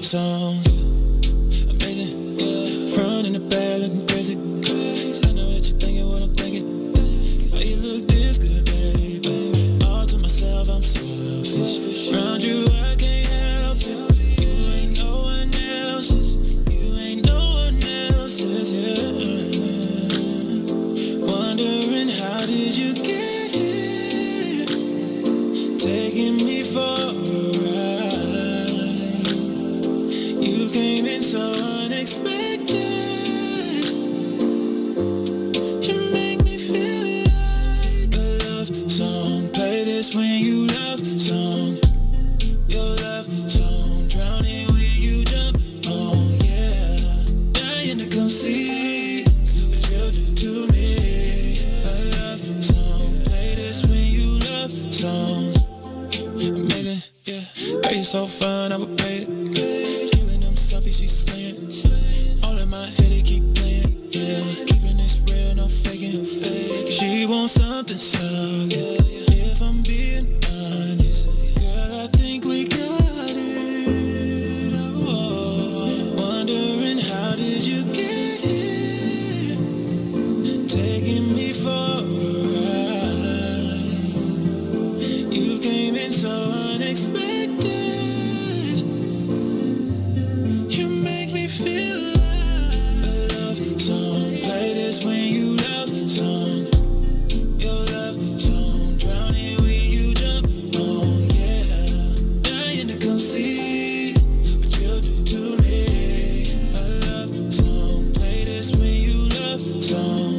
song. Amazing, yeah. Front and the back looking crazy. I know that you're thinking what I'm thinking. Why you look this good, baby? All to myself, I'm selfish. Around you, I can't help it. You ain't no one else's. You ain't no one else's, yeah. Wondering how did you get here? Taking me for a ride. You came in so unexpected. You make me feel like a love song. Play this when you love song. Your love song. Drowning when you jump on, yeah. Dying to come see what you do to me. A love song. Play this when you love song. Amazing, yeah. Girl, you so fun, I would pay it. Killing them selfies, she's slaying. All in my head, it keep playing, yeah. Keeping this real, no faking. She wants something solid. If I'm being honest, girl, I think we got it. Oh, wondering how did you get here? Taking me for a ride. You came in so unexpected. You make me feel like a love song. Play this when you love song. Your love song. Drowning when you jump on, yeah. Dying to come see what you do to me. A love song. Play this when you love song.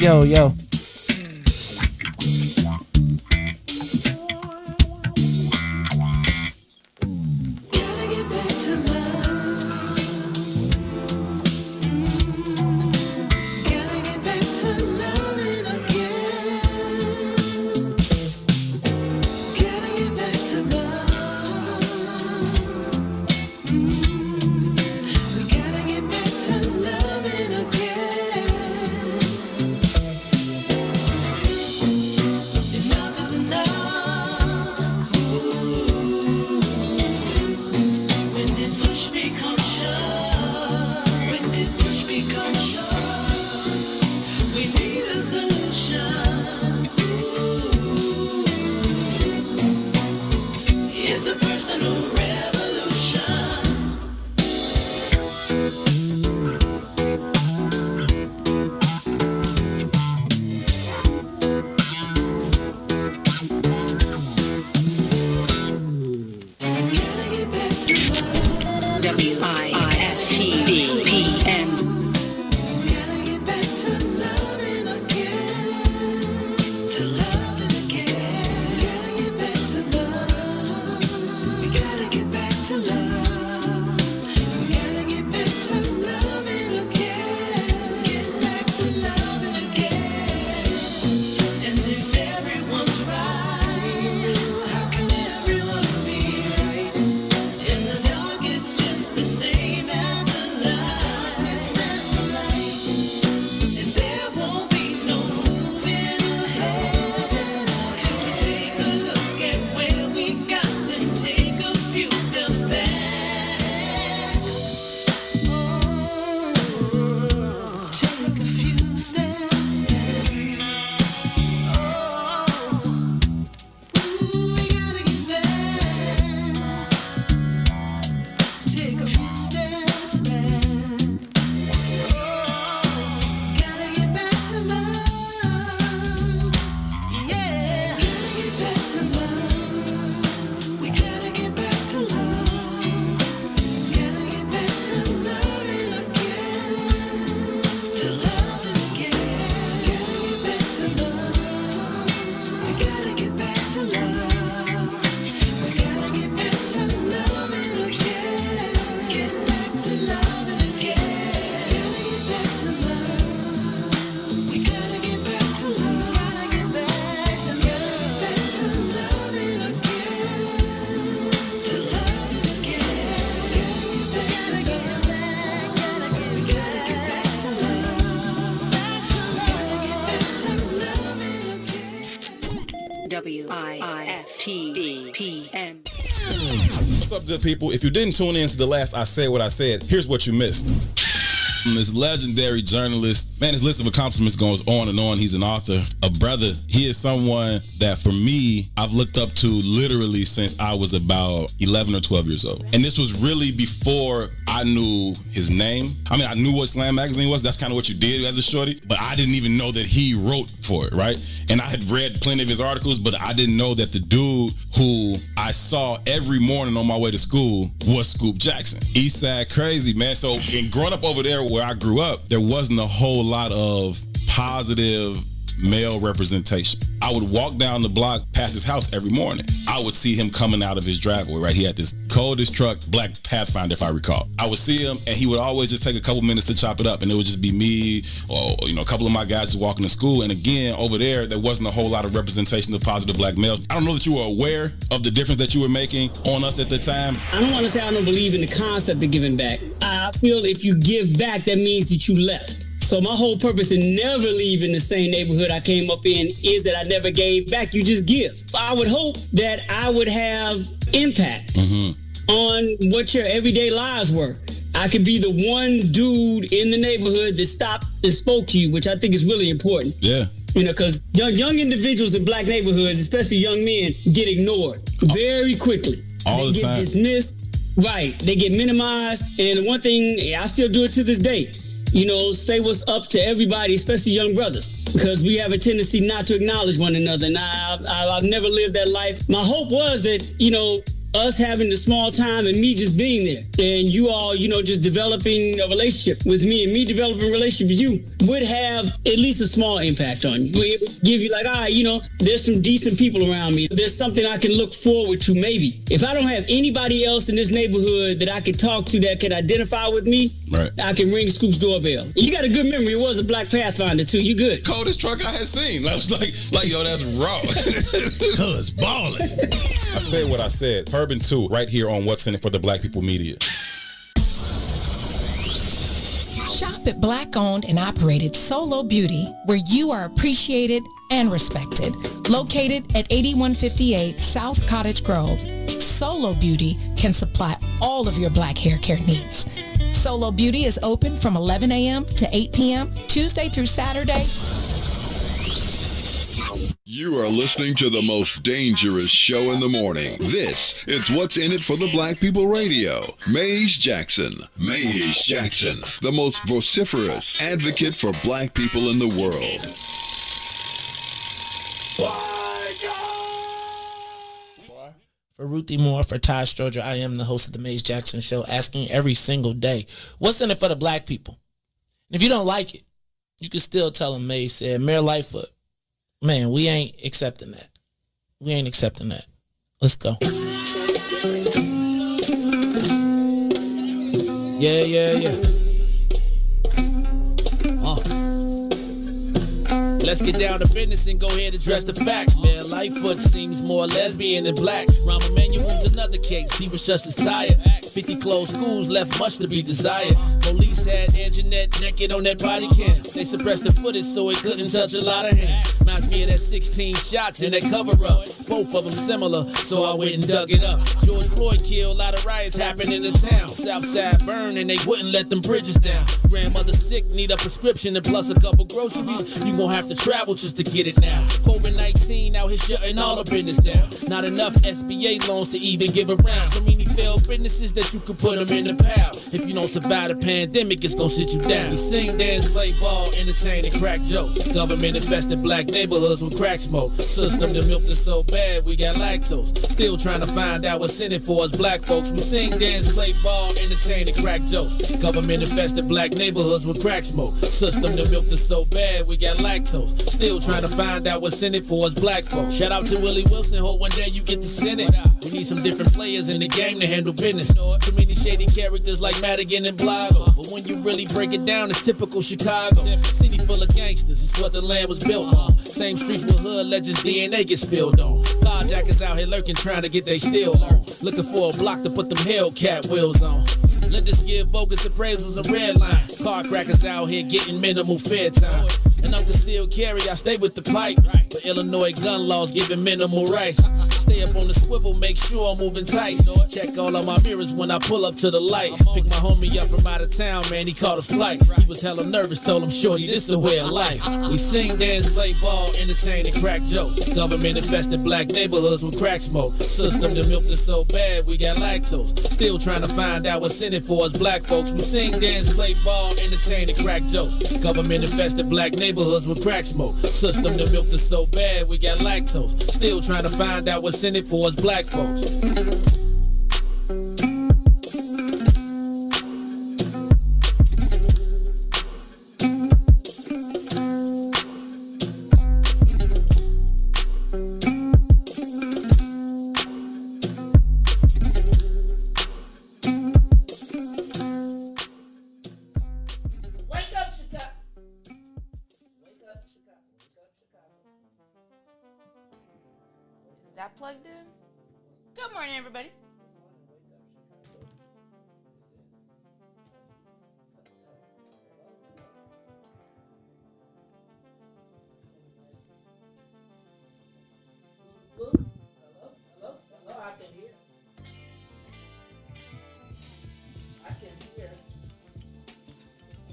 Yo, yo. Same. What's up, good people? If you didn't tune in to the last I Said What I Said, here's what you missed. This legendary journalist, man, his list of accomplishments goes on and on. He's an author, a brother. He is someone that, for me, I've looked up to literally since I was about 11 or 12 years old. And this was really before I knew his name. I mean, I knew what Slam Magazine was. That's kind of what you did as a shorty. But I didn't even know that he wrote for it, right? And I had read plenty of his articles, but I didn't know that the dude who I saw every morning on my way to school was Scoop Jackson. Eastside crazy, man. So, in growing up over there where I grew up, there wasn't a whole lot of positive male representation. I would walk down the block past his house every morning. I would see him coming out of his driveway, right? He had this coldest truck, black Pathfinder, if I recall. I would see him, and he would always just take a couple minutes to chop it up, and it would just be me or, a couple of my guys just walking to school. And again, over there wasn't a whole lot of representation of positive black males. I don't know that you were aware of the difference that you were making on us at the time. I don't want to say I don't believe in the concept of giving back. I feel if you give back, that means that you left. So my whole purpose in never leaving the same neighborhood I came up in is that I never gave back. You just give. I would hope that I would have impact on what your everyday lives were. I could be the one dude in the neighborhood that stopped and spoke to you, which I think is really important. Yeah. Because young individuals in black neighborhoods, especially young men, get ignored very quickly. All the time. They get dismissed. Right. They get minimized. And the one thing, I still do it to this day. Say what's up to everybody, especially young brothers, because we have a tendency not to acknowledge one another. And I've never lived that life. My hope was that, us having the small time and me just being there and you all, just developing a relationship with me and me developing a relationship with you would have at least a small impact on you. It would give you there's some decent people around me. There's something I can look forward to maybe. If I don't have anybody else in this neighborhood that I can talk to that can identify with me, right, I can ring Scoop's doorbell. You got a good memory. It was a black Pathfinder too. You good. Coldest truck I had seen. I was like, yo, that's raw. Cuz balling. I said what I said. Urban 2, right here on What's in It for the Black People Media. Shop at Black-owned and operated Solo Beauty, where you are appreciated and respected. Located at 8158 South Cottage Grove, Solo Beauty can supply all of your black hair care needs. Solo Beauty is open from 11 a.m. to 8 p.m., Tuesday through Saturday. You are listening to the most dangerous show in the morning. This is What's in It for the Black People Radio. Maze Jackson, the most vociferous advocate for black people in the world. For Ruthie Moore, for Todd Stroger, I am the host of the Maze Jackson Show, asking every single day, what's in it for the black people? And if you don't like it, you can still tell them Maze said, Mayor Lightfoot, man, we ain't accepting that. We ain't accepting that. Let's go. Yeah. Let's get down to business and go ahead and address the facts, man. Lightfoot seems more lesbian than black. Rahm Emanuel's another case. He was just as tired. 50 closed schools left much to be desired. Police had Anjanette naked on that body cam. They suppressed the footage so it couldn't touch a lot of hands. Reminds me of that 16 shots in that cover-up. Both of them similar, so I went and dug it up. George Floyd killed, a lot of riots happened in the town. Southside burned and they wouldn't let them bridges down. Grandmother sick, need a prescription and plus a couple groceries. You gon' have to travel just to get it now. COVID-19 out here shutting all the business down. Not enough SBA loans to even give around. So many failed businesses that you could put them in the pile. If you don't survive the pandemic, it's gonna sit you down. We sing, dance, play ball, entertain, and crack jokes. Government infested black neighborhoods with crack smoke. System that milked us so bad, we got lactose. Still trying to find out what's in it for us black folks. We sing, dance, play ball, entertain, and crack jokes. Government infested black neighborhoods with crack smoke. System that milked us so bad, we got lactose. Still trying to find out what's in it for us black folks. Shout out to Willie Wilson, hope one day you get to send it. We need some different players in the game to handle business. Too many shady characters like Madigan and Blago. But when you really break it down, it's typical Chicago. City full of gangsters, it's what the land was built on. Same streets with hood legends, DNA get spilled on. Carjackers out here lurking, trying to get they steal on. Looking for a block to put them Hellcat wheels on. Let us give bogus appraisals a red line. Car crackers out here getting minimal fair time. And I'm concealed carry, I stay with the pipe. But Illinois gun laws giving minimal rights. Stay up on the swivel, make sure I'm moving tight. Check all of my mirrors when I pull up to the light. Pick my homie up from out of town, man, he caught a flight. He was hella nervous, told him, shorty, this a way of life. We sing, dance, play ball, entertain, and crack jokes. Government infested black neighborhoods with crack smoke. System to milk is so bad, we got lactose. Still trying to find out what's in it for us black folks. We sing, dance, play ball, entertain, and crack jokes. Government infested black neighborhoods with crack smoke. System to milk is so bad, we got lactose. Still trying to find out what's in it for us black folks. That plugged in? Good morning, everybody. Hello, I can hear.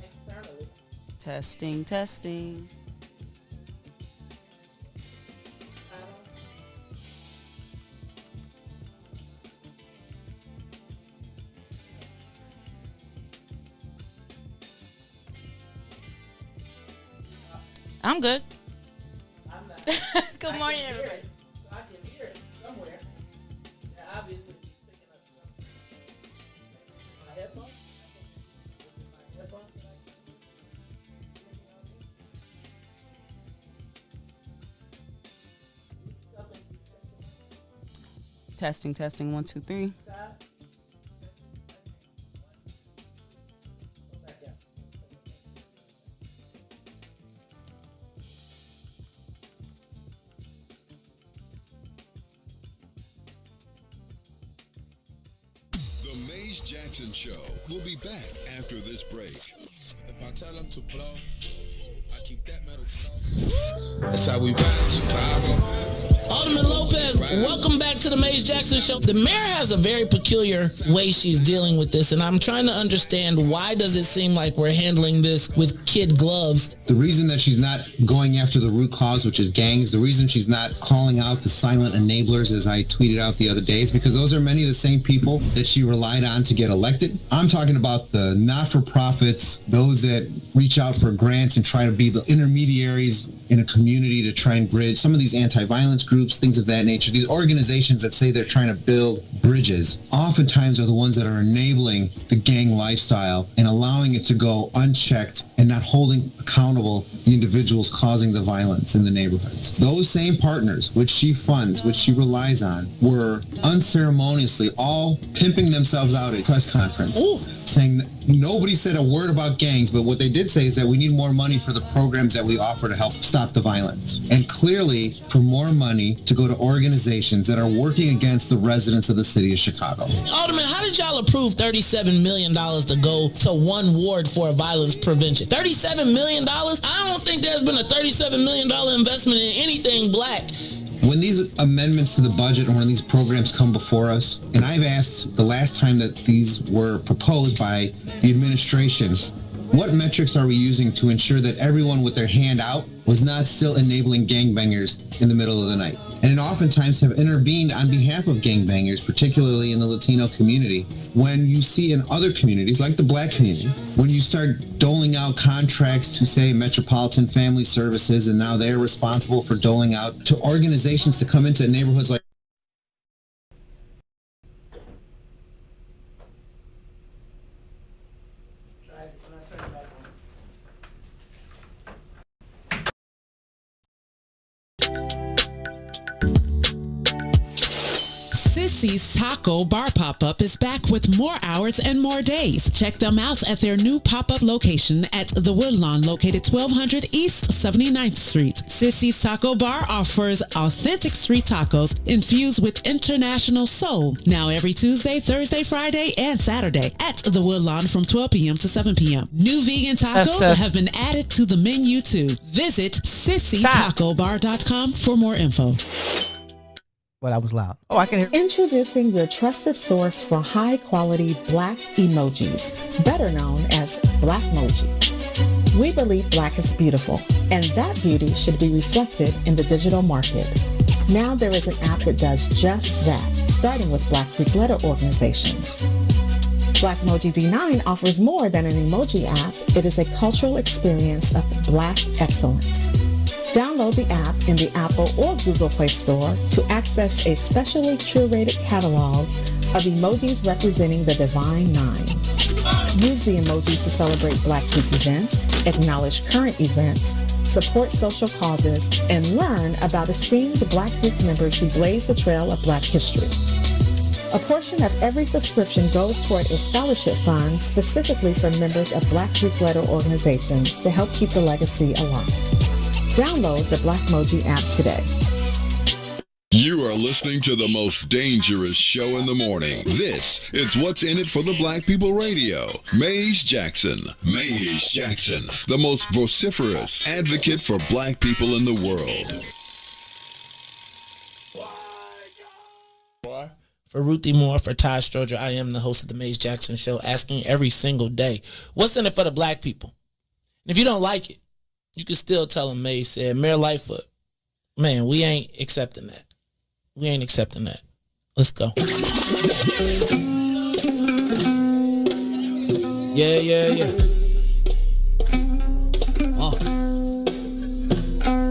Externally. Testing. I'm good. I'm not. Good morning, everybody. So I can hear it somewhere. Yeah, obviously it's picking up something. My headphones? My headphones? Testing. 1, 2, 3. The Maze Jackson Show will be back after this break. If I tell them to blow, I keep that metal close. That's how we ride in Chicago. Alderman Lopez, welcome back to the Maze Jackson Show. The mayor has a very peculiar way she's dealing with this, and I'm trying to understand, why does it seem like we're handling this with kid gloves? The reason that she's not going after the root cause, which is gangs, the reason she's not calling out the silent enablers, as I tweeted out the other day, is because those are many of the same people that she relied on to get elected. I'm talking about the not-for-profits, those that reach out for grants and try to be the intermediaries in a community to try and bridge some of these anti-violence groups, things of that nature. These organizations that say they're trying to build bridges oftentimes are the ones that are enabling the gang lifestyle and allowing it to go unchecked and not holding accountable the individuals causing the violence in the neighborhoods. Those same partners, which she funds, which she relies on, were unceremoniously all pimping themselves out at a press conference. Ooh. Saying nobody said a word about gangs, but what they did say is that we need more money for the programs that we offer to help stop the violence. And clearly for more money to go to organizations that are working against the residents of the city of Chicago. Alderman, how did y'all approve $37 million to go to one ward for violence prevention? $37 million? I don't think there's been a $37 million investment in anything black. When these amendments to the budget and when these programs come before us, and I've asked the last time that these were proposed by the administration, what metrics are we using to ensure that everyone with their hand out was not still enabling gangbangers in the middle of the night? And oftentimes have intervened on behalf of gangbangers, particularly in the Latino community. When you see in other communities, like the black community, when you start doling out contracts to, say, Metropolitan Family Services, and now they're responsible for doling out to organizations to come into neighborhoods like Sissy's Taco Bar Pop-Up is back with more hours and more days. Check them out at their new pop-up location at The Woodlawn, located 1200 East 79th Street. Sissy's Taco Bar offers authentic street tacos infused with international soul. Now every Tuesday, Thursday, Friday, and Saturday at The Woodlawn from 12 p.m. to 7 p.m. New vegan tacos have been added to the menu too. Visit sissytacobar.com for more info. Well, that was loud. Oh, I can hear. Introducing your trusted source for high-quality black emojis, better known as Blackmoji. We believe black is beautiful, and that beauty should be reflected in the digital market. Now there is an app that does just that, starting with Black Greek letter organizations. Blackmoji D9 offers more than an emoji app. It is a cultural experience of black excellence. Download the app in the Apple or Google Play Store to access a specially curated catalog of emojis representing the Divine Nine. Use the emojis to celebrate Black Greek events, acknowledge current events, support social causes, and learn about esteemed Black Greek members who blaze the trail of Black history. A portion of every subscription goes toward a scholarship fund specifically for members of Black Greek letter organizations to help keep the legacy alive. Download the Blackmoji app today. You are listening to the most dangerous show in the morning. This is What's in It for the Black People Radio. Maze Jackson. Maze Jackson, the most vociferous advocate for black people in the world. For Ruthie Moore, for Todd Stroger, I am the host of the Maze Jackson Show, asking every single day, what's in it for the black people? And if you don't like it, you can still tell them Maze said, Mayor Lightfoot, man, we ain't accepting that. We ain't accepting that. Let's go. Yeah.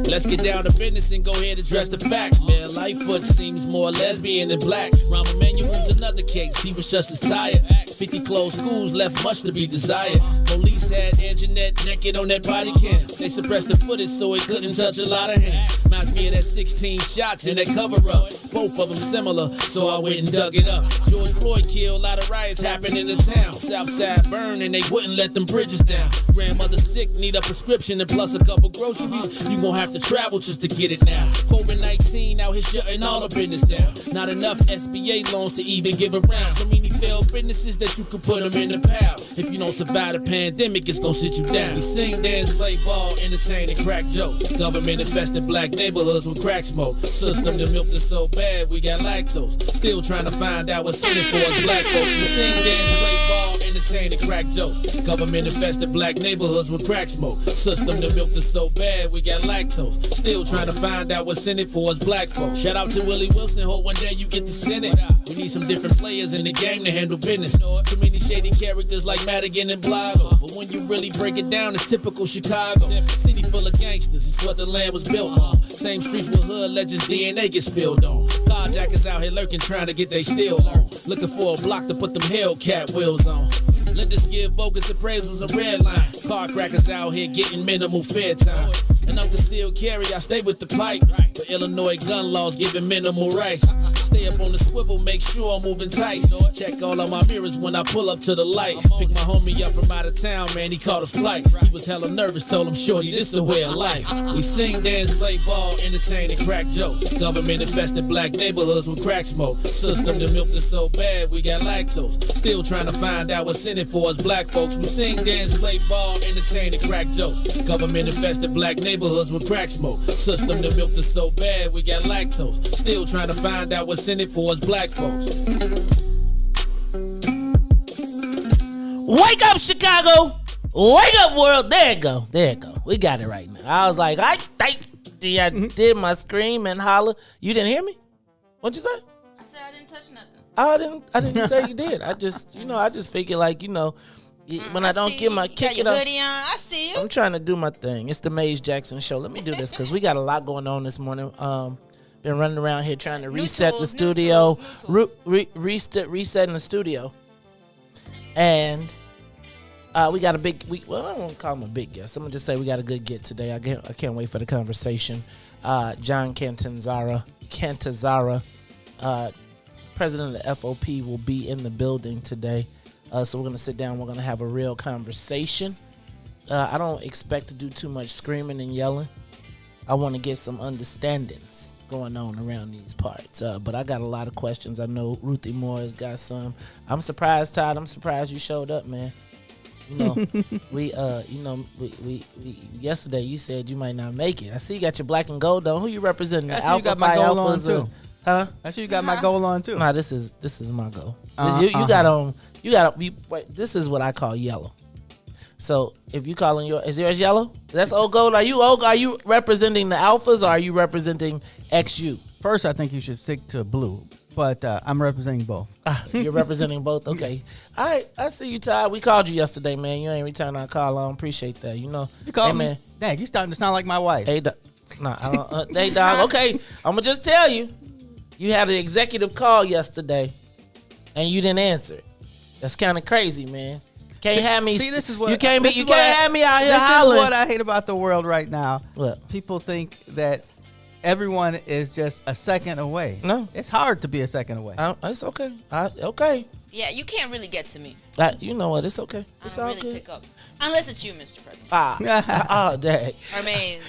Let's get down to business and go ahead and address the facts, man. Lightfoot seems more lesbian than black. Rahm Emanuel's another case, he was just as tired. 50 closed schools left much to be desired. Police had Anjanette naked on that body cam. They suppressed the footage so it couldn't touch a lot of hands. Reminds me of that 16 shots in that cover-up. Both of them similar, so I went and dug it up. George Floyd killed, a lot of riots happened in the town. Southside burned and they wouldn't let them bridges down. Grandmother sick, need a prescription and plus a couple groceries. You gon' have to travel just to get it now. COVID-19 out here shutting all the business down. Not enough SBA loans to even give around. So many failed businesses that you could put them in the pile. If you don't survive the pandemic, it's gonna sit you down. We sing, dance, play ball, entertain, and crack jokes. Government infested black neighborhoods with crack smoke. System to milk is so bad, we got lactose. Still trying to find out what's in it for us black folks. We sing, dance, play ball, entertain, and crack jokes. Government infested black neighborhoods with crack smoke. System to milk is so bad, we got lactose. Still trying to find out what's in it for us black folks. Shout out to Willie Wilson, hope one day you get to send it. We need some different players in the game to handle business. Too many shady characters like Madigan and Blago. But when you really break it down, it's typical Chicago. City full of gangsters, it's what the land was built on. Same streets with hood legends, DNA get spilled on. Carjackers out here lurking, trying to get they steal on. Looking for a block to put them Hellcat wheels on. Let us give bogus appraisals a red line. Car crackers out here getting minimal fair time. And up to seal carry, I stay with the pipe. But Illinois gun laws giving minimal rights. Stay up on the swivel, make sure I'm moving tight. Check all of my mirrors when I pull up to the light. Pick my homie up from out of town, man, he caught a flight. He was hella nervous, told him, shorty, this a way of life. We sing, dance, play ball, entertain, and crack jokes. Government infested black neighborhoods with crack smoke. System to milk is so bad, we got lactose. Still trying to find out what's in it for us black folks. We sing, dance, play ball, entertain, and crack jokes. Government infested black neighborhoods with crack smoke. System to milk is so bad, we got lactose. Still trying to find out what's in it for us black folks. Wake up, Chicago! Wake up, world! There it go. There it go. We got it right now. I was like, I did my scream and holler. You didn't hear me? What'd you say? I said I didn't touch nothing. I didn't say you did. I just figure like, when I don't get my kick it up. Hoodie on. I see you. I'm trying to do my thing. It's the Maze Jackson Show. Let me do this because we got a lot going on this morning. Been running around here trying to reset the studio, resetting the studio, and we got a big. Well, I don't want to call him a big guest. I'm gonna just say we got a good get today. I can't wait for the conversation. John Cantanzara, president of the FOP, will be in the building today. So we're going to sit down. We're going to have a real conversation. I don't expect to do too much screaming and yelling. I want to get some understandings going on around these parts. But I got a lot of questions. I know Ruthie Moore has got some. I'm surprised, Todd. I'm surprised you showed up, man. We yesterday you said you might not make it. I see you got your black and gold on. Who you representing? The Alpha Phi Alphas? Huh? That's you got my goal on too. Nah, this is my goal. You got on. You got. Wait, this is what I call yellow. So if you calling is yours yellow? That's old gold. Are you representing the alphas or are you representing XU? First, I think you should stick to blue, but I'm representing both. You're representing both. Okay. All right. I see you, Todd. We called you yesterday, man. You ain't returned our call. I don't appreciate that. You know. You called hey, me. Man. Dang, you starting to sound like my wife. Hey, nah. I don't, hey, dog. Okay. I'm gonna just tell you. You had an executive call yesterday, and you didn't answer it. That's kind of crazy, man. Can't have me. See, this is what you can't have me out here hollering. This is what I hate about the world right now. What? People think that everyone is just a second away. No, it's hard to be a second away. It's okay. Okay. Yeah, you can't really get to me. You know what? It's okay. It's all really good. Pick up. Unless it's you, Mr. President. Oh, dang. Or maybe.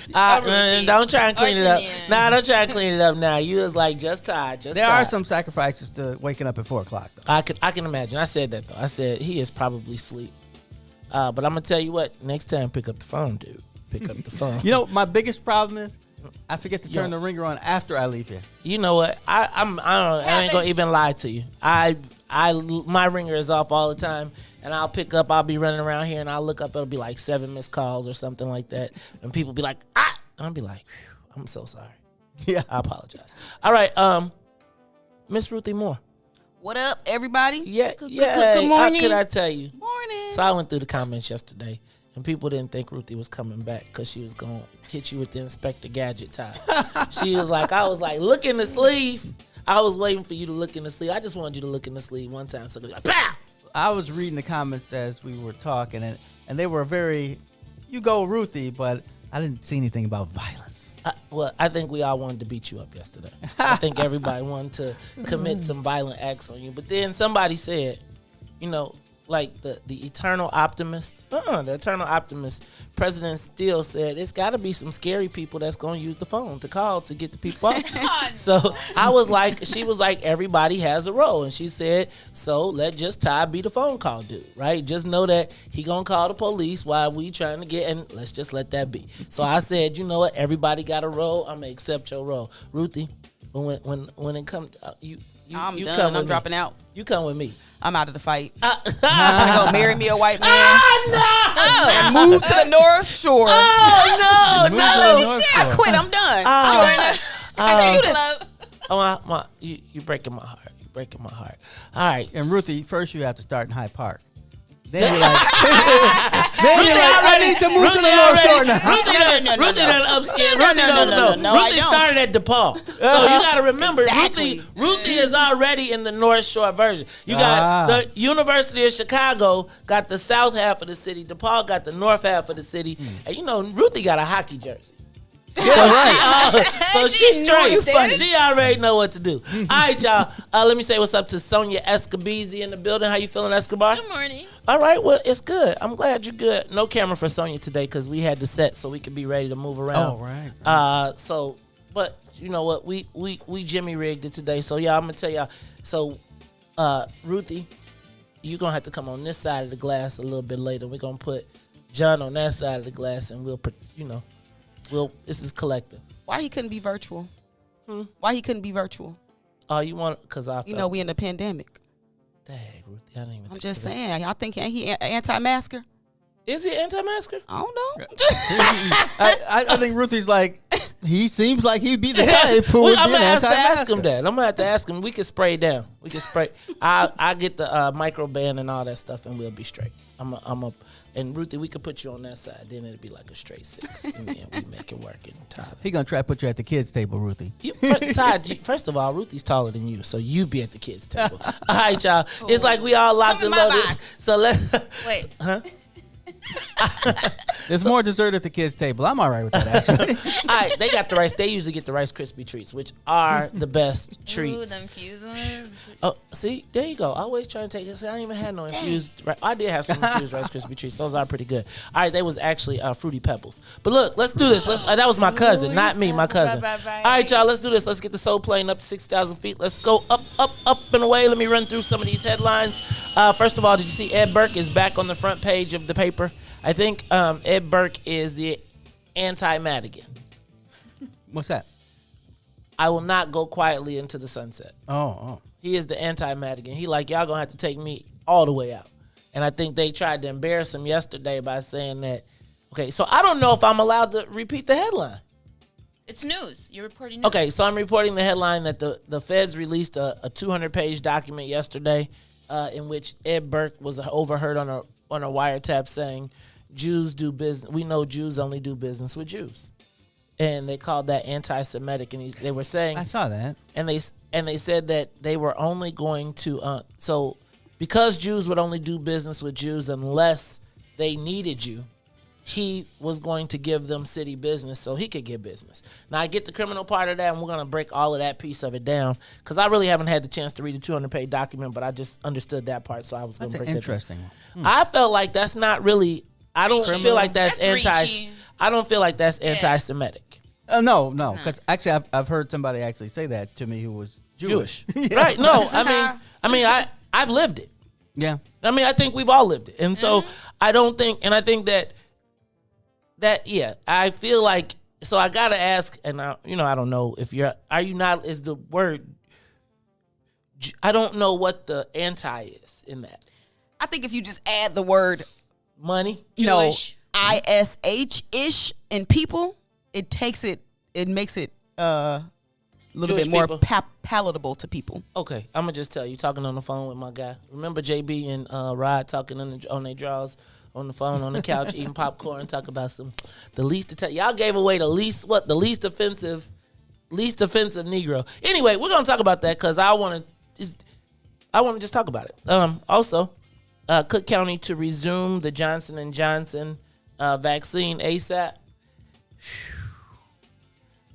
Don't try and clean it up. Nah, don't try and clean it up now. You was like, just tired. There are some sacrifices to waking up at 4 o'clock, though. I can imagine. I said that, though. I said he is probably asleep. But I'm going to tell you what. Next time, pick up the phone, dude. Pick up the phone. You know, my biggest problem is I forget to turn the ringer on after I leave here. You know what? I ain't going to even lie to you. My ringer is off all the time, and I'll pick up. I'll be running around here, and I'll look up. It'll be like 7 missed calls or something like that, and people be like, ah, and I'll be like, I'm so sorry. Yeah, I apologize. All right, Miss Ruthie Moore. What up, everybody? Yeah. Good morning. How could I tell you? Morning. So I went through the comments yesterday, and people didn't think Ruthie was coming back because she was going to hit you with the Inspector Gadget tie. I was like, look in the sleeve. I was waiting for you to look in the sleeve. I just wanted you to look in the sleeve one time. So like, pow! I was reading the comments as we were talking, and they were very, you go Ruthie, but I didn't see anything about violence. I think we all wanted to beat you up yesterday. I think everybody wanted to commit some violent acts on you. But then somebody said, you know, like the eternal optimist, the eternal optimist, President Steele said, it's got to be some scary people that's going to use the phone to call to get the people off. So I was like, she was like, everybody has a role. And she said, so let just Todd be the phone call dude, right? Just know that he going to call the police while we trying to get, and let's just let that be. So I said, you know what? Everybody got a role. I'm going to accept your role. Ruthie, when it comes, I'm you done. I'm dropping out. You come with me. I'm out of the fight. I'm gonna go marry me a white man. No! And move to the North Shore. Oh no! I quit. I'm done. You breaking my heart. You breaking my heart. All right. And Ruthie, first you have to start in Hyde Park. Then you're like, I need to move to the North Shore now. Ruthie done upscale. Ruthie started at DePaul. So you got to remember, Ruthie is already in the North Shore version. You got the University of Chicago got the south half of the city. DePaul got the north half of the city. And you know, Ruthie got a hockey jersey. So she's straight. She already know what to do. All right, y'all. Let me say what's up to Sonia Escobar in the building. How you feeling, Escobar? Good morning. All right, well, it's good. I'm glad you're good. No camera for Sonia today because we had the set so we could be ready to move around. Oh, right. But you know what? We Jimmy rigged it today. So y'all, I'm gonna tell y'all. So, Ruthie, you're gonna have to come on this side of the glass a little bit later. We're gonna put John on that side of the glass, and this is collective. Why he couldn't be virtual? Why he couldn't be virtual? Oh, you want because we in the pandemic. Dang, Ruthie, I didn't even. I'm just saying. I think he anti-masker. Is he anti-masker? I don't know. I think Ruthie's like, he seems like he'd be the guy who would be an anti-masker. Ask him that. I'm gonna have to ask him. We can spray it down. We can spray. I get the microban and all that stuff, and we'll be straight. And Ruthie, we could put you on that side. Then it'd be like a straight 6, and then we make it work. And Todd, he gonna try to put you at the kids' table, Ruthie. Todd, first of all, Ruthie's taller than you, so you be at the kids' table. All right, y'all. It's like we all locked and loaded. So let's wait. Huh? There's more dessert at the kids' table. I'm all right with that, actually. All right, they got the rice. They usually get the Rice Krispie treats, which are the best treats. Ooh, the infused ones. Oh, see, there you go. I always try to take this. I didn't even have no infused. I did have some infused Rice Krispie treats. Those are pretty good. All right, they was actually Fruity Pebbles. But look, let's do this. That was my cousin, not me, my cousin. All right, y'all, let's do this. Let's get the soul plane up to 6,000 feet. Let's go up and away. Let me run through some of these headlines. First of all, did you see Ed Burke is back on the front page of the paper? I think Ed Burke is the anti-Madigan. What's that? I will not go quietly into the sunset. Oh. He is the anti-Madigan. He like, y'all gonna have to take me all the way out. And I think they tried to embarrass him yesterday by saying that. Okay, so I don't know if I'm allowed to repeat the headline. It's news. You're reporting news. Okay, so I'm reporting the headline that the feds released a 200-page document yesterday in which Ed Burke was overheard on a wiretap saying Jews do business. We know Jews only do business with Jews, and they called that anti-Semitic. And they were saying I saw that, and they said that they were only going to so because Jews would only do business with Jews unless they needed you. He was going to give them city business so he could get business. Now, I get the criminal part of that, and we're going to break all of that piece of it down because I really haven't had the chance to read the 200-page document, but I just understood that part, so I was going to break that down. That's interesting one. I felt like that's not really – I don't feel like that's I don't feel like that's anti-Semitic. No, because actually I've heard somebody actually say that to me who was Jewish. Right, no, I've lived it. Yeah. I mean, I think we've all lived it. And so I don't think – and I think that I feel like, so I got to ask, and I don't know if is the word, I don't know what the anti is in that. I think if you just add the word money, Jewish. ISH-ish in people, it makes it a little Jewish bit more people. palatable to people. Okay, I'm going to just tell you, talking on the phone with my guy. Remember JB and Rod talking on their draws? On the phone, on the couch, eating popcorn, talk about the least y'all gave away the least offensive Negro. Anyway, we're gonna talk about that because I want to just talk about it. Also, Cook County to resume the Johnson & Johnson vaccine ASAP.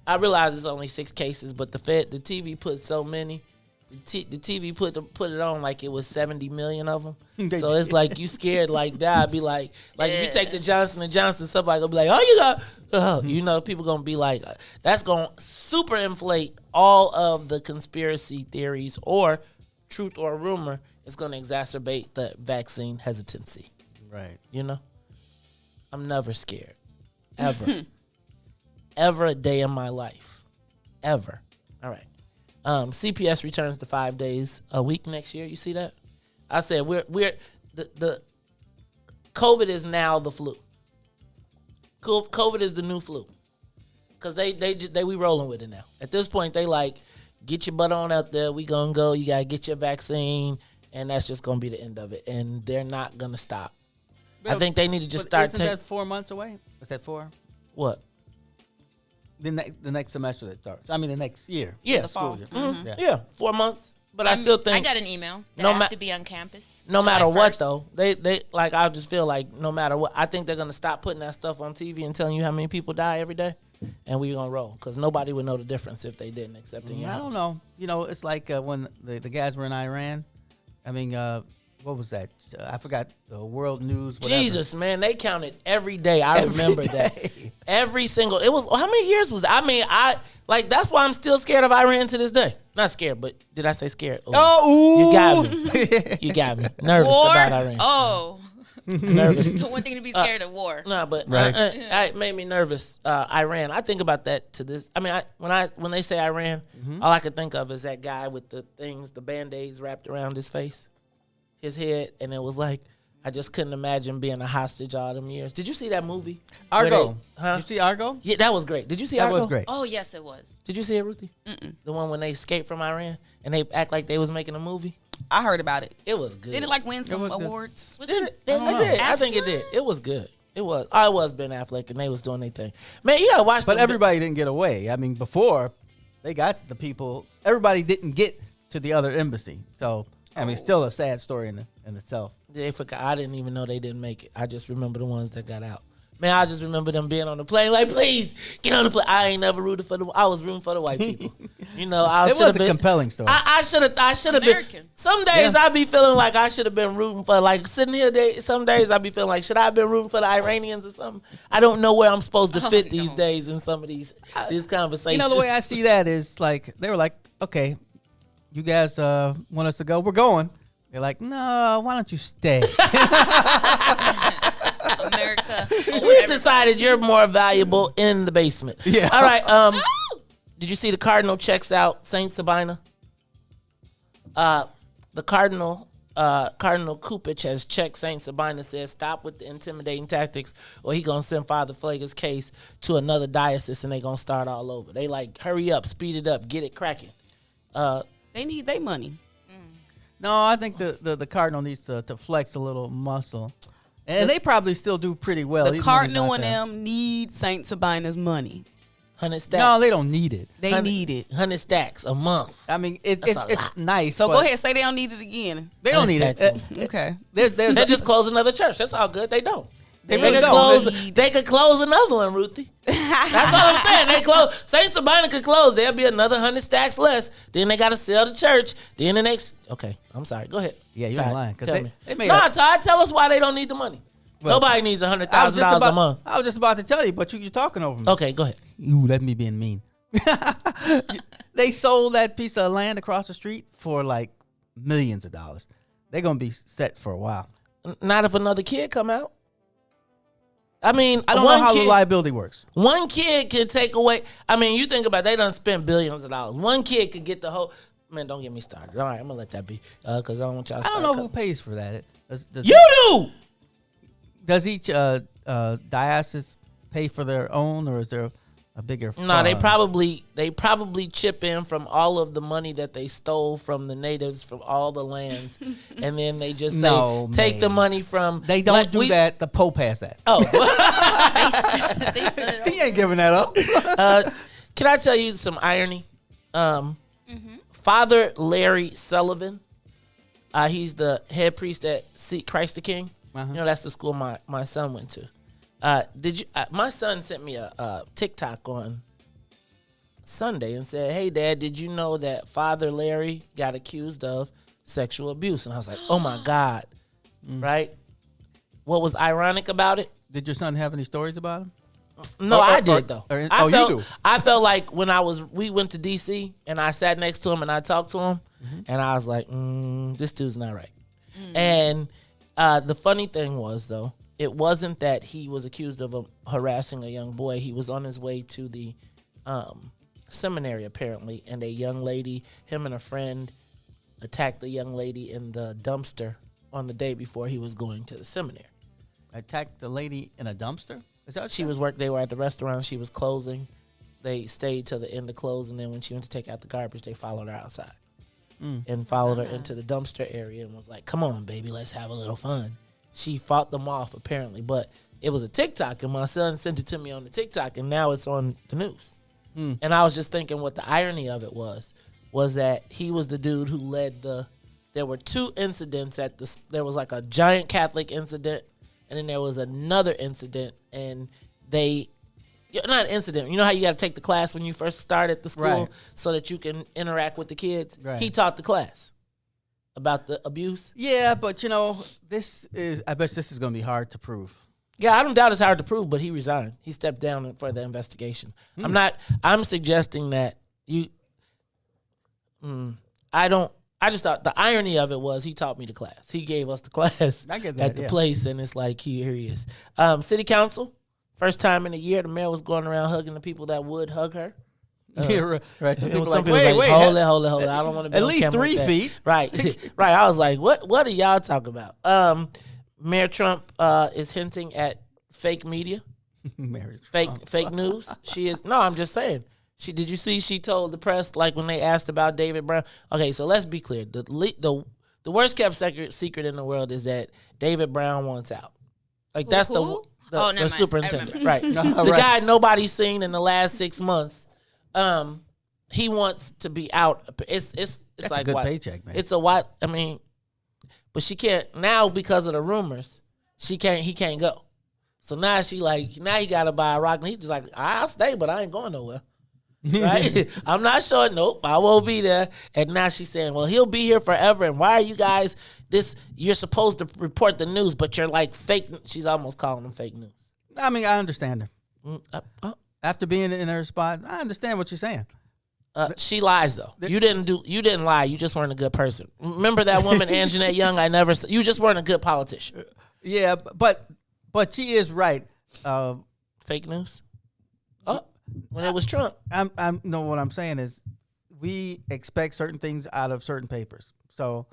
I realize it's only 6 cases, but the TV put so many. The TV put it on like it was 70 million of them. So it's like you scared like that. I'd be like if you take the Johnson & Johnson, somebody gonna be like, people gonna be like, that's gonna super inflate all of the conspiracy theories or truth or rumor. It's gonna exacerbate the vaccine hesitancy. Right. I'm never scared. Ever. Ever a day in my life. Ever. All right. CPS returns to 5 days a week next year. You see that? I said we're the COVID is now the flu. COVID is the new flu because they we rolling with it now. At this point, they like get your butt on out there. We gonna go. You gotta get your vaccine, and that's just gonna be the end of it. And they're not gonna stop. I think they need to just start. Isn't that 4 months away? Is that 4? What? The next semester that starts. I mean, the next year. Yeah, the fall. Year. Mm-hmm. Yeah, 4 months. But I still think I got an email that I have to be on campus. No matter what, though, they like. I just feel like no matter what, I think they're gonna stop putting that stuff on TV and telling you how many people die every day, and we're gonna roll because nobody would know the difference if they didn't, except in your house. I don't know. It's like when the guys were in Iran. I mean, what was that? I forgot. The World News. Whatever. Jesus, man, they counted every day. I remember that. Every single. It was how many years was that? I mean, that's why I'm still scared of Iran to this day. Not scared, but did I say scared? Ooh. You got me. You got me. Nervous about Iran. Oh. Nervous. One thing to be scared of war. No, but right. It made me nervous. Iran. I think about that to this. I mean, when they say Iran, all I could think of is that guy with the Band-Aids wrapped around his face, his head, and it was like I just couldn't imagine being a hostage all them years. Did you see that movie? Argo. Did you see Argo? Yeah, that was great. Did you see Argo? That was great. Oh, yes, it was. Did you see it, Ruthie? Mm-mm. The one when they escaped from Iran and they act like they was making a movie? I heard about it. It was good. Did it win some awards? Did it? I did. I think it did. It was good. It was. I was Ben Affleck and they was doing their thing. Man, you gotta watch. But everybody didn't get away. I mean, before they got the people, everybody didn't get to the other embassy. So I mean, still a sad story in itself. They forgot. I didn't even know they didn't make it. I just remember the ones that got out. Man, I just remember them being on the plane like, please, get on the plane. I ain't never rooted for I was rooting for the white people. It was a compelling story. I should have been. Some days I be feeling like I should have been rooting for, like, sitting here. Some days I be feeling like, should I have been rooting for the Iranians or something? I don't know where I'm supposed to fit these days in some of these conversations. You know, the way I see that is like, they were like, okay, you guys want us to go? We're going. They're like, no, why don't you stay? America. We've decided you're more valuable in the basement. Yeah. All right. Did you see the Cardinal checks out Saint Sabina? The Cardinal Kupich has checked Saint Sabina, says stop with the intimidating tactics or he gonna send Father Flaga's case to another diocese and they gonna start all over. They like, hurry up, speed it up, get it cracking. They need their money. No, I think the Cardinal needs to flex a little muscle. And they probably still do pretty well. The Cardinal and them need Saint Sabina's money. 100 stacks. No, they don't need it. They need it. 100 stacks a month. I mean, it's nice. So go ahead, say they don't need it again. They don't need it. Okay. They just close another church. That's all good. They don't. They could close another one, Ruthie. That's all I'm saying. They close. Saint Sabina could close. There'll be another 100 stacks less. Then they got to sell the church. Then the next. Okay, I'm sorry. Go ahead. Yeah, you're lying. Tell me. Todd, tell us why they don't need the money. Well, nobody needs $100,000 a month. I was just about to tell you, but you're talking over me. Okay, go ahead. Ooh, that's me being mean. They sold that piece of land across the street for like millions of dollars. They're gonna be set for a while. Not if another kid come out. I mean, I don't know how the liability works. One kid could take away. I mean, you think about it, they done spent billions of dollars. One kid could get the whole. Man, don't get me started. All right, I'm gonna let that be because I don't want y'all. I don't know who pays for that. You do. Does each diocese pay for their own, or is there a bigger fund? No, they probably chip in from all of the money that they stole from the natives from all the lands, and then they just say take the money from. They don't do that. The Pope has that. Oh, he ain't giving that up. Can I tell you some irony? Father Larry Sullivan, he's the head priest at Christ the King. You know, that's the school my son went to. My son sent me a TikTok on Sunday and said, "Hey, Dad, did you know that Father Larry got accused of sexual abuse?" And I was like, "Oh my God!" Right? What was ironic about it? Did your son have any stories about him? No, I did though. You do. I felt like when we went to DC and I sat next to him and I talked to him, and I was like, "This dude's not right." And the funny thing was, though, it wasn't that he was accused of harassing a young boy. He was on his way to the seminary, apparently, and a young lady, him and a friend, attacked the young lady in the dumpster on the day before he was going to the seminary. Attacked the lady in a dumpster? Is that what They were at the restaurant. She was closing. They stayed till the end of close, and then when she went to take out the garbage, they followed her outside. And followed her into the dumpster area and was like, "Come on, baby, let's have a little fun." She fought them off, apparently, but it was a TikTok, and my son sent it to me on the TikTok, and now it's on the news. And I was just thinking what the irony of it was that he was the dude who led there were two incidents there was like a giant Catholic incident, and then there was another incident, and not an incident. You know how you got to take the class when you first start at the school so that you can interact with the kids? Right. He taught the class about the abuse. Yeah, but I bet this is going to be hard to prove. Yeah, I don't doubt it's hard to prove, but he resigned. He stepped down for the investigation. I'm suggesting that I just thought the irony of it was he taught me the class. He gave us the class at the place, and it's like, here he is. City Council. First time in a year, the mayor was going around hugging the people that would hug her. Yeah, right. Some people like, wait, hold it. I don't want to be at on least 3 feet. Right. I was like, what are y'all talking about? Mayor Trump is hinting at fake media, fake news. She is. No, I'm just saying. Did you see? She told the press like when they asked about David Brown. Okay, so let's be clear. The worst kept secret in the world is that David Brown wants out. Like that's the superintendent, right? The guy nobody's seen in the last 6 months. He wants to be out. It's that's like a good what? paycheck, man. It's a what? I mean, but she can't now because of the rumors. He can't go. So now he got to buy a rock, and he's just like, I'll stay, but I ain't going nowhere. Right? I'm not sure. Nope, I won't be there. And now she's saying, well, he'll be here forever. And why are you guys you're supposed to report the news, but you're like fake. She's almost calling them fake news. I mean, I understand her. After being in her spot, I understand what you're saying. She lies though. You didn't lie. You just weren't a good person. Remember that woman, Anjanette Young? You just weren't a good politician. Yeah, but she is right. Fake news? when it was Trump. No, what I'm saying is we expect certain things out of certain papers. So,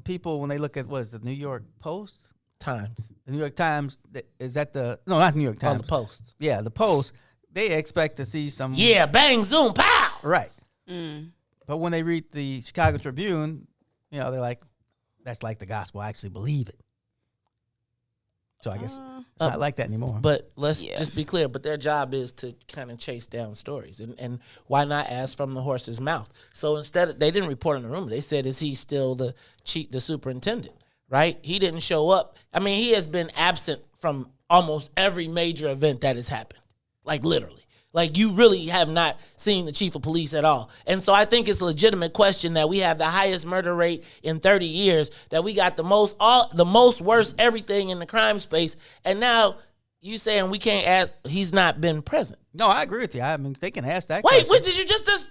people, when they look at, what is the New York Post? Times. The New York Times, is that no, not New York Times. Oh, the Post. Yeah, the Post. They expect to see some. Yeah, bang, zoom, pow. Right. But when they read the Chicago Tribune, they're like, that's like the gospel. I actually believe it. So I guess it's not like that anymore. But let's just be clear. But their job is to kind of chase down stories. And why not ask from the horse's mouth? So instead, they didn't report on the rumor. They said, is he still the superintendent, right? He didn't show up. I mean, he has been absent from almost every major event that has happened. Like, literally. Like, you really have not seen the chief of police at all. And so I think it's a legitimate question that we have the highest murder rate in 30 years, that we got the most worst everything in the crime space. And now you saying we can't ask, he's not been present. No, I agree with you. I mean, they can ask that question. Wait, what did you just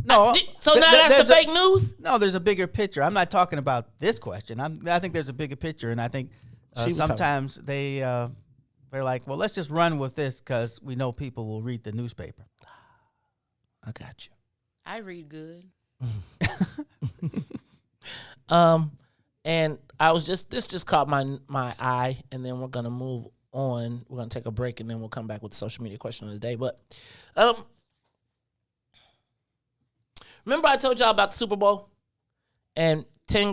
no. So now that's the fake news? No, there's a bigger picture. I'm not talking about this question. I think there's a bigger picture, and I think sometimes they're like, well, let's just run with this because we know people will read the newspaper. I got you. I read good. And I was this just caught my eye, and then we're gonna move on. We're gonna take a break, and then we'll come back with the social media question of the day. But remember I told y'all about the Super Bowl, and 10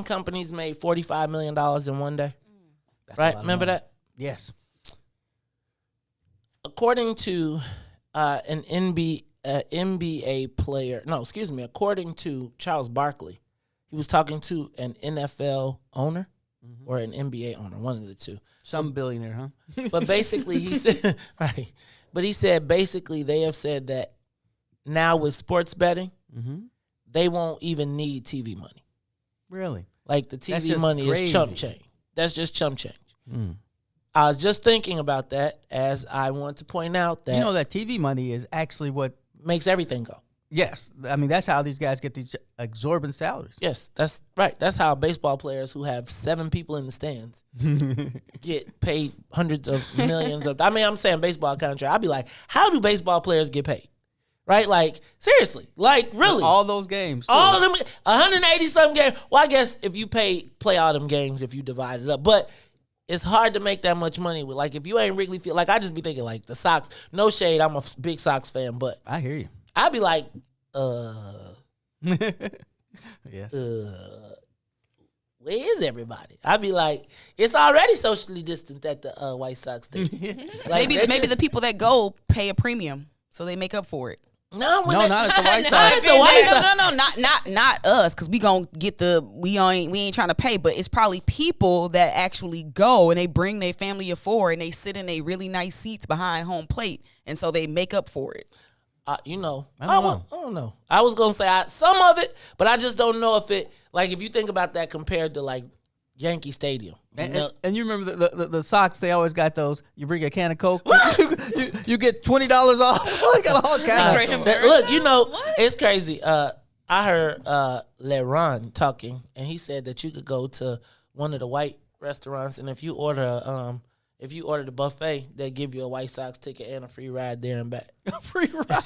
companies made $45 million in one day. Right? Remember that? Yes. According to an NBA player, according to Charles Barkley, he was talking to an NFL owner or an NBA owner, one of the two. Some billionaire, huh? But basically, he said, right. But he said, basically, they have said that now with sports betting, they won't even need TV money. Really? Like the TV money is chump change. That's just chump change. I was just thinking about that as I want to point out that that TV money is actually what makes everything go. Yes. I mean, that's how these guys get these exorbitant salaries. Yes, that's right. That's how baseball players who have 7 people in the stands get paid hundreds of millions of. I mean, I'm saying baseball contract. I'd be like, how do baseball players get paid? Right? Like, seriously. Like, really. All those games. Too. All of them, 180-something games. Well, I guess if you play all them games, if you divide it up. But it's hard to make that much money with, like, if you ain't Wrigley Field, like, I just be thinking, like, the Sox, no shade, I'm a big Sox fan, but I hear you. I'd be like, yes. Where is everybody? I'd be like, it's already socially distant at the White Sox thing. Like, maybe the people that go pay a premium, so they make up for it. Not at the White Sox. Not us, because we gonna get we ain't trying to pay, but it's probably people that actually go and they bring their family of 4 and they sit in a really nice seats behind home plate, and so they make up for it. I don't know. I was gonna say some of it, but I just don't know if it, like, if you think about that compared to like Yankee Stadium. And you remember the Sox, they always got those, you bring a can of Coke, you get $20 off. I got all kind of look, it's crazy. I heard LeRon talking, and he said that you could go to one of the white restaurants, and if you order the buffet, they give you a White Sox ticket and a free ride there and back. A free ride.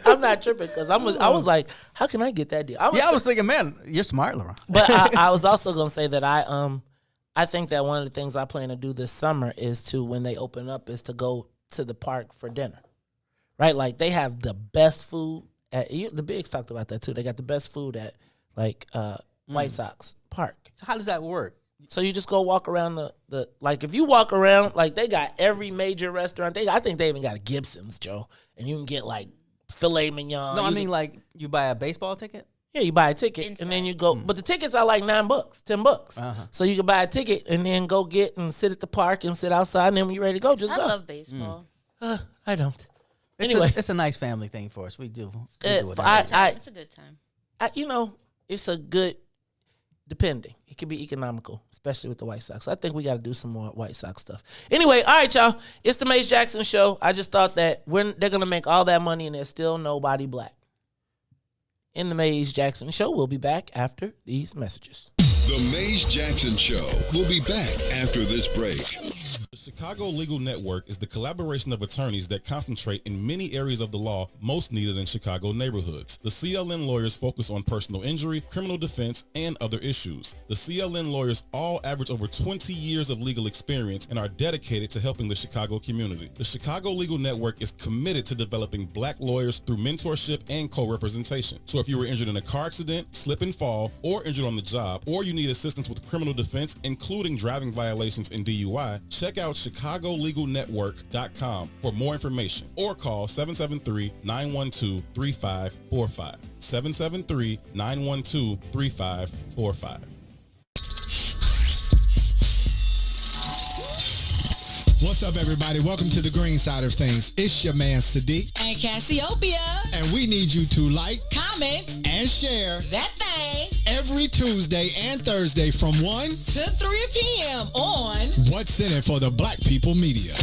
I'm not tripping because I was like, how can I get that deal? I was thinking, man, you're smart, LeRon. But I was also gonna say that I think that one of the things I plan to do this summer is to, when they open up, is to go to the park for dinner. Right? Like, they have the best food at the Bigs talked about that too. They got the best food at White Sox Park. So how does that work? So you just go walk around the like, if you walk around, like, they got every major restaurant. I think they even got a Gibson's, Joe, and you can get like filet mignon. No, I mean, like, you buy a baseball ticket? Yeah, you buy a ticket and then you go. But the tickets are like $9, $10. So you can buy a ticket and then go get and sit at the park and sit outside, and then when you're ready to go, just go. I love baseball. I don't. Anyway, it's a nice family thing for us. We do it. It's a good time. It's a good, depending. It can be economical, especially with the White Sox. I think we got to do some more White Sox stuff. Anyway, all right, y'all. It's the Mace Jackson Show. I just thought that they're going to make all that money and there's still nobody black. In the Mace Jackson Show, we'll be back after these messages. The Mace Jackson Show will be back after this break. The Chicago Legal Network is the collaboration of attorneys that concentrate in many areas of the law most needed in Chicago neighborhoods. The CLN lawyers focus on personal injury, criminal defense, and other issues. The CLN lawyers all average over 20 years of legal experience and are dedicated to helping the Chicago community. The Chicago Legal Network is committed to developing black lawyers through mentorship and co-representation. So if you were injured in a car accident, slip and fall, or injured on the job, or you need assistance with criminal defense, including driving violations and DUI, check out chicagolegalnetwork.com for more information or call 773-912-3545. 773-912-3545. What's up, everybody? Welcome to the green side of things. It's your man, Sadiq. And Cassiopeia. And we need you to like, comment, and share that thing every Tuesday and Thursday from 1 to 3 p.m. on What's in It for the Black People Media.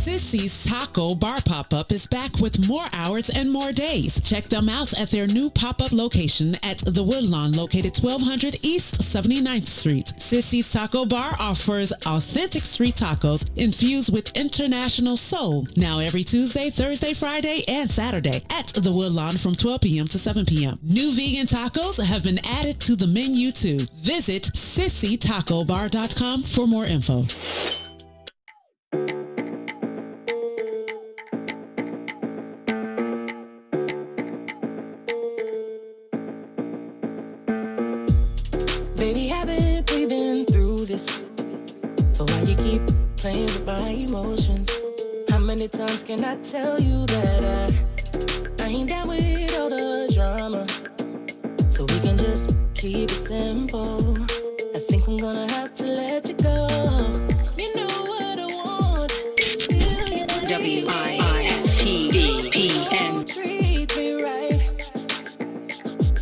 Sissy's Taco Bar Pop-Up is back with more hours and more days. Check them out at their new pop-up location at the Woodlawn, located 1200 East 79th Street. Sissy's Taco Bar offers authentic street tacos infused with international soul. Now every Tuesday, Thursday, Friday, and Saturday at the Woodlawn from 12 p.m. to 7 p.m. New vegan tacos have been added to the menu too. Visit sissytacobar.com for more info. Baby, haven't we been through this? So why you keep playing with my emotions? How many times can I tell you that I ain't down with all the drama? So we can just keep it simple. I think I'm gonna have to let you go. You know what I want. WIFTVPN. Treat me right.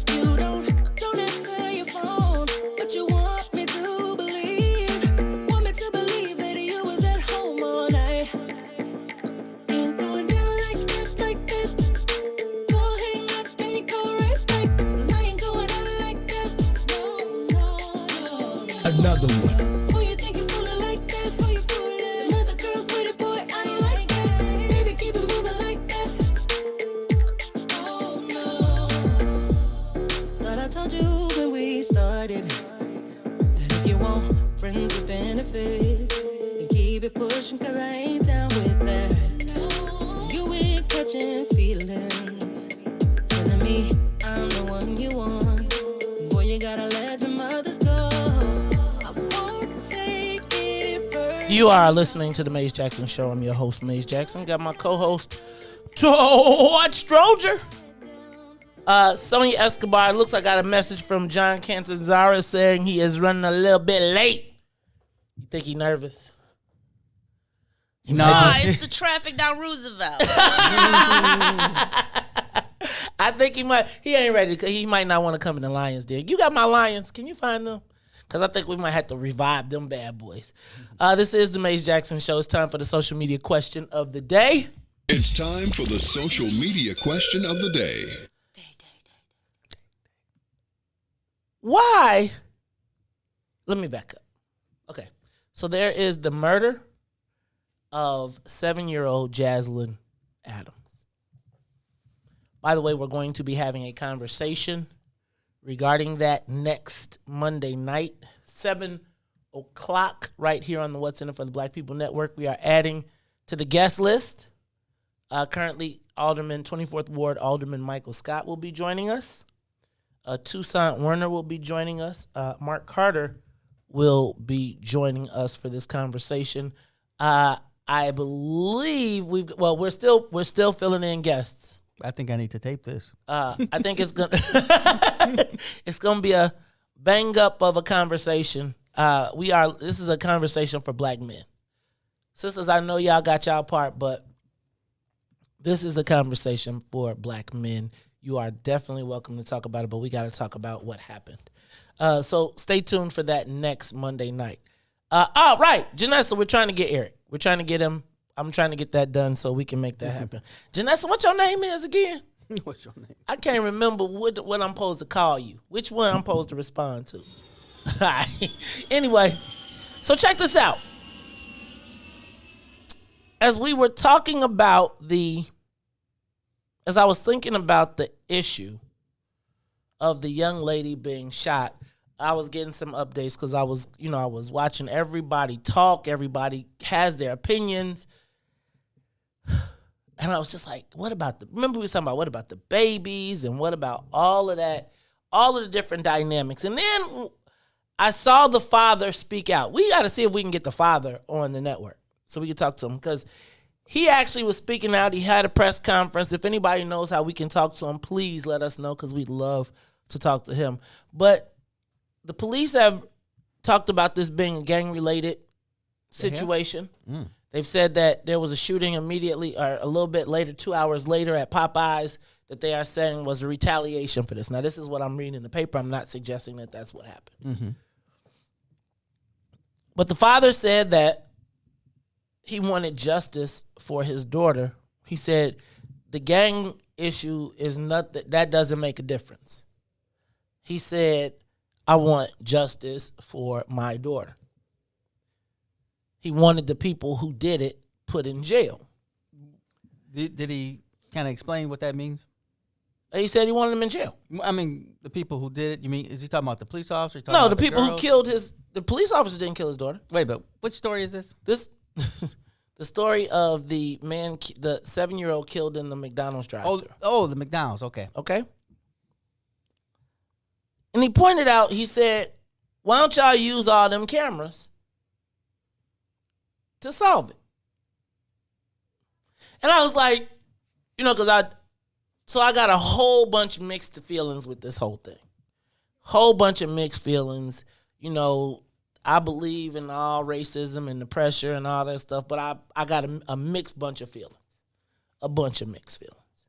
You don't answer your phone, but you want me to believe that you was at home all night. Ain't going down like that. Go hang up, then you go right back. I ain't going out like that. No. Another one. Who you think you fooling like that? Who you fooling? Them other girls with it, boy, I ain't like that. Baby, keep it moving like that. Oh no. Thought I told you when we started that if you want friends with benefits, then keep it pushing, cause I ain't down with that. You ain't catching feelings, telling me I'm the one you want. Boy, you gotta let the mothers go. I won't take it personal. You are listening to the Maze Jackson Show. I'm your host, Maze Jackson. Got my co-host, Todd Stroger. Sonia Escobar. Looks like I got a message from John Cantanzara saying he is running a little bit late. You think he nervous? Nah, it's the traffic down Roosevelt. I think he might. He ain't ready. He might not want to come in the Lions Den. You got my Lions. Can you find them? Because I think we might have to revive them bad boys. This is the Maze Jackson Show. It's time for the social media question of the day. It's time for the social media question of the day. Why? Let me back up. Okay. So there is the murder of 7-year-old Jaslyn Adams. By the way, we're going to be having a conversation regarding that next Monday night, 7 o'clock, right here on the What's in It for the Black People Network. We are adding to the guest list. Currently, 24th Ward Alderman Michael Scott will be joining us. Toussaint Werner will be joining us. Mark Carter will be joining us for this conversation. I believe we're still filling in guests. I think I need to tape this. I think it's gonna be a bang up of a conversation. This is a conversation for black men. Sisters, I know y'all got y'all part, but this is a conversation for black men. You are definitely welcome to talk about it, but we got to talk about what happened. So stay tuned for that next Monday night. All right, Janessa, we're trying to get Eric. We're trying to get him. I'm trying to get that done so we can make that happen. Janessa, what your name is again? What's your name? I can't remember what I'm supposed to call you. Which one I'm supposed to respond to. All right. Anyway, so check this out. As we were talking about as I was thinking about the issue of the young lady being shot, I was getting some updates because I was watching everybody talk. Everybody has their opinions. And I was just like, remember we were talking about what about the babies and what about all of that, all of the different dynamics. And then I saw the father speak out. We got to see if we can get the father on the network so we can talk to him because he actually was speaking out. He had a press conference. If anybody knows how we can talk to him, please let us know because we'd love to talk to him. But the police have talked about this being a gang-related situation. They've said that there was a shooting immediately or a little bit later, 2 hours later at Popeyes that they are saying was a retaliation for this. Now, this is what I'm reading in the paper. I'm not suggesting that that's what happened. Mm-hmm. But the father said that he wanted justice for his daughter. He said the gang issue is nothing, that doesn't make a difference. He said, I want justice for my daughter. He wanted the people who did it put in jail. Did he kind of explain what that means? He said he wanted them in jail. I mean, the people who did it, you mean, is he talking about the police officer? No, the people who killed the police officer didn't kill his daughter. Wait, but which story is this? The story of the 7-year-old killed in the McDonald's drive-thru. Oh, the McDonald's, okay. Okay. And he pointed out, he said, why don't y'all use all them cameras to solve it? And I was like, because I got a whole bunch of mixed feelings with this whole thing. Whole bunch of mixed feelings. I believe in all racism and the pressure and all that stuff, but I got a mixed bunch of feelings. A bunch of mixed feelings.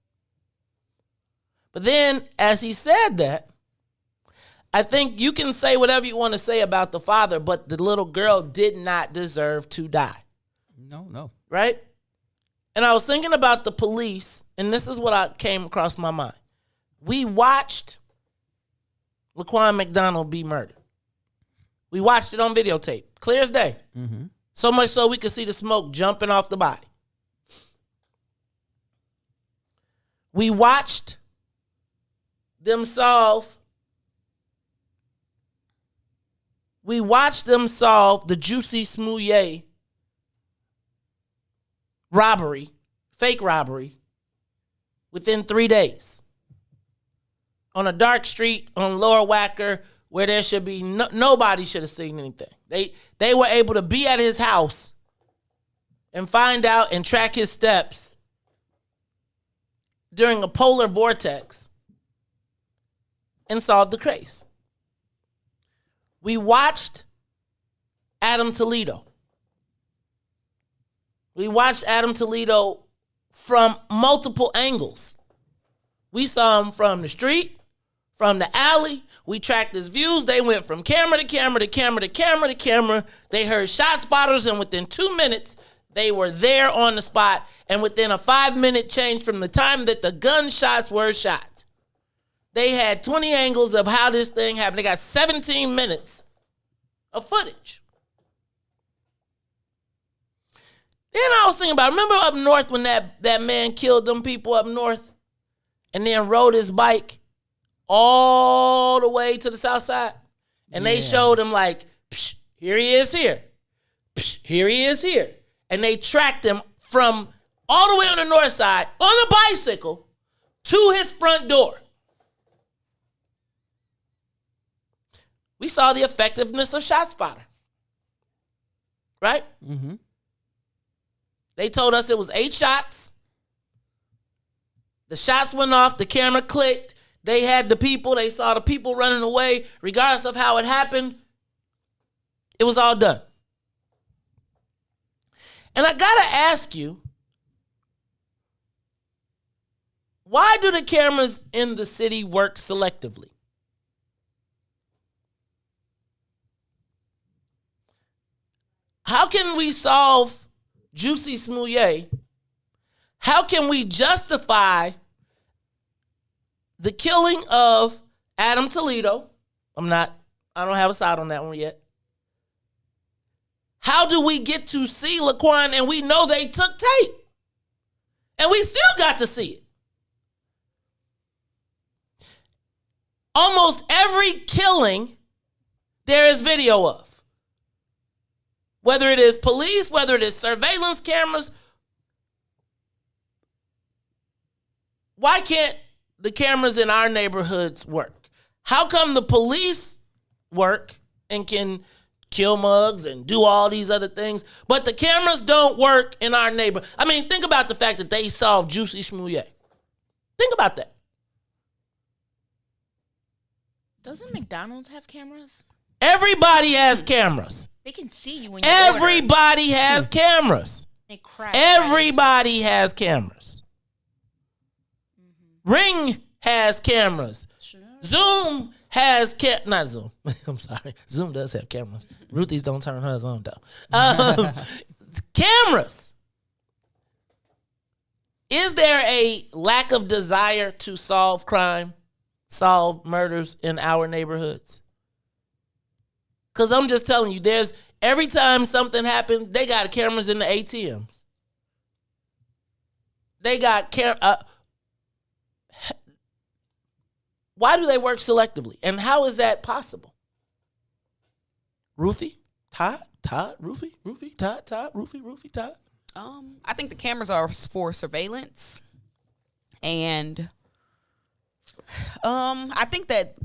But then, as he said that, I think you can say whatever you want to say about the father, but the little girl did not deserve to die. No. Right? And I was thinking about the police, and this is what came across my mind. We watched Laquan McDonald be murdered. We watched it on videotape, clear as day. Mm-hmm. So much so we could see the smoke jumping off the body. We watched them solve the Juicy Smouye robbery, fake robbery, within 3 days. On a dark street on Lower Wacker where there should be nobody should have seen anything. They were able to be at his house and find out and track his steps during a polar vortex and solve the case. We watched Adam Toledo. We watched Adam Toledo from multiple angles. We saw him from the street, from the alley. We tracked his views. They went from camera to camera to camera to camera to camera. They heard shot spotters, and within 2 minutes, they were there on the spot. And within a 5-minute change from the time that the gunshots were shot, they had 20 angles of how this thing happened. They got 17 minutes of footage. Then I was thinking about, remember up north when that man killed them people up north and then rode his bike all the way to the south side? And they showed him like, psh, here he is here. Psh, here he is here. And they tracked him from all the way on the north side on a bicycle to his front door. We saw the effectiveness of ShotSpotter. Right? Mm-hmm. They told us it was 8 shots. The shots went off. The camera clicked. They had the people. They saw the people running away. Regardless of how it happened, it was all done. And I got to ask you, why do the cameras in the city work selectively? How can we solve Juicy Smouye? How can we justify the killing of Adam Toledo. I don't have a side on that one yet. How do we get to see Laquan and we know they took tape? And we still got to see it. Almost every killing, there is video of. Whether it is police, whether it is surveillance cameras. Why can't the cameras in our neighborhoods work? How come the police work and can kill mugs and do all these other things, but the cameras don't work in our neighborhood? I mean, think about the fact that they solved Juicy Schmouye. Think about that. Doesn't McDonald's have cameras? Everybody has cameros. They can see you when you Everybody has cameras. They crash. Everybody has cameras. Ring has cameras. Sure. Zoom has not Zoom. I'm sorry. Zoom does have cameras. Ruthie's don't turn hers on though. Cameras. Is there a lack of desire to solve crime, solve murders in our neighborhoods? Because I'm just telling you, there's every time something happens, they got cameras in the ATMs. They got why do they work selectively? And how is that possible? Ruthie? Todd? Ruthie? Todd? Ruthie? Todd? I think the cameras are for surveillance. And I think that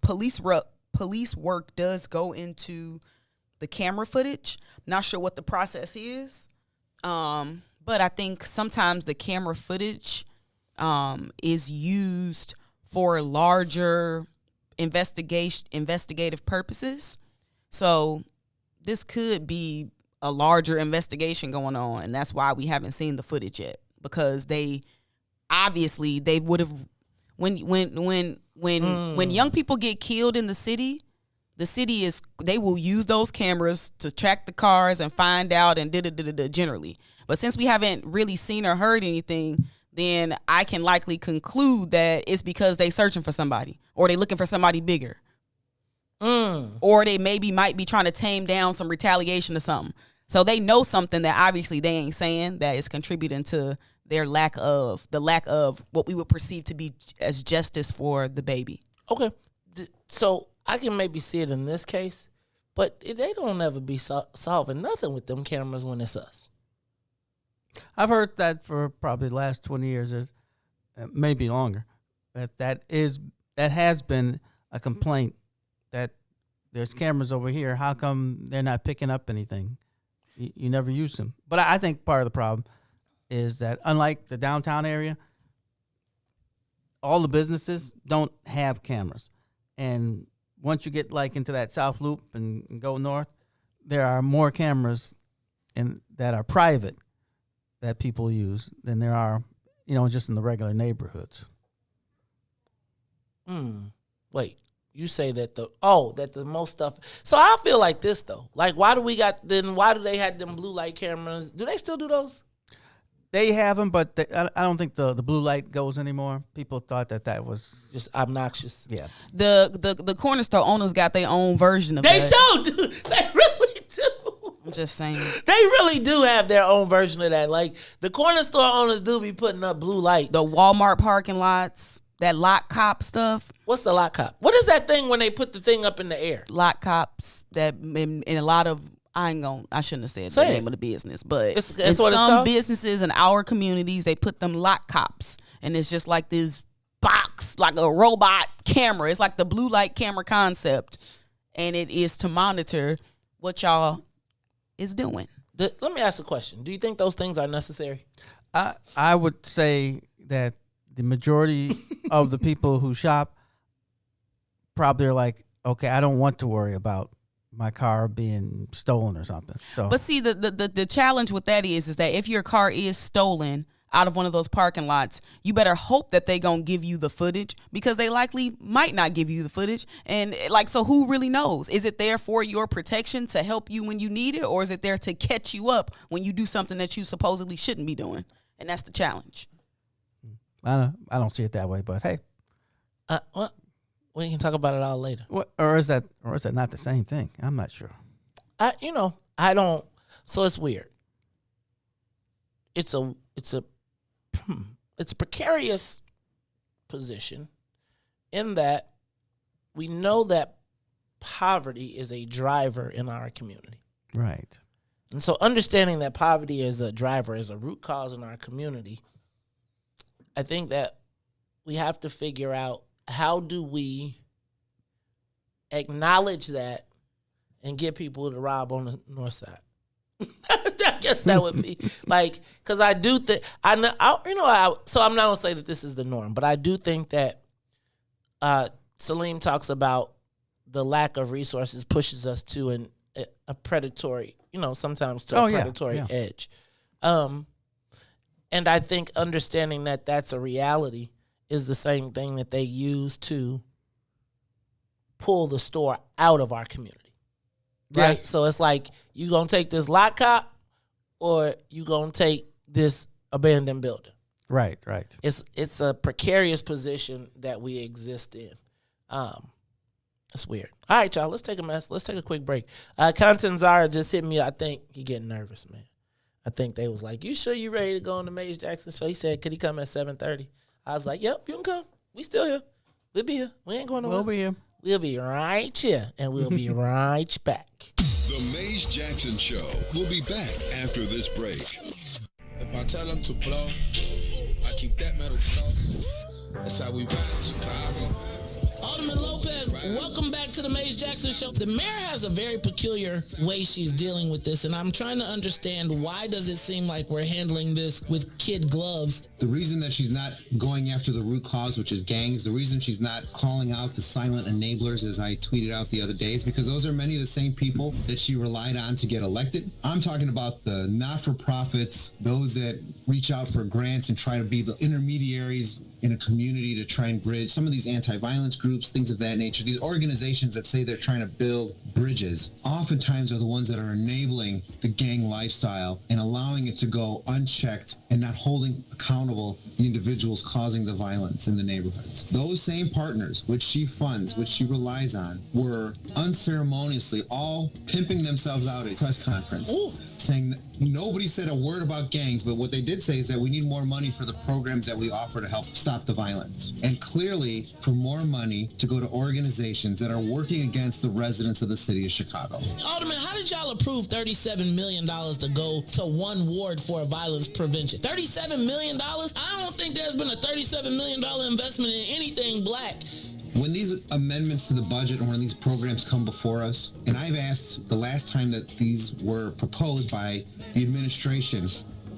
police work does go into the camera footage. Not sure what the process is. But I think sometimes the camera footage is used for larger investigative purposes. So this could be a larger investigation going on, and that's why we haven't seen the footage yet, because they would have when young people get killed in the city is, they will use those cameras to track the cars and find out and generally. But since we haven't really seen or heard anything, then I can likely conclude that it's because they searching for somebody, or they looking for somebody bigger. Or they might be trying to tame down some retaliation or something. So they know something that obviously they ain't saying that is contributing to their lack of what we would perceive to be as justice for the baby. Okay. So I can maybe see it in this case, but they don't ever be solving nothing with them cameras when it's us. I've heard that for probably the last 20 years, maybe longer, that has been a complaint, that there's cameras over here. How come they're not picking up anything? You never use them. But I think part of the problem is that, unlike the downtown area, all the businesses don't have cameras. And once you get like into that South Loop and go north, there are more cameras that are private that people use than there are, just in the regular neighborhoods. Wait, you say that the most stuff. So I feel like this though. Like, why do they have them blue light cameras? Do they still do those? They have them, but I don't think the blue light goes anymore. People thought that was just obnoxious. Yeah. The corner store owners got their own version of that. They do. They really do. I'm just saying. They really do have their own version of that. Like, the corner store owners do be putting up blue light. The Walmart parking lots, that lock cop stuff. What's the lock cop? What is that thing when they put the thing up in the air? Lock cops that in a lot of, I shouldn't have said the name of the business, but it's in what it's some called? Businesses in our communities, they put them lock cops, and it's just like this box, like a robot camera. It's like the blue light camera concept, and it is to monitor what y'all is doing. Let me ask a question. Do you think those things are necessary? I would say that the majority of the people who shop probably are like, okay, I don't want to worry about my car being stolen or something. So, but see, the challenge with that is that if your car is stolen out of one of those parking lots, you better hope that they gonna give you the footage, because they likely might not give you the footage. And so who really knows? Is it there for your protection to help you when you need it, or is it there to catch you up when you do something that you supposedly shouldn't be doing? And that's the challenge. I don't see it that way, but hey. Well, we can talk about it all later. What, or is that not the same thing? I'm not sure. I don't. So it's weird. It's a precarious position in that we know that poverty is a driver in our community. Right. And so understanding that poverty is a driver, is a root cause in our community, I think that we have to figure out how do we acknowledge that and get people to rob on the north side. I guess that would be like, because I do think, so I'm not going to say that this is the norm, but I do think that Salim talks about the lack of resources pushes us to a predatory, sometimes to a predatory edge. And I think understanding that that's a reality is the same thing that they use to pull the store out of our community. Right? Yes. So it's like, you going to take this lot cop or you going to take this abandoned building. Right. It's a precarious position that we exist in. It's weird. All right, y'all, let's take a quick break. Cantanzara just hit me. I think he getting nervous, man. I think they was like, you sure you ready to go on the Maze Jackson show? He said, could he come at 7:30? I was like, yep, you can come. We still here. We'll be here. We ain't going nowhere. We'll be here. We'll be right here, and we'll be right back. The Maze Jackson Show will be back after this break. If I tell them to blow, I keep that metal close. That's how we ride in Chicago. Alderman Lopez, welcome back to the Maze Jackson Show. The mayor has a very peculiar way she's dealing with this, and I'm trying to understand, why does it seem like we're handling this with kid gloves? The reason that she's not going after the root cause, which is gangs, the reason she's not calling out the silent enablers, as I tweeted out the other day, is because those are many of the same people that she relied on to get elected. I'm talking about the not-for-profits, those that reach out for grants and try to be the intermediaries in a community to try and bridge some of these anti-violence groups, things of that nature. These organizations that say they're trying to build bridges oftentimes are the ones that are enabling the gang lifestyle and allowing it to go unchecked and not holding accountable the individuals causing the violence in the neighborhoods. Those same partners, which she funds, which she relies on, were unceremoniously all pimping themselves out at a press conference. Ooh. Saying nobody said a word about gangs, but what they did say is that we need more money for the programs that we offer to help stop the violence. And clearly for more money to go to organizations that are working against the residents of the city of Chicago. Alderman, how did y'all approve $37 million to go to one ward for violence prevention? $37 million? I don't think there's been a $37 million investment in anything black. When these amendments to the budget and when these programs come before us, and I've asked the last time that these were proposed by the administration,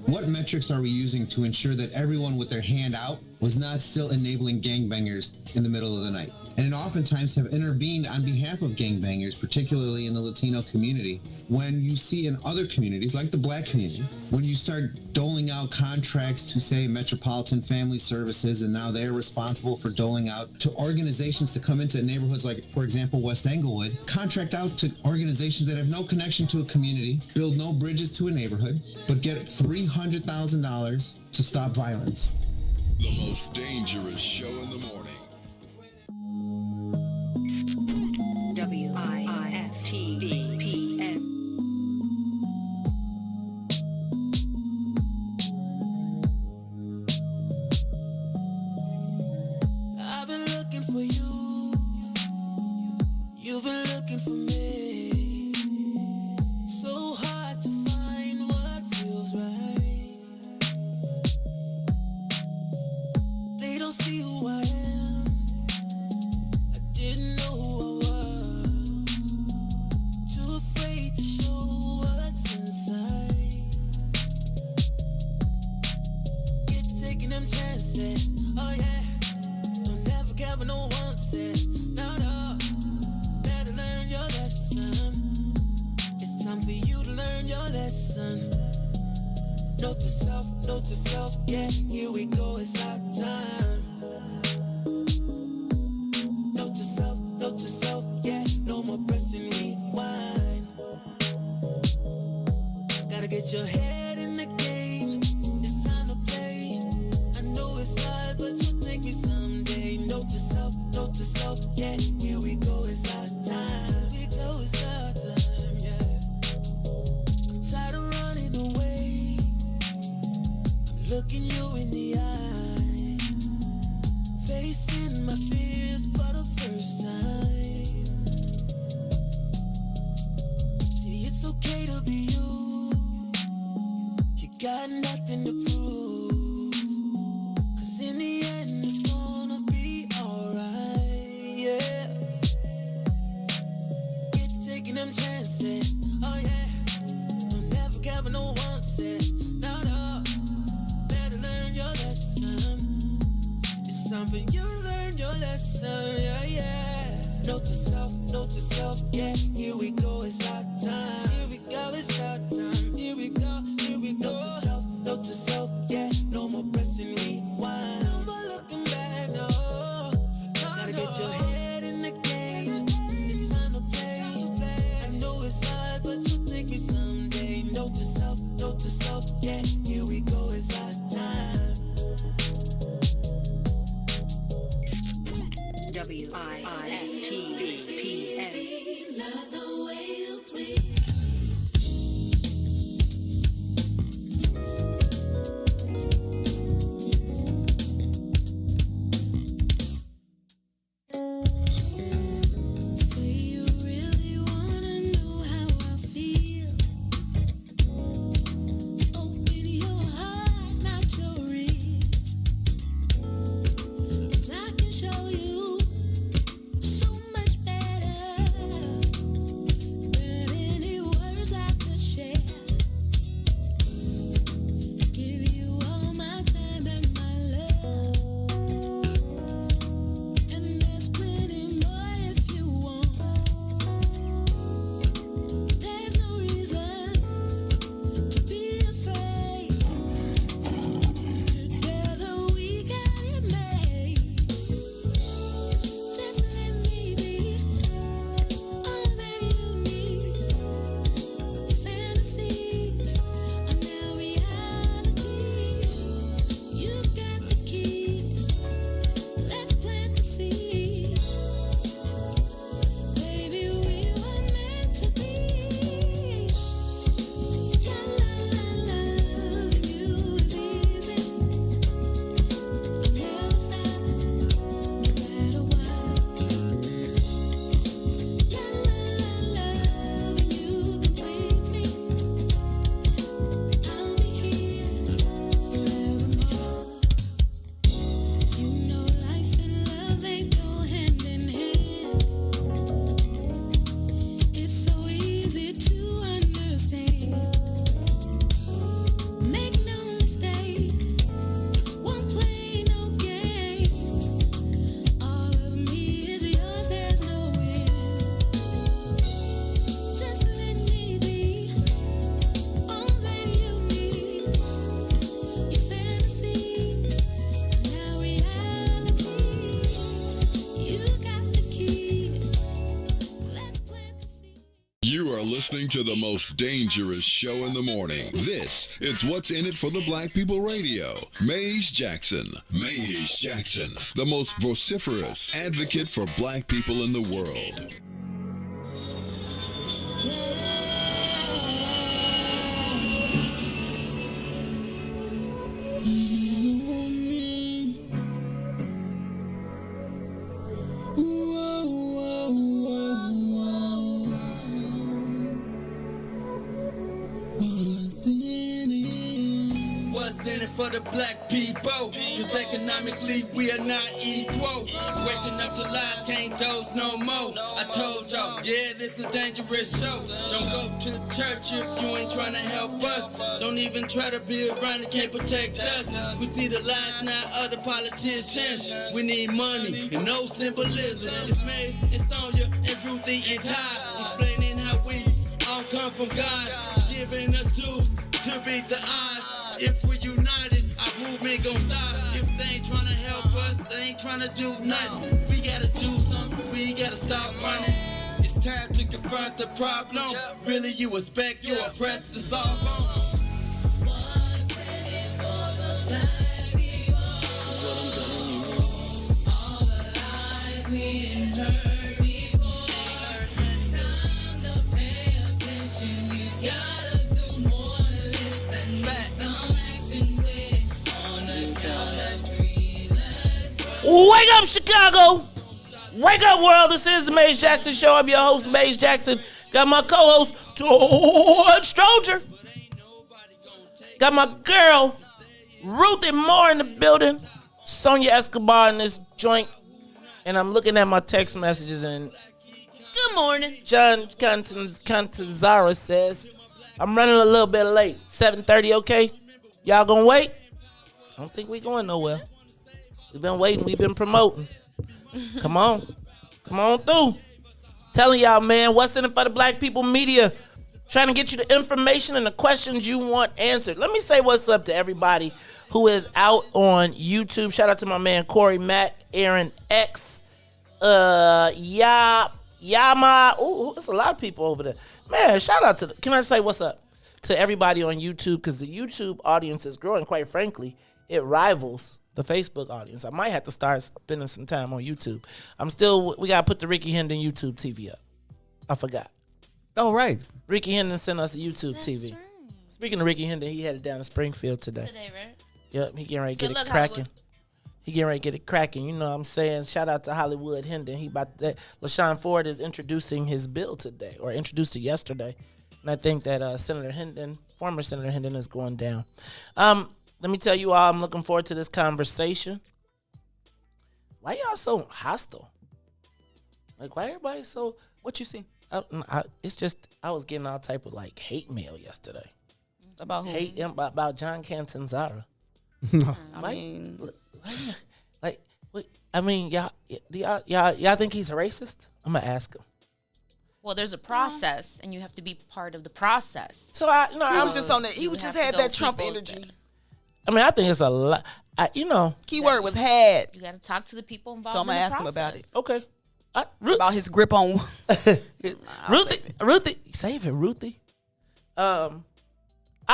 what metrics are we using to ensure that everyone with their hand out was not still enabling gangbangers in the middle of the night? And oftentimes have intervened on behalf of gangbangers, particularly in the Latino community. When you see in other communities, like the black community, when you start doling out contracts to, say, Metropolitan Family Services, and now they're responsible for doling out to organizations to come into neighborhoods like, for example, West Englewood, contract out to organizations that have no connection to a community, build no bridges to a neighborhood, but get $300,000 to stop violence. The most dangerous show in the morning. WIFTVPN. I've been looking for you. You've been looking for me. So hard to find what feels right. They don't see who I am. I didn't know who I was. Too afraid to show what's inside. Get taking them chances. Oh yeah. Don't never care what no one says. No. Better learn your lesson. It's time for you to learn your lesson. Note to self, yeah, here we go, it's our time. Note to self, yeah, no more pressing rewind. Gotta get your head in the game, it's time to play. I know it's hard, but in the eye, facing my fears for the first time. See, it's okay to be you. You got nothing to prove. 'Cause in the end, it's gonna be alright, yeah. Get to taking them chances, oh yeah. Don't never care what no one says, no, no. Better learn your lesson. It's time for you to learn your lesson, yeah, yeah. Note to self, yeah. Here we go, it's our time. Here we go, it's our time. Here we go, here we go. Note to self, yeah. No more pressing rewind. No more looking back, no. Gotta get your head in the game. It's time to play. I know it's hard, but you'll thank me someday. Note to self, yeah. Here we go, it's our time. WIFTVPN. Love the way you please. Say you really wanna know how I feel. Open your heart, not your ears. 'Cause I can show you so much better than any words I could share. Give you all my time and my love. And there's plenty more if you want. There's no reason to be afraid. Together we got it made. Just let me be all that you need. Fantasies are now reality. You got the key. Let's plant the seed. Baby, we were meant to be. La la la, loving you is easy. I'll never stop, no matter what. La la la, loving you completes me. I'll be here forevermore. You know life and love, they go hand in hand. It's so easy to understand. Make no mistake, won't play no games. All of me is yours, there's no end. Just let me be all that you need. Your fantasies are now reality. You got the key. Let's plant the seed. You are listening to the most dangerous show in the morning. This is What's in It for the Black People Radio. Maze Jackson. Maze Jackson, the most vociferous advocate for black people in the world. What's in it for the black people? Cause economically we are not equal. Waking up to lies, can't doze no more. I told y'all, yeah, this a dangerous show. Don't go to church if you ain't trying to help us. Don't even try to be around that can't protect us. We see the lies, not other politicians. We need money and no symbolism. It's Maze, it's Sonia, and Ruthie, and Todd, explaining how we all come from God, giving us tools to beat the odds. If we united, our movement gon' stop. If they ain't tryna help us, they ain't tryna do nothing. We gotta do something, we gotta stop running. It's time to confront the problem. Really, you expect your oppressed to solve them. Gotta do more than listen. Some action with it on a Wake up, Chicago! Wake up, world! This is the Maze Jackson Show. I'm your host, Maze Jackson. Got my co-host, Todd Stroger. Got my girl, Ruthie Moore in the building. Sonia Escobar in this joint. And I'm looking at my text messages and Good morning. John Cantanzara says, I'm running a little bit late. 7:30, okay? Y'all gonna wait? I don't think we going nowhere. We've been waiting. We've been promoting. Come on. Come on through. Telling y'all, man, what's in it for the Black People Media? Trying to get you the information and the questions you want answered. Let me say what's up to everybody who is out on YouTube. Shout out to my man Corey Mack, Aaron X, Yama. Ooh, there's a lot of people over there. Man, shout out to can I say what's up to everybody on YouTube? Because the YouTube audience is growing, quite frankly. It rivals the Facebook audience. I might have to start spending some time on YouTube. We got to put the Ricky Hendon YouTube TV up. I forgot. Oh, right. Ricky Hendon sent us a YouTube TV. Right. Speaking of Ricky Hendon, he headed down to Springfield today. Today, right? Yep, he getting ready to get it cracking. He getting ready to get it cracking. You know what I'm saying? Shout out to Hollywood Hendon. LaShawn Ford is introducing his bill today, or introduced it yesterday. And I think that former Senator Hendon is going down. Let me tell you all, I'm looking forward to this conversation. Why y'all so hostile? Like, why everybody so... What you see? It's just, I was getting all type of, like, hate mail yesterday. About who? Hate about John Cantanzara. Y'all think he's a racist? I'm going to ask him. Well, there's a process, and you have to be part of the process. So, he just had that Trump energy. I mean, I think it's a lot. Keyword was had. You got to talk to the people involved. So I'm gonna in the ask him process. about it. Okay. About his grip on. Ruthie, save it, Ruthie. I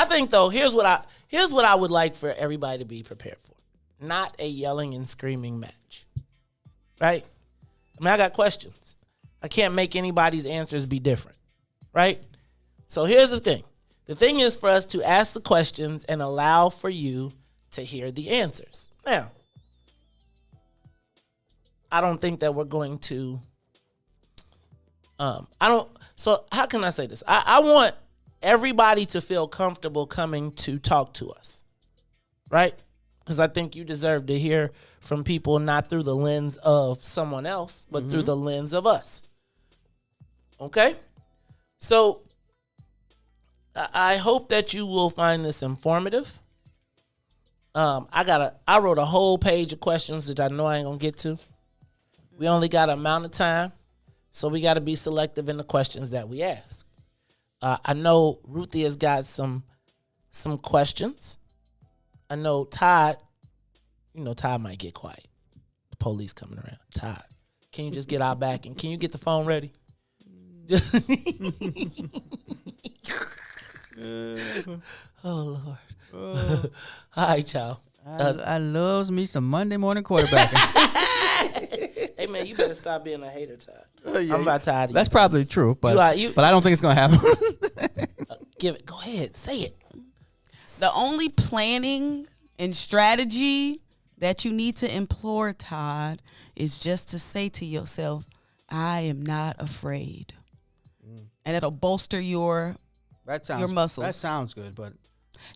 think though, here's what I would like for everybody to be prepared for. Not a yelling and screaming match, right? I mean, I got questions. I can't make anybody's answers be different, right? So here's the thing. The thing is for us to ask the questions and allow for you to hear the answers. Now, I don't think that we're going to, so how can I say this? I want everybody to feel comfortable coming to talk to us, right? Because I think you deserve to hear from people not through the lens of someone else, but through the lens of us. Okay? So, I hope that you will find this informative. I wrote a whole page of questions that I know I ain't gonna get to. We only got an amount of time, so we got to be selective in the questions that we ask. I know Ruthie has got some questions. I know Todd. Todd might get quiet. The police coming around. Todd, can you just get out back and can you get the phone ready? Oh Lord! All right, y'all. I loves me some Monday morning quarterbacking. Hey man, you better stop being a hater, Todd. I'm about tired of you. That's probably true, but I don't think it's gonna happen. Give it. Go ahead, say it. The only planning and strategy that you need to employ, Todd, is just to say to yourself, "I am not afraid," and it'll bolster your muscles. That sounds good, but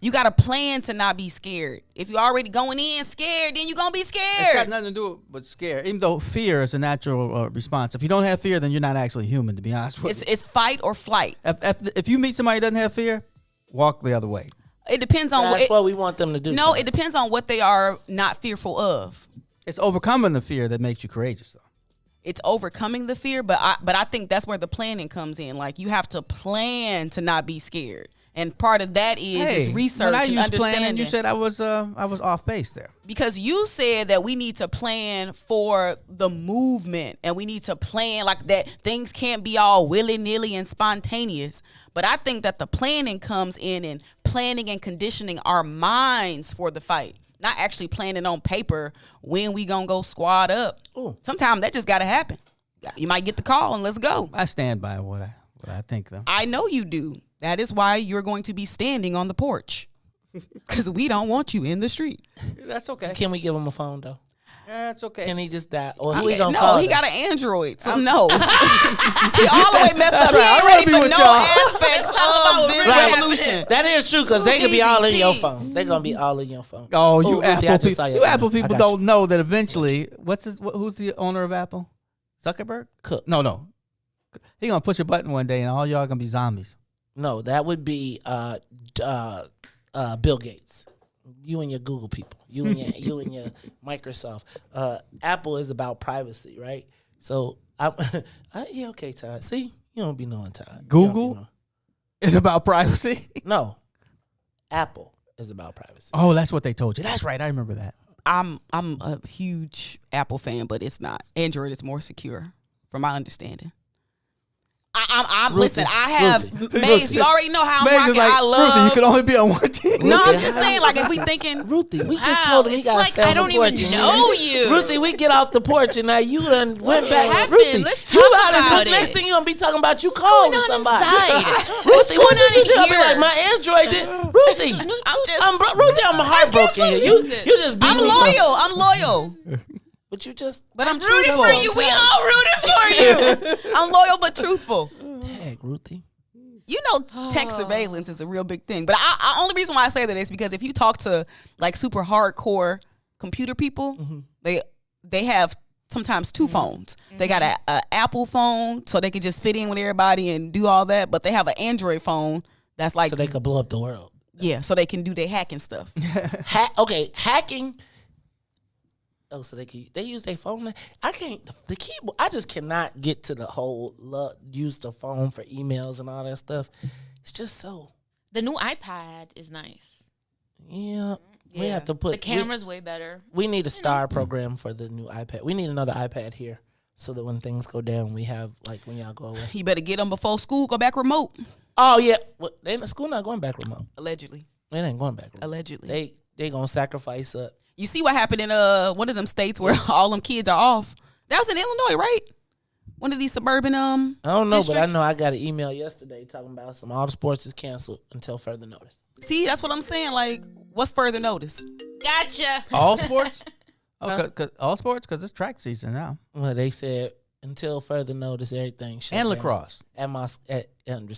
you got to plan to not be scared. If you're already going in scared, then you're going to be scared. It's got nothing to do with scared. Even though fear is a natural response. If you don't have fear, then you're not actually human, to be honest with you. It's fight or flight. If you meet somebody who doesn't have fear, walk the other way. It depends on That's what we want them to do. No, it depends on what they are not fearful of. It's overcoming the fear that makes you courageous, though. It's overcoming the fear, but I think that's where the planning comes in. Like, you have to plan to not be scared. And part of that is research when I and used understanding. Plan, you said I was off base there. Because you said that we need to plan for the movement and we need to plan like that. Things can't be all willy-nilly and spontaneous. But I think that the planning comes in planning and conditioning our minds for the fight. Not actually planning on paper when we gonna go squad up. Sometimes that just gotta happen. You might get the call and let's go. I stand by what I think, though. I know you do. That is why you're going to be standing on the porch. Because we don't want you in the street. That's okay. Can we give him a phone though? Yeah, that's okay. Can he just die? Or who he gonna call? No, he them? got an Android, so no. He all the way messed up. He ain't I'd ready be for with no y'all. aspects of this revolution. That is true because they could be all in your phone. They're gonna be all in your phone. Oh, you Ruthie, I Apple just people! saw your You phone. Apple I people got don't you. know that eventually, who's the owner of Apple? Zuckerberg? Cook. No. He gonna push a button one day, and all y'all gonna be zombies. No, that would be Bill Gates. You and your Google people. You and your Microsoft. Apple is about privacy, right? So yeah, okay, Todd. See, you don't be knowing Todd. Google is about privacy. No, Apple is about privacy. Oh, that's what they told you. That's right. I remember that. I'm a huge Apple fan, but it's not. Android is more secure, from my understanding. I'm listen. I have Maze. You already know how I'm Maze rocking. is like, I love. Ruthie, you can only be on one team. No, I'm just saying. Like if we thinking, Ruthie, we just told him he got to stay on I don't the porch. even know you. Ruthie, we get off the porch and now you done went back. happened? Ruthie, Let's you talk about about to next it. thing you gonna be talking about you calling somebody. inside? Ruthie, what did you What's tell me? going on Like my Android did. Ruthie, Ruthie, I'm heartbroken here. You just beat I'm me. loyal. I'm loyal. But you just. But I'm rooting truthful. for you. We all rooting for you. I'm loyal but truthful. Dang, Ruthie. You know, tech surveillance is a real big thing. But I only reason why I say that is because if you talk to like super hardcore computer people, they have sometimes two phones. They got a Apple phone, so they can just fit in with everybody and do all that. But they have an Android phone that's like So they could blow up the world. yeah, so they can do their hacking stuff. Hacking. Oh, so they use their phone. I can't. The keyboard. I just cannot get to the whole use the phone for emails and all that stuff. It's just so. The new iPad is nice. Yeah, we have to put the camera's way better. We need a star program for the new iPad. We need another iPad here so that when things go down, we have like when y'all go away. You better get them before school go back remote. Oh yeah, the school not going back remote. Allegedly. They ain't going back remote. Allegedly. They gonna sacrifice up. You see what happened in one of them states where all them kids are off. That was in Illinois, right? One of these suburban I don't know, districts. but I know I got an email yesterday talking about all the sports is canceled until further notice. See, that's what I'm saying. Like, what's further notice? Gotcha. All sports? All sports? Because it's track season now. Well, they said until further notice, everything shut And down. lacrosse. I'm just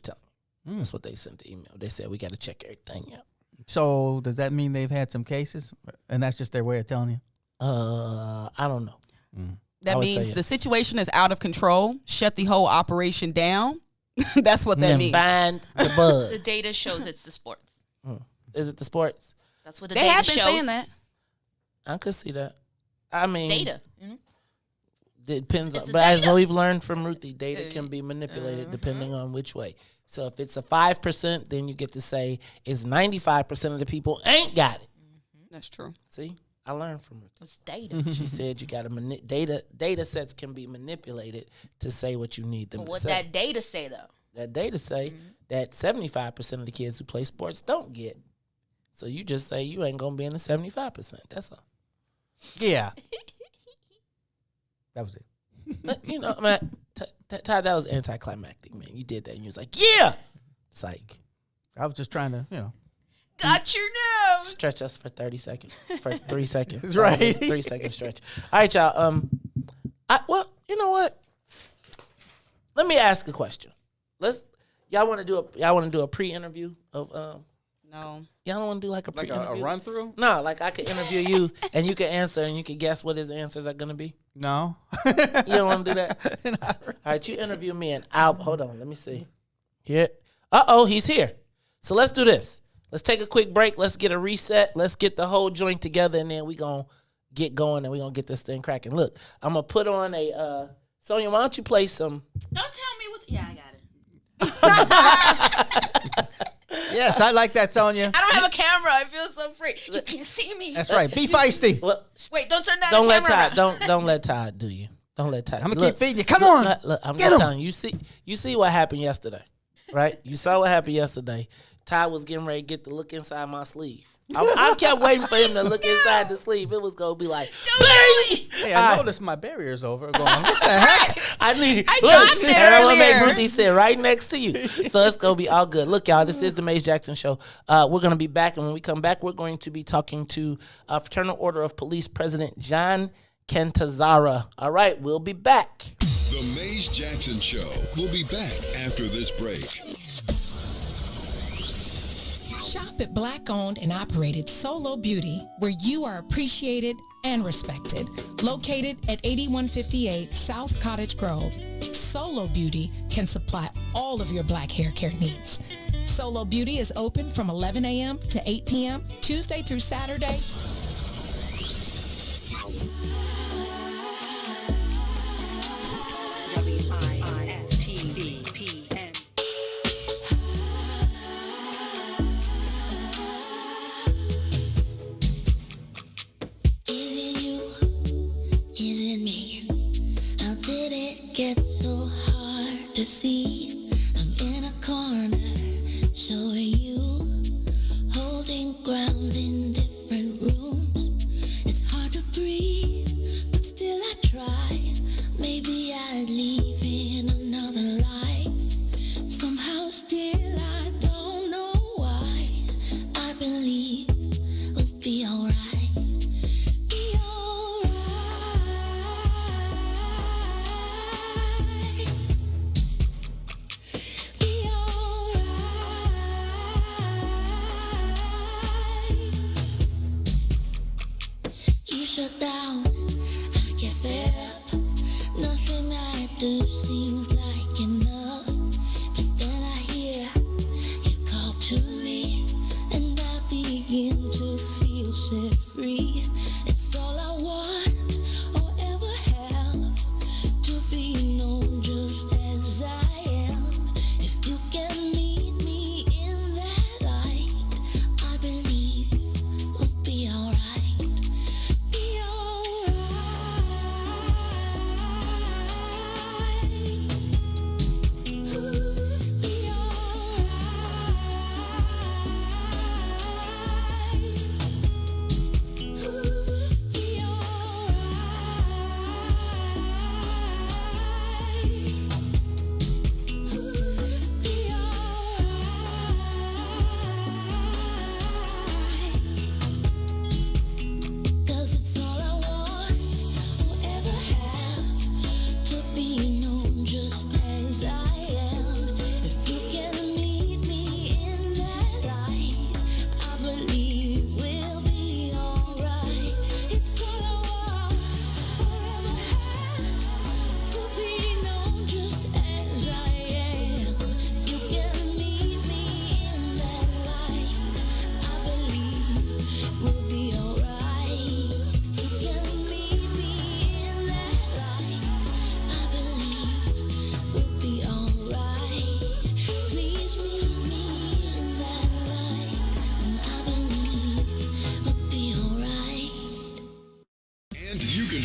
telling you. That's what they sent the email. They said we got to check everything out. So does that mean they've had some cases, and that's just their way of telling you? I don't know. That means the situation is out of control. Shut the whole operation down. That's what that means. Find the bug. The data shows it's the sports. Is it the sports? That's what the They data have been shows. saying that. I could see that. I mean, Data. Depends on, It's the but as data. we've learned from Ruthie, data can be manipulated depending on which way. So if it's a 5%, then you get to say it's 95% of the people ain't got it. That's true. See, I learned from Ruthie. It's data. She said you got to data sets can be manipulated to say what you need them But to what say. that data say though? That data say that 75% of the kids who play sports don't get. So you just say you ain't gonna be in the 75%. That's all. Yeah. That was it. But, you know, man, Todd, that was anticlimactic, man. You did that, and you was like, "Yeah." Psych. I was just trying to, Got your nose. Stretch us for 30 seconds. For 3 seconds. That's right. That was a 3-second stretch. All right, y'all. Well, you know what? Let me ask a question. Y'all want to do a pre-interview of No. Y'all don't want to do like a Like pre-interview? a run through? No, like I could interview you and you could answer and you could guess what his answers are gonna be. No. You don't want to do that? All right, you interview me and hold on, let me see. Here. He's here. So let's do this. Let's take a quick break. Let's get a reset. Let's get the whole joint together and then we gonna get going and we gonna get this thing cracking. Look, I'm gonna put on a Sonia, why don't you play some? Don't tell me what. Yeah, I got it. Yes, I like that, Sonia. I don't have a camera. I feel so free. You can see me. That's right. Be feisty. Well, Wait, don't turn that don't let camera Todd. around. Don't let Todd do you. Don't let Todd. I'm gonna Look, keep feeding you. Come on. Look, I'm Get just him. telling you. You see what happened yesterday, right? You saw what happened yesterday. Todd was getting ready to get the look inside my sleeve. I kept waiting for him to look inside the sleeve. It was gonna be like, baby. Hey, I noticed my barrier's over. Going, what the heck? I dropped it I'm gonna make earlier. Ruthie sit right next to you, so it's gonna be all good. Look, y'all, this is the Maze Jackson Show. We're gonna be back, and when we come back, we're going to be talking to Fraternal Order of Police President John Cantanzara. All right, we'll be back. The Maze Jackson Show. We'll be back after this break. Shop at Black-owned and operated Solo Beauty, where you are appreciated and respected. Located at 8158 South Cottage Grove, Solo Beauty can supply all of your black hair care needs. Solo Beauty is open from 11 a.m. to 8 p.m., Tuesday through Saturday. Get so hard to see. I'm in a corner, so are you. Holding ground in different rooms. It's hard to breathe, but still I try. Maybe I'd leave in another life. Somehow still I don't know why. I believe we'll be alright. Shut down, I get fed up. Nothing I do seems like enough. But then I hear you call to me, and I begin to feel set free. It's all I want or ever have, to be known just as I am. If you can meet me in that light, I believe we'll be alright.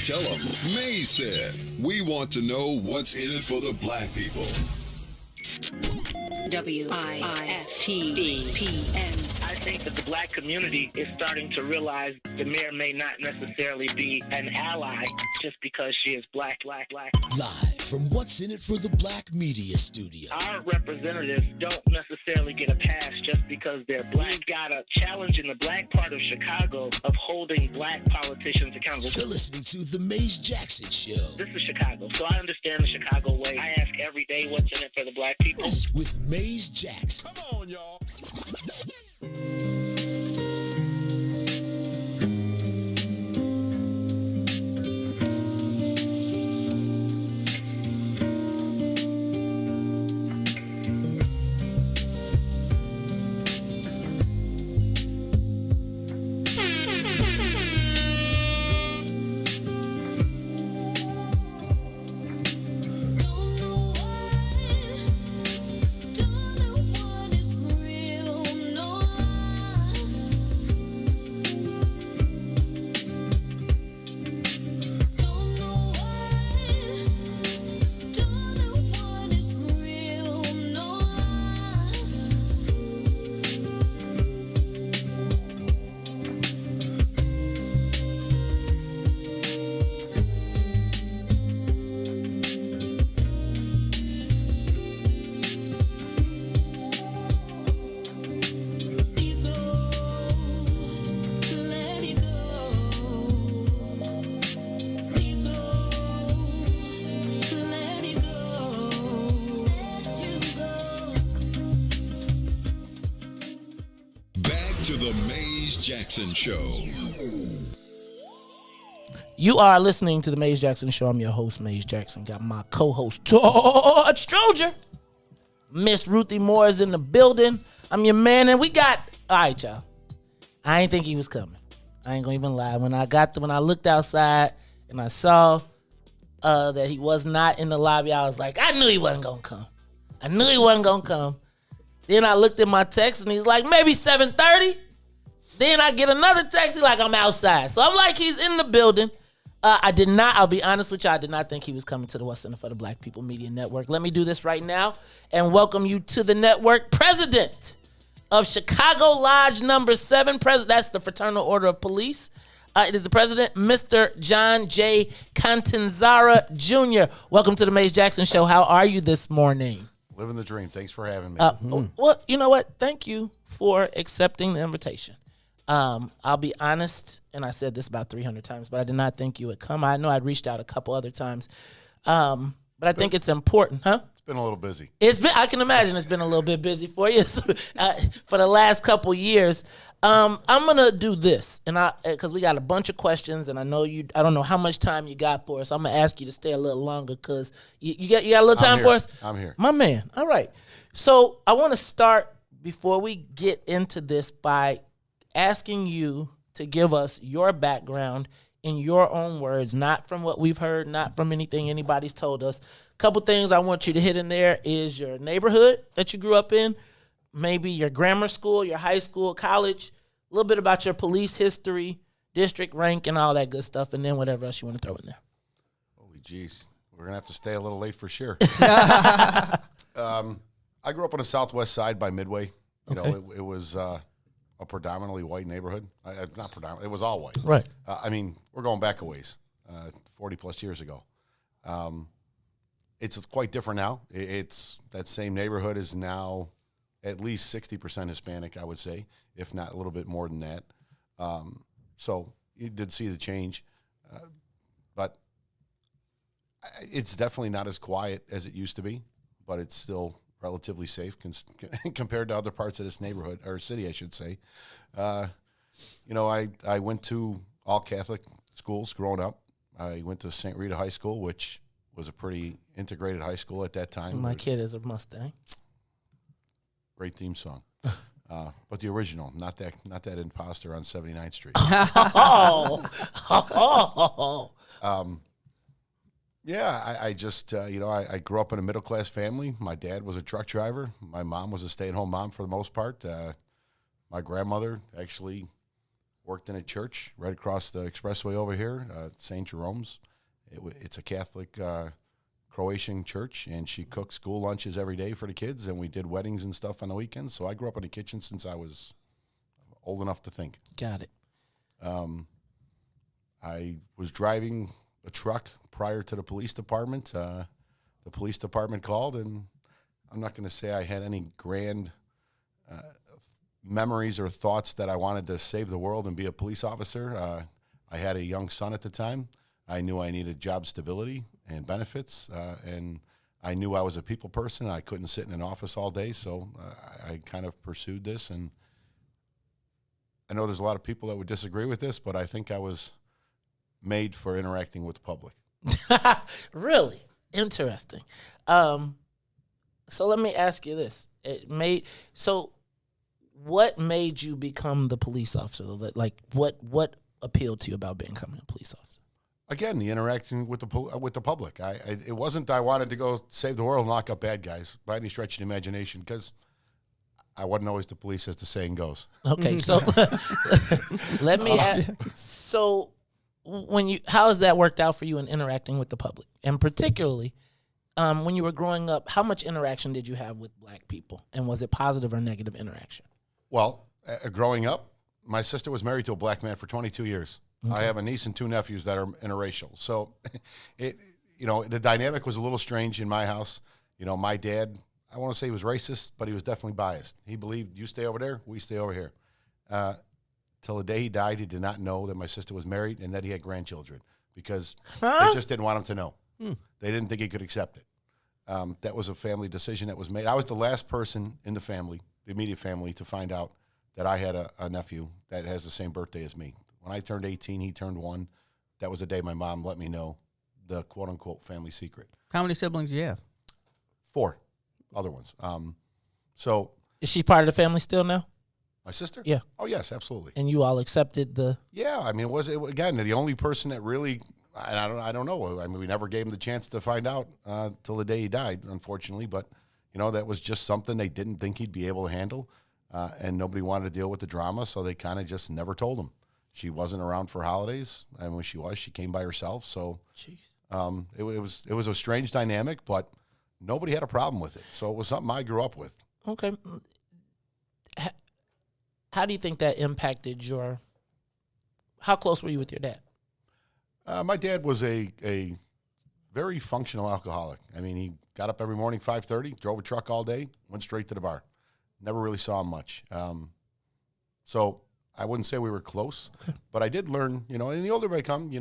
Tell them. May said, we want to know what's in it for the black people. WIFTBPN. I think that the black community is starting to realize the mayor may not necessarily be an ally just because she is black. Live from What's in It for the Black Media Studio. Our representatives don't necessarily get a pass just because they're black. We've got a challenge in the black part of Chicago of holding black politicians accountable. You're listening to The Maze Jackson Show. This is Chicago, so I understand the Chicago way. I ask every day what's in it for the black people. With Maze Jackson. Come on, y'all. Don't know what is real. to the Mays Jackson Show. You are listening to the Mays Jackson Show. I'm your host, Mays Jackson. Got my co-host, Todd Stroger. Miss Ruthie Moore is in the building. I'm your man, and we got... All right, y'all. I ain't think he was coming. I ain't gonna even lie. When I looked outside and I saw that he was not in the lobby, I was like, I knew he wasn't gonna come. Then I looked at my text and he's like, maybe 7:30. Then I get another text. He's like, I'm outside. So I'm like, he's in the building. I'll be honest with you, I did not think he was coming to the West Center for the Black People Media Network. Let me do this right now and welcome you to the network, President of Chicago Lodge Number 7. That's the Fraternal Order of Police. It is the president, Mr. John J. Cantanzara Jr. Welcome to the Mays Jackson Show. How are you this morning? Living the dream. Thanks for having me. Well, you know what? Thank you for accepting the invitation. I'll be honest, and I said this about 300 times, but I did not think you would come. I know I'd reached out a couple other times, but I think it's important, huh? It's been a little busy. I can imagine it's been a little bit busy for you for the last couple years. I'm gonna do this, and because we got a bunch of questions, and I don't know how much time you got for us. I'm gonna ask you to stay a little longer because you got a little time for us. I'm here, my man. All right. So I want to start before we get into this by asking you to give us your background in your own words, not from what we've heard, not from anything anybody's told us. A couple things I want you to hit in there is your neighborhood that you grew up in, maybe your grammar school, your high school, college, a little bit about your police history, district rank, and all that good stuff, and then whatever else you want to throw in there. Holy jeez. We're going to have to stay a little late for sure. I grew up on the southwest side by Midway. You know, it was a predominantly white neighborhood. Not predominantly, it was all white. Right. I mean, we're going back a ways, 40 plus years ago. It's quite different now. It's that same neighborhood is now at least 60% Hispanic, I would say, if not a little bit more than that. So you did see the change, but it's definitely not as quiet as it used to be, but it's still relatively safe compared to other parts of this neighborhood, or city, I should say. You know, I went to all Catholic schools growing up. I went to St. Rita High School, which was a pretty integrated high school at that time. My kid is a Mustang. Great theme song. But the original, not that imposter on 79th Street. Yeah, I just, you know, I grew up in a middle-class family. My dad was a truck driver. My mom was a stay-at-home mom for the most part. My grandmother actually worked in a church right across the expressway over here, St. Jerome's. It's a Catholic Croatian church, and she cooked school lunches every day for the kids, and we did weddings and stuff on the weekends. So I grew up in the kitchen since I was old enough to think. Got it. I was driving a truck prior to the police department. The police department called, and I'm not going to say I had any grand memories or thoughts that I wanted to save the world and be a police officer. I had a young son at the time. I knew I needed job stability and benefits, and I knew I was a people person. I couldn't sit in an office all day, so I kind of pursued this. And I know there's a lot of people that would disagree with this, but I think I was made for interacting with the public. Really? Interesting. So let me ask you this. What made you become the police officer? Like, what appealed to you about becoming a police officer? Again, the interaction with the public. It wasn't I wanted to go save the world and lock up bad guys by any stretch of the imagination, because I wasn't always the police, as the saying goes. Okay, so let me ask. So how has that worked out for you in interacting with the public, and particularly when you were growing up? How much interaction did you have with black people, and was it positive or negative interaction? Well, growing up, my sister was married to a black man for 22 years. Okay. I have a niece and two nephews that are interracial. So, the dynamic was a little strange in my house. You know, my dad, I want to say he was racist, but he was definitely biased. He believed you stay over there, we stay over here. Till the day he died, he did not know that my sister was married and that he had grandchildren, because they just didn't want him to know. They didn't think he could accept it. That was a family decision that was made. I was the last person in the family, the immediate family, to find out that I had a nephew that has the same birthday as me. When I turned 18, he turned 1. That was the day my mom let me know the quote-unquote family secret. How many siblings do you have? 4 other ones. So is she part of the family still now? My sister? Yeah. Oh, yes, absolutely. And you all accepted the... Yeah, I mean, again, the only person that really, I don't know. I mean, we never gave him the chance to find out till the day he died, unfortunately. But, that was just something they didn't think he'd be able to handle. And nobody wanted to deal with the drama, so they kind of just never told him. She wasn't around for holidays, and when she was, she came by herself. So it was a strange dynamic, but nobody had a problem with it. So it was something I grew up with. Okay. How do you think that impacted how close were you with your dad? My dad was a very functional alcoholic. I mean, he got up every morning, 5:30, drove a truck all day, went straight to the bar. Never really saw him much. So I wouldn't say we were close, but I did learn, and the older I become, you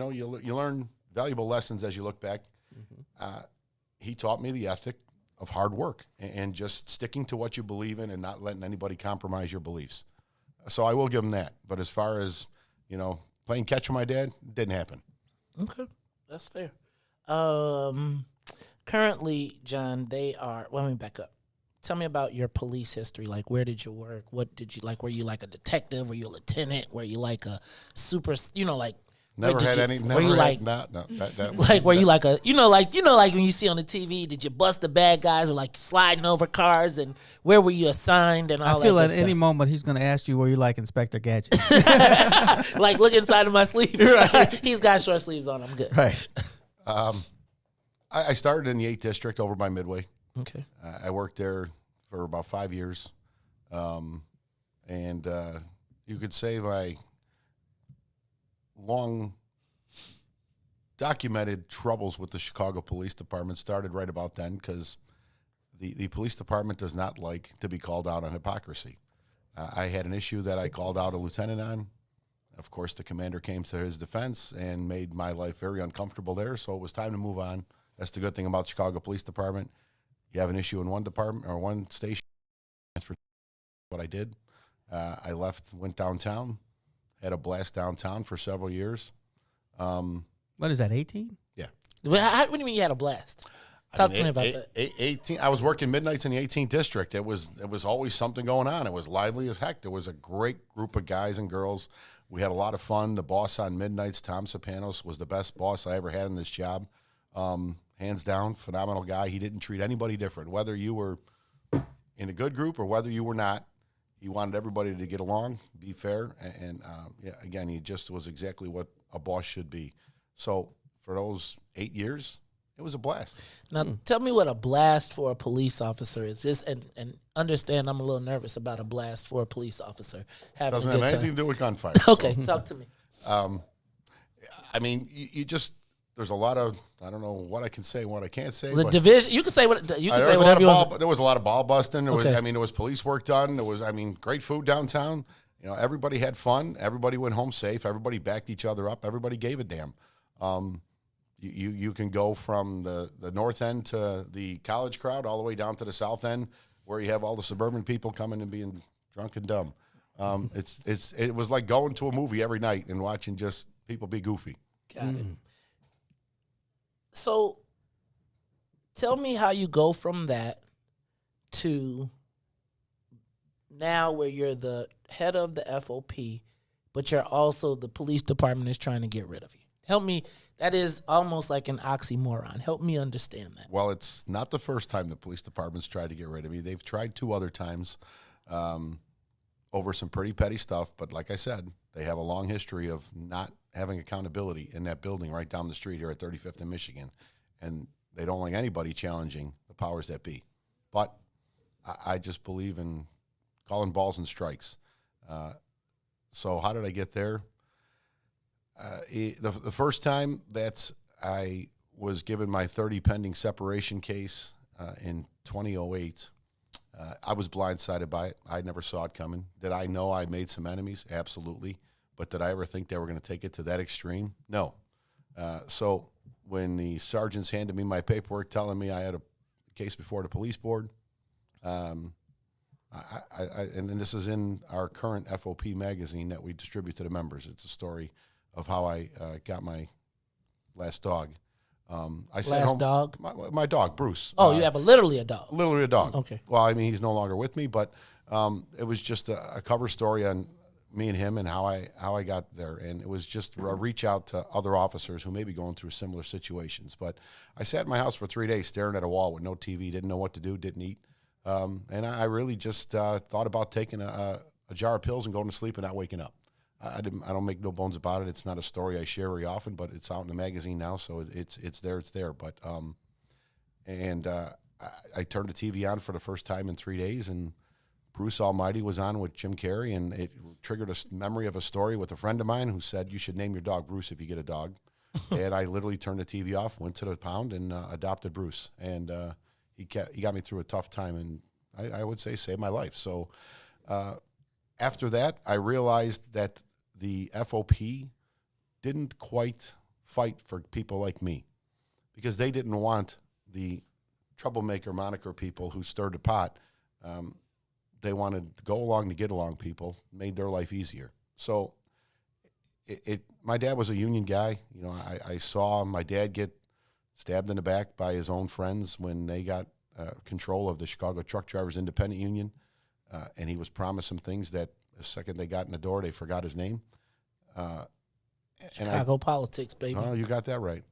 learn valuable lessons as you look back. Mm-hmm. He taught me the ethic of hard work and just sticking to what you believe in and not letting anybody compromise your beliefs. So I will give him that. But as far as, playing catch with my dad, didn't happen. Okay. That's fair. Currently, John, let me back up. Tell me about your police history. Like, where did you work? What did you like? Were you like a detective? Were you a lieutenant? Were you like a super, like... Never had any. Never were you had, like, no, that like, were you like a, like when you see on the TV, did you bust the bad guys or like sliding over cars, and where were you assigned and all that? I feel at any moment he's going to ask you where you like Inspector Gadget. Like, look inside of my sleeve. Right. He's got short sleeves on. I'm good. Right. I started in the 8th District over by Midway. Okay. I worked there for about 5 years. And you could say my long documented troubles with the Chicago Police Department started right about then, because the police department does not like to be called out on hypocrisy. I had an issue that I called out a lieutenant on. Of course, the commander came to his defense and made my life very uncomfortable there, so it was time to move on. That's the good thing about Chicago Police Department. You have an issue in one department or one station. That's what I did. I left, went downtown, had a blast downtown for several years. What is that, 18? Yeah. What do you mean you had a blast? Talk to me about that. 18. I was working midnights in the 18th District. It was always something going on. It was lively as heck. There was a great group of guys and girls. We had a lot of fun. The boss on midnights, Tom Sopanos, was the best boss I ever had in this job. Hands down, phenomenal guy. He didn't treat anybody different, whether you were in a good group or whether you were not. He wanted everybody to get along, be fair, and again, he just was exactly what a boss should be. So for those 8 years, it was a blast. Now, tell me what a blast for a police officer is. Just and understand, I'm a little nervous about a blast for a police officer. Doesn't have anything to do with gunfire. Okay, talk to me. I mean, you just. There's a lot of, I don't know what I can say and what I can't say. The division, you can say what you can say whatever you want. There was a lot of ball busting. There was, Okay. there was police work done. There was, great food downtown. Everybody had fun. Everybody went home safe. Everybody backed each other up. Everybody gave a damn. You can go from the north end to the college crowd all the way down to the south end, where you have all the suburban people coming and being drunk and dumb. It was like going to a movie every night and watching just people be goofy. Got it. So, tell me how you go from that to now where you're the head of the FOP, but you're also the police department is trying to get rid of you. Help me. That is almost like an oxymoron. Help me understand that. Well, it's not the first time the police department's tried to get rid of me. They've tried 2 other times over some pretty petty stuff. But like I said, they have a long history of not having accountability in that building right down the street here at 35th and Michigan. And they don't like anybody challenging the powers that be. But I just believe in calling balls and strikes. So how did I get there? The first time that I was given my 30 pending separation case in 2008, I was blindsided by it. I never saw it coming. Did I know I made some enemies? Absolutely. But did I ever think they were going to take it to that extreme? No. So when the sergeants handed me my paperwork telling me I had a case before the police board, I And this is in our current FOP magazine that we distribute to the members. It's a story of how I got my last dog. I sat Last home, dog? my dog, Bruce. Oh, you have literally a dog. Literally a dog. Okay. Well, I mean, he's no longer with me, but it was just a cover story on me and him and how I got there. And it was just a reach out to other officers who may be going through similar situations. But I sat in my house for 3 days staring at a wall with no TV, didn't know what to do, didn't eat. And I really just thought about taking a jar of pills and going to sleep and not waking up. I don't make no bones about it. It's not a story I share very often, but it's out in the magazine now, so it's there. But I turned the TV on for the first time in 3 days, and Bruce Almighty was on with Jim Carrey, and it triggered a memory of a story with a friend of mine who said, you should name your dog Bruce if you get a dog. And I literally turned the TV off, went to the pound, and adopted Bruce. And he got me through a tough time, and I would say saved my life. So after that, I realized that the FOP didn't quite fight for people like me because they didn't want the troublemaker moniker people who stirred the pot. They wanted to go along to get along people, made their life easier. So my dad was a union guy. You know, I saw my dad get stabbed in the back by his own friends when they got control of the Chicago Truck Drivers Independent Union, and he was promised some things that the second they got in the door, they forgot his name. Chicago politics, baby. Oh, you got that right.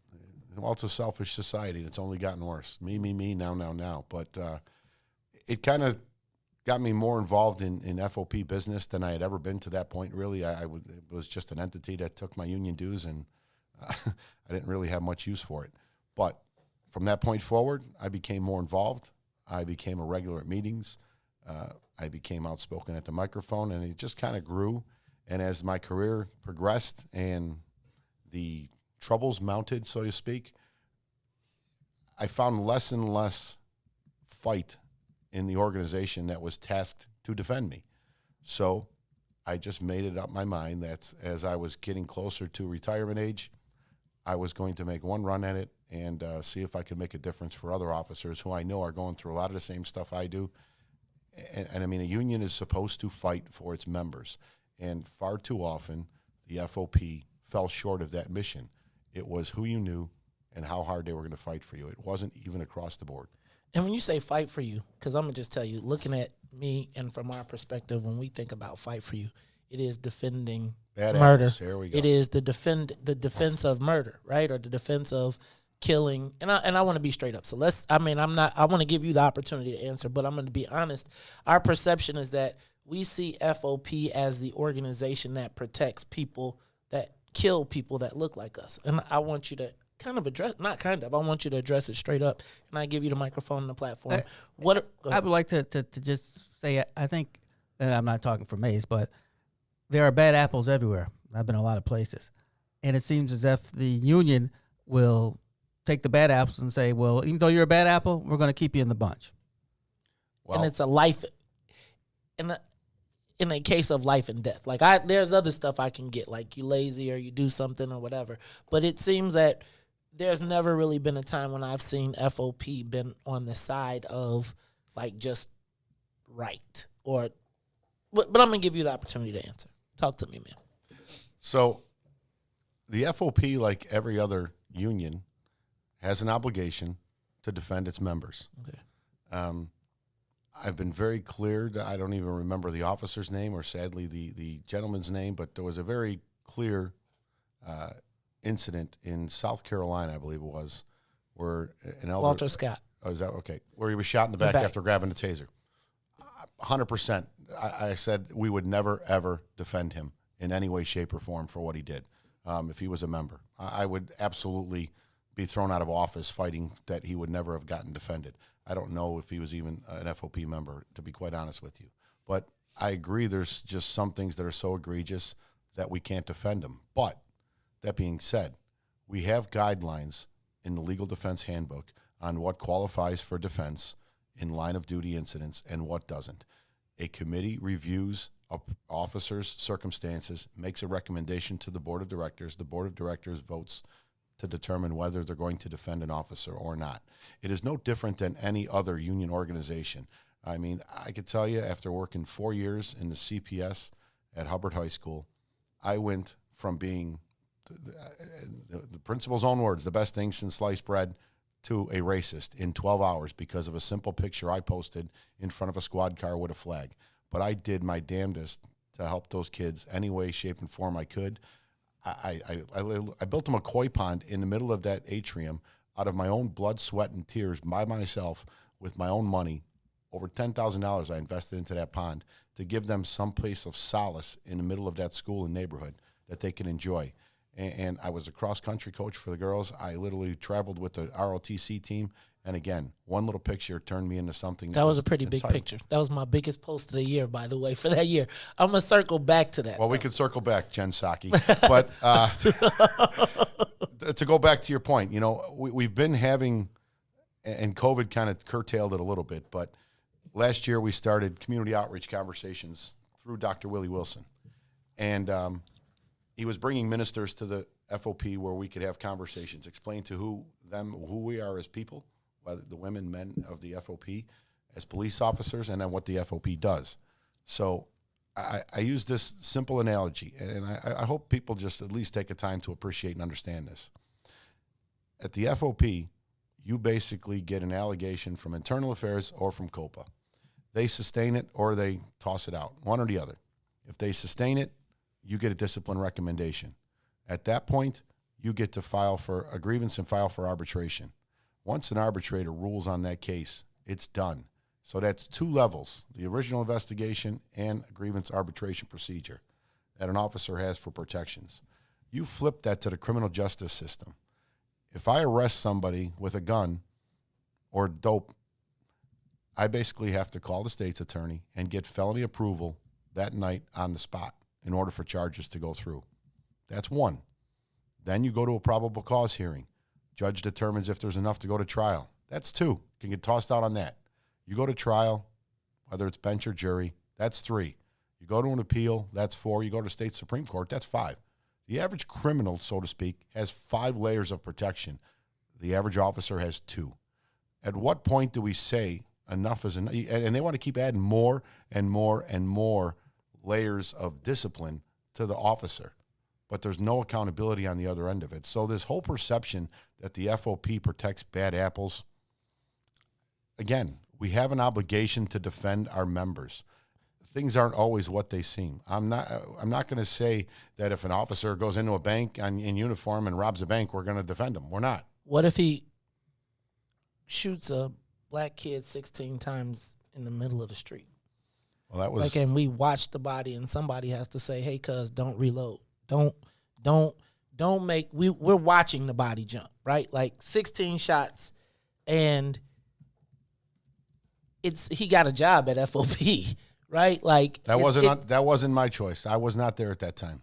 Well, it's a selfish society, and it's only gotten worse. Me, now. But it kind of got me more involved in FOP business than I had ever been to that point, really. It was just an entity that took my union dues, and I didn't really have much use for it. But from that point forward, I became more involved. I became a regular at meetings. I became outspoken at the microphone, and it just kind of grew. And as my career progressed and the troubles mounted, so to speak, I found less and less fight in the organization that was tasked to defend me. So I just made it up my mind that as I was getting closer to retirement age, I was going to make one run at it and see if I could make a difference for other officers who I know are going through a lot of the same stuff I do. And I mean, a union is supposed to fight for its members. And far too often, the FOP fell short of that mission. It was who you knew and how hard they were going to fight for you. It wasn't even across the board. And when you say fight for you, because I'm going to just tell you, looking at me and from our perspective, when we think about fight for you, it is defending murder. There we go. It is the defense of murder, right? Or the defense of killing. And I want to be straight up. So I want to give you the opportunity to answer, but I'm going to be honest. Our perception is that we see FOP as the organization that protects people that kill people that look like us. And I want you to I want you to address it straight up. And I give you the microphone and the platform. I would like to just say, I think, and I'm not talking for Mays, but there are bad apples everywhere. I've been a lot of places. And it seems as if the union will take the bad apples and say, well, even though you're a bad apple, we're going to keep you in the bunch. Well, and it's a life, in a case of life and death. Like there's other stuff I can get, like you lazy or you do something or whatever. But it seems that there's never really been a time when I've seen FOP been on the side of like just right. But I'm going to give you the opportunity to answer. Talk to me, man. So the FOP, like every other union, has an obligation to defend its members. Okay. I've been very clear that I don't even remember the officer's name or sadly the gentleman's name, but there was a very clear incident in South Carolina, I believe it was, where an elder... Walter Scott. Oh, is that okay? Where he was shot in the back after grabbing the taser. 100%. I said we would never, ever defend him in any way, shape, or form for what he did if he was a member. I would absolutely be thrown out of office fighting that he would never have gotten defended. I don't know if he was even an FOP member, to be quite honest with you. But I agree there's just some things that are so egregious that we can't defend him. But that being said, we have guidelines in the Legal Defense Handbook on what qualifies for defense in line of duty incidents and what doesn't. A committee reviews an officer's circumstances, makes a recommendation to the board of directors. The board of directors votes to determine whether they're going to defend an officer or not. It is no different than any other union organization. I mean, I could tell you after working 4 years in the CPS at Hubbard High School, I went from being the principal's own words, the best thing since sliced bread, to a racist in 12 hours because of a simple picture I posted in front of a squad car with a flag. But I did my damnedest to help those kids any way, shape, and form I could. I built them a koi pond in the middle of that atrium out of my own blood, sweat, and tears by myself with my own money. Over $10,000 I invested into that pond to give them some place of solace in the middle of that school and neighborhood that they can enjoy. And I was a cross-country coach for the girls. I literally traveled with the ROTC team. And again, one little picture turned me into something. That was a pretty big picture. That was my biggest post of the year, by the way, for that year. I'm going to circle back to that. Well, we could circle back, Jen Psaki. But to go back to your point, you know, we've been having, and COVID kind of curtailed it a little bit, but last year we started community outreach conversations through Dr. Willie Wilson. And he was bringing ministers to the FOP where we could have conversations, explain to who we are as people, whether the women, men of the FOP, as police officers, and then what the FOP does. So I use this simple analogy, and I hope people just at least take a time to appreciate and understand this. At the FOP, you basically get an allegation from internal affairs or from COPA. They sustain it or they toss it out, one or the other. If they sustain it, you get a discipline recommendation. At that point, you get to file for a grievance and file for arbitration. Once an arbitrator rules on that case, it's done. So that's two levels, the original investigation and a grievance arbitration procedure that an officer has for protections. You flip that to the criminal justice system. If I arrest somebody with a gun or dope, I basically have to call the state's attorney and get felony approval that night on the spot in order for charges to go through. That's one. Then you go to a probable cause hearing. Judge determines if there's enough to go to trial. That's two. Can get tossed out on that. You go to trial, whether it's bench or jury, that's three. You go to an appeal, that's four. You go to state Supreme Court, that's five. The average criminal, so to speak, has 5 layers of protection. The average officer has 2. At what point do we say enough is enough? And they want to keep adding more and more and more layers of discipline to the officer, but there's no accountability on the other end of it. So this whole perception that the FOP protects bad apples, again, we have an obligation to defend our members. Things aren't always what they seem. I'm not going to say that if an officer goes into a bank in uniform and robs a bank, we're going to defend him. We're not. What if he shoots a black kid 16 times in the middle of the street? Well, that was and we watch the body, and somebody has to say, "Hey, cuz, don't reload. Don't make." We're watching the body jump, right? Like 16 shots, and he got a job at FOP, right? Like that wasn't my choice. I was not there at that time.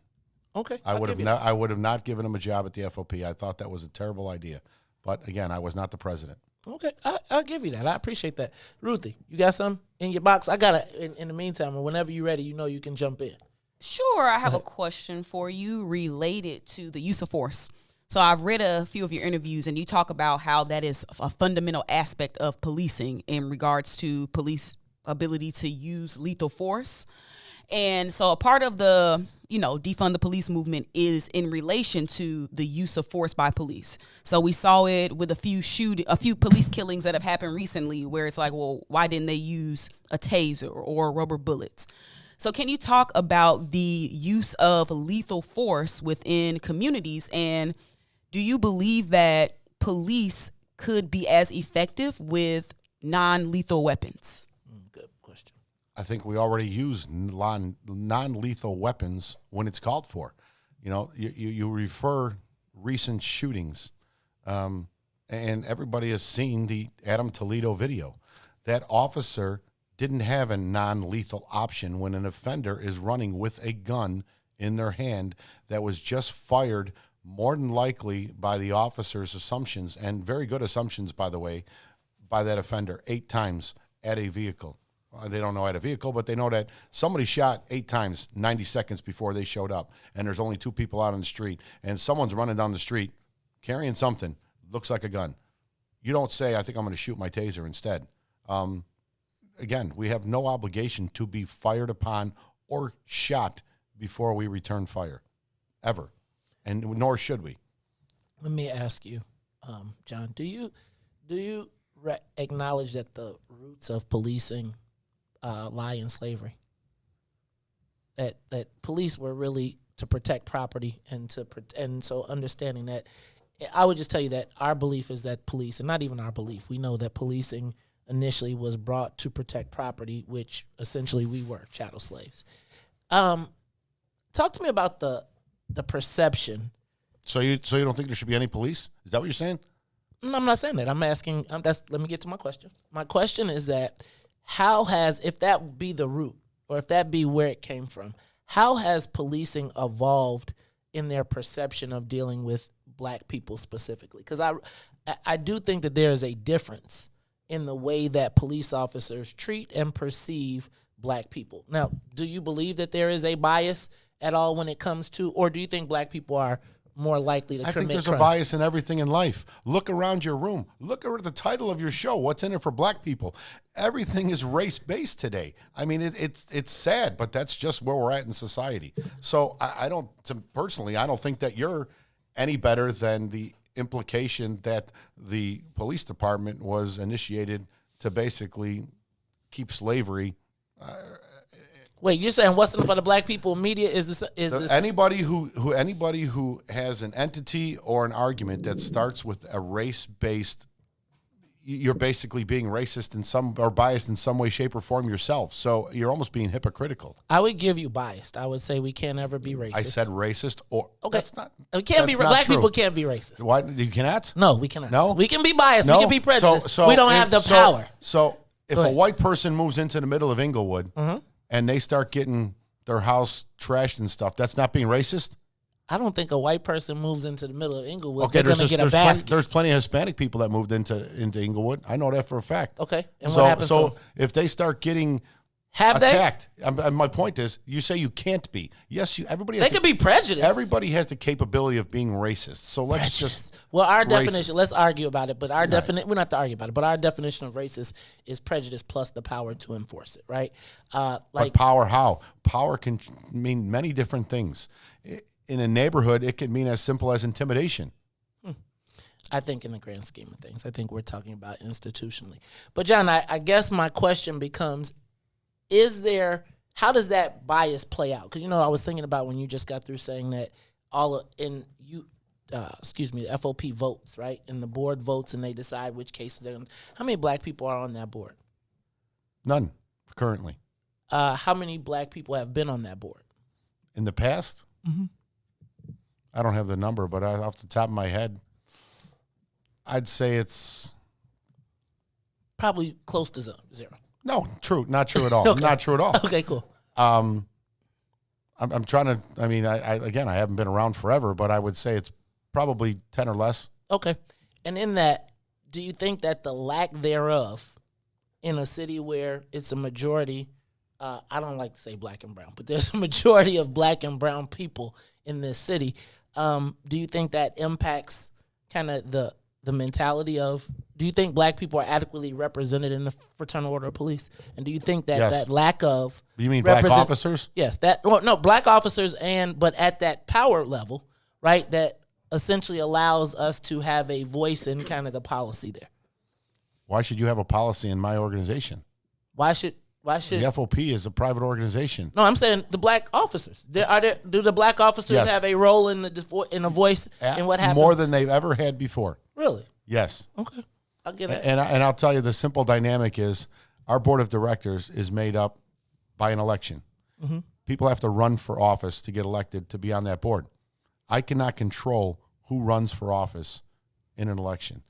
Okay, I would have not given him a job at the FOP. I thought that was a terrible idea, but again, I was not the president. Okay, I'll give you that. I appreciate that. Ruthie, you got some in your box? I got it in the meantime, or whenever you're ready, you can jump in. Sure, I have a question for you related to the use of force. So I've read a few of your interviews, and you talk about how that is a fundamental aspect of policing in regards to police ability to use lethal force. And so a part of the, defund the police movement is in relation to the use of force by police. So we saw it with a few police killings that have happened recently where it's like, well, why didn't they use a taser or rubber bullets? So can you talk about the use of lethal force within communities, and do you believe that police could be as effective with non-lethal weapons? Good question. I think we already use non-lethal weapons when it's called for. You refer recent shootings, and everybody has seen the Adam Toledo video. That officer didn't have a non-lethal option when an offender is running with a gun in their hand that was just fired, more than likely by the officer's assumptions, and very good assumptions, by the way, by that offender, 8 times at a vehicle. They don't know at a vehicle, but they know that somebody shot 8 times 90 seconds before they showed up, and there's only 2 people out on the street, and someone's running down the street carrying something, looks like a gun. You don't say, I think I'm going to shoot my taser instead. again, we have no obligation to be fired upon or shot before we return fire, ever, and nor should we. Let me ask you, John, do you acknowledge that the roots of policing lie in slavery? That police were really to protect property and so understanding that, I would just tell you that our belief is that police, and not even our belief, we know that policing initially was brought to protect property, which essentially we were chattel slaves. Talk to me about the perception. So you don't think there should be any police? Is that what you're saying? No, I'm not saying that. I'm asking. Let me get to my question. My question is that if that be the root, or if that be where it came from, how has policing evolved in their perception of dealing with black people specifically? Because I do think that there is a difference in the way that police officers treat and perceive black people. Now, do you believe that there is a bias at all when it comes to, or do you think black people are more likely to commit crime? I think there's a bias in everything in life. Look around your room. Look at the title of your show. What's in it for black people? Everything is race-based today. I mean, it's sad, but that's just where we're at in society. So I don't think that you're any better than the implication that the police department was initiated to basically keep slavery. Wait, you're saying what's in it for the black people? Media is this anybody who has an entity or an argument that starts with a race-based, you're basically being racist in some or biased in some way, shape, or form yourself. So you're almost being hypocritical. I would give you biased. I would say we can't ever be racist. I said racist, or okay, that's not. We can't be black true. People can't be racist. Why you cannot? No, we cannot. No, we can be biased. No? We can be prejudiced. We don't have the power. So if a white person moves into the middle of Inglewood and they start getting their house trashed and stuff, that's not being racist? I don't think a white person moves into the middle of Inglewood. Okay, they're going to get a basket. There's plenty of Hispanic people that moved into Inglewood. I know that for a fact. Okay, and what happens? So if they start getting attacked, my point is, you say you can't be. Yes, everybody. They could be prejudiced. Everybody has the capability of being racist. So let's just. Well, our definition. Let's argue about it. But our definition. We don't have to argue about it. But our definition of racist is prejudice plus the power to enforce it. Right? But power how? Power can mean many different things. In a neighborhood, it could mean as simple as intimidation. I think in the grand scheme of things, I think we're talking about institutionally. But John, I guess my question becomes, how does that bias play out? Because, I was thinking about when you just got through saying that the FOP votes, right? And the board votes and they decide which cases they're going to. How many black people are on that board? None, currently. How many black people have been on that board? In the past? Mm-hmm. I don't have the number, but off the top of my head, I'd say it's probably close to zero. No, not true at all. Okay. Not true at all. Okay, cool. I'm trying to. I mean, I haven't been around forever, but I would say it's probably 10 or less. Okay, and in that, do you think that the lack thereof in a city where it's a majority? I don't like to say black and brown, but there's a majority of black and brown people in this city. Do you think that impacts kind of the mentality of, do you think black people are adequately represented in the Fraternal Order of Police? And do you think that yes. that lack of... You mean black officers? Yes. Black officers but at that power level, right, that essentially allows us to have a voice in kind of the policy there. Why should you have a policy in my organization? Why should the FOP is a private organization? No, I'm saying the black officers. Do the black officers yes. have a role in a voice in what happens? More than they've ever had before. Really? Yes. Okay. I'll get it. And I'll tell you, the simple dynamic is our board of directors is made up by an election. Mm-hmm. People have to run for office to get elected to be on that board. I cannot control who runs for office in an election.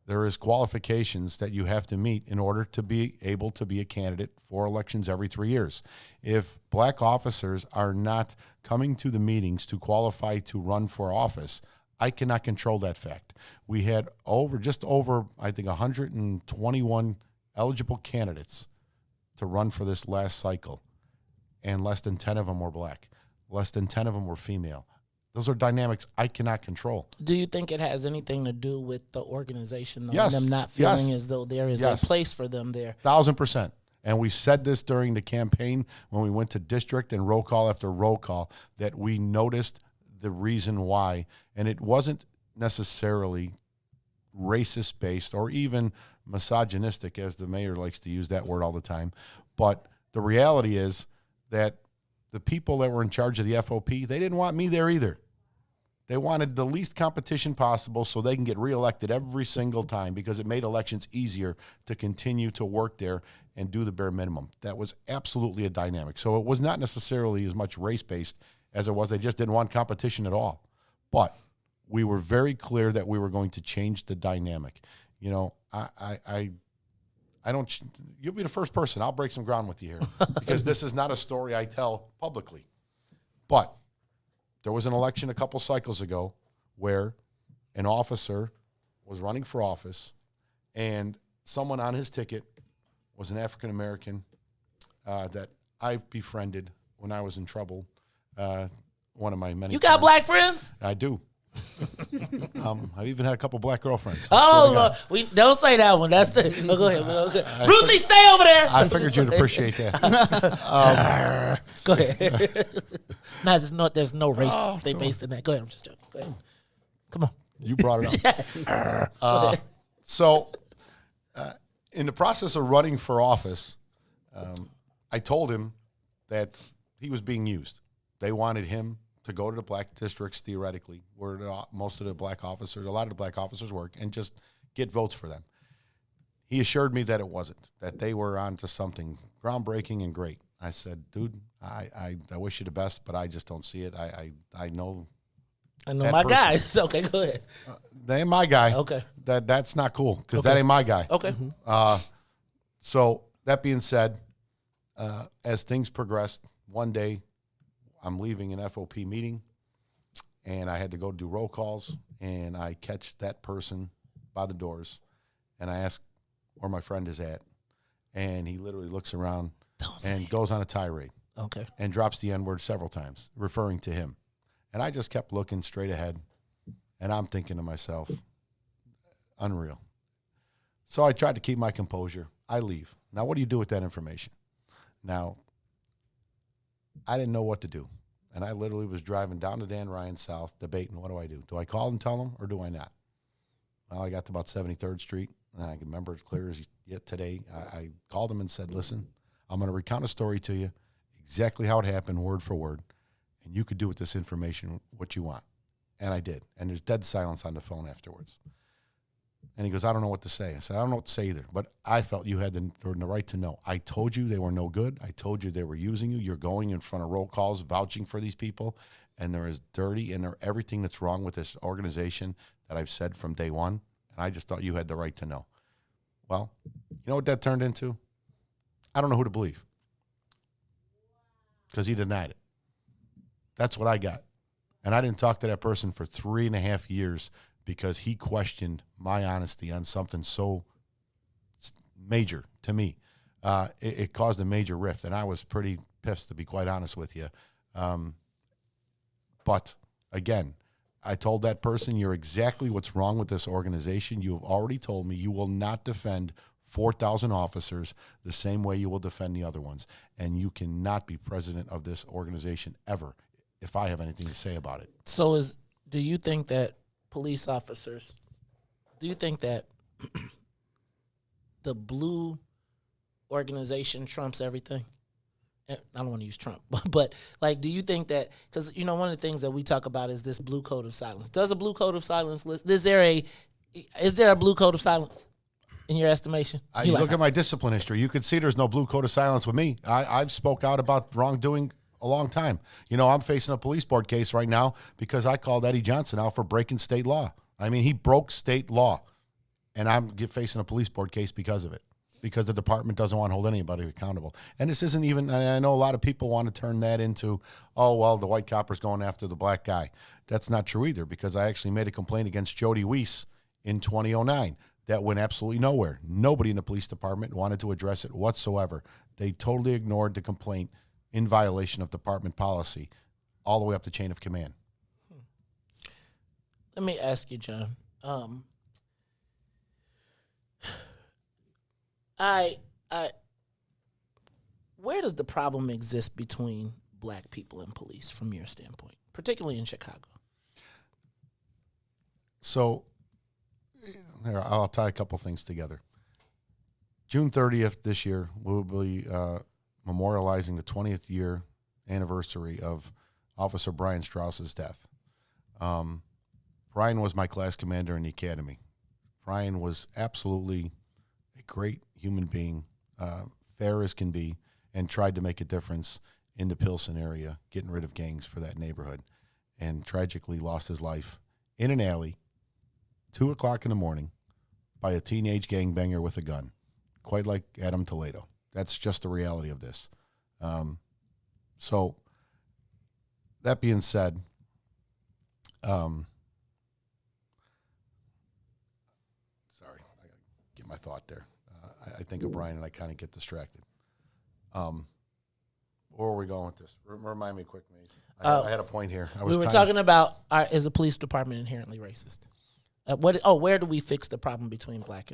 There is qualifications that you have to meet in order to be able to be a candidate for elections every 3 years. If black officers are not coming to the meetings to qualify to run for office, I cannot control that fact. We had just over, I think, 121 eligible candidates to run for this last cycle, and less than 10 of them were black. Less than 10 of them were female. Those are dynamics I cannot control. Do you think it has anything to do with the organization, though, yes. them not feeling as though there is a place for them there? 1,000%. And we said this during the campaign when we went to district and roll call after roll call, that we noticed the reason why. And it wasn't necessarily racist based or even misogynistic, as the mayor likes to use that word all the time. But the reality is that the people that were in charge of the FOP, they didn't want me there either. They wanted the least competition possible so they can get reelected every single time, because it made elections easier to continue to work there and do the bare minimum. That was absolutely a dynamic. So it was not necessarily as much race-based as it was. They just didn't want competition at all. But we were very clear that we were going to change the dynamic. You know, I don't, you'll be the first person. I'll break some ground with you here, because this is not a story I tell publicly. But there was an election a couple cycles ago where an officer was running for office, and someone on his ticket was an African-American that I've befriended when I was in trouble. One of my many. You got black friends? I do. I've even had a couple black girlfriends. Oh, Lord. We don't say that one. That's the. Oh, go ahead. Ruthie, stay over there. I figured you'd appreciate that. Go ahead. There's no race they based in that. Go ahead. I'm just joking. Go ahead. Come on. You brought it up. So, in the process of running for office, I told him that he was being used. They wanted him to go to the black districts, theoretically, where most of the black officers, a lot of the black officers work, and just get votes for them. He assured me that it wasn't, that they were onto something groundbreaking and great. I said, dude, I wish you the best, but I just don't see it. I know my guy. Okay, go ahead. They ain't my guy. Okay. That's not cool, because that ain't my guy. Okay. So that being said, as things progressed, one day I'm leaving an FOP meeting, and I had to go do roll calls, and I catch that person by the doors, and I ask where my friend is at, and he literally looks around and goes on a tirade. Okay. And drops the N-word several times, referring to him. And I just kept looking straight ahead, and I'm thinking to myself, unreal. So I tried to keep my composure. I leave. Now, what do you do with that information? Now, I didn't know what to do. And I literally was driving down to Dan Ryan South, debating, what do I do? Do I call and tell him, or do I not? Well, I got to about 73rd Street, and I can remember it clear as yet today. I called him and said, listen, I'm going to recount a story to you, exactly how it happened, word for word, and you could do with this information what you want. And I did. And there's dead silence on the phone afterwards. And he goes, I don't know what to say. I said, I don't know what to say either, but I felt you had the right to know. I told you they were no good. I told you they were using you. You're going in front of roll calls, vouching for these people, and they're as dirty, and they're everything that's wrong with this organization that I've said from day one, and I just thought you had the right to know. Well, you know what that turned into? I don't know who to believe, because he denied it. That's what I got. And I didn't talk to that person for 3.5 years because he questioned my honesty on something so major to me. It caused a major rift, and I was pretty pissed, to be quite honest with you. But, again, I told that person, you're exactly what's wrong with this organization. You have already told me you will not defend 4,000 officers the same way you will defend the other ones. And you cannot be president of this organization ever if I have anything to say about it. So do you think that police officers, do you think that the blue organization trumps everything? I don't want to use Trump, but like, do you think that, because, you know, one of the things that we talk about is this blue code of silence. Does a blue code of silence list, is there a blue code of silence in your estimation? You look at my discipline history, you could see there's no blue code of silence with me. I've spoke out about wrongdoing a long time. You know, I'm facing a police board case right now because I called Eddie Johnson out for breaking state law. I mean, he broke state law, and I'm facing a police board case because of it, because the department doesn't want to hold anybody accountable. And this isn't even, I know a lot of people want to turn that into, oh, well, the white copper's going after the black guy. That's not true either, because I actually made a complaint against Jody Weiss in 2009 that went absolutely nowhere. Nobody in the police department wanted to address it whatsoever. They totally ignored the complaint in violation of department policy all the way up the chain of command. Let me ask you, John. I Where does the problem exist between black people and police from your standpoint, particularly in Chicago? So here, I'll tie a couple things together. June 30th this year, we'll be memorializing the 20th year anniversary of Officer Brian Strauss's death. Brian was my class commander in the academy. Brian was absolutely a great human being, fair as can be, and tried to make a difference in the Pilsen area, getting rid of gangs for that neighborhood, and tragically lost his life in an alley, 2 o'clock in the morning, by a teenage gangbanger with a gun, quite like Adam Toledo. That's just the reality of this. So, that being said, sorry, I got to get my thought there. I think of Brian and I kind of get distracted. Where are we going with this? Remind me quick, mate. I had a point here. We were talking about, is the police department inherently racist? Where do we fix the problem between black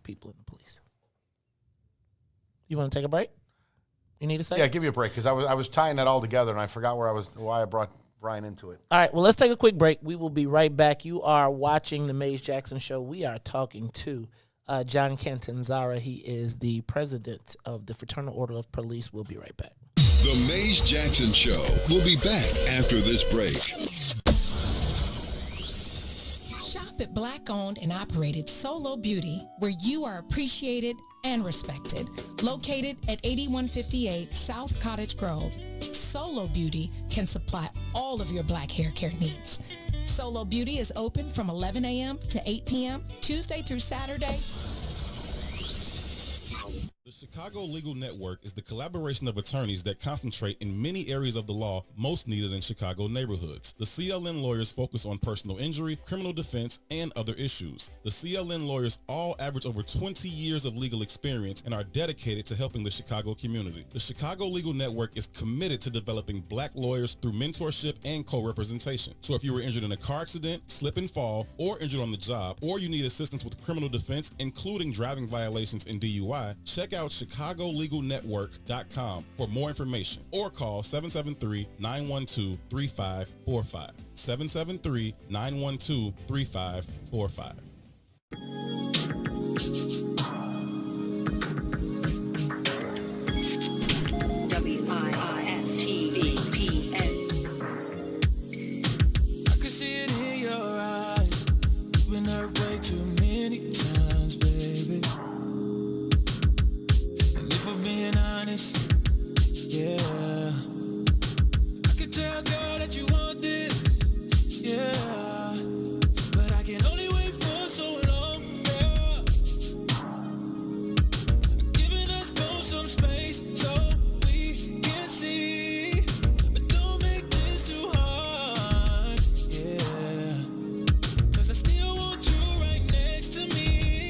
people in the police? You want to take a break? You need a second? Yeah, give me a break, because I was tying that all together and I forgot why I brought Brian into it. All right, well, let's take a quick break. We will be right back. You are watching the Maze Jackson Show. We are talking to John Cantanzara. He is the president of the Fraternal Order of Police. We'll be right back. The Maze Jackson Show. We'll be back after this break. Shop at Black-owned and operated Solo Beauty, where you are appreciated and respected. Located at 8158 South Cottage Grove, Solo Beauty can supply all of your black hair care needs. Solo Beauty is open from 11 a.m. to 8 p.m., Tuesday through Saturday. The Chicago Legal Network is the collaboration of attorneys that concentrate in many areas of the law most needed in Chicago neighborhoods. The CLN lawyers focus on personal injury, criminal defense, and other issues. The CLN lawyers all average over 20 years of legal experience and are dedicated to helping the Chicago community. The Chicago Legal Network is committed to developing black lawyers through mentorship and co-representation. So if you were injured in a car accident, slip and fall, or injured on the job, or you need assistance with criminal defense, including driving violations and DUI, check out ChicagoLegalNetwork.com for more information, or call 773-912-3545. 773-912-3545. I can see it in your eyes. You've been hurt way too many times, baby. And if I'm being honest, yeah, I can tell, girl, that you want this, yeah, but I can only wait for so long, girl. Giving us both some space so we can see, but don't make this too hard, yeah, 'cause I still want you right next to me.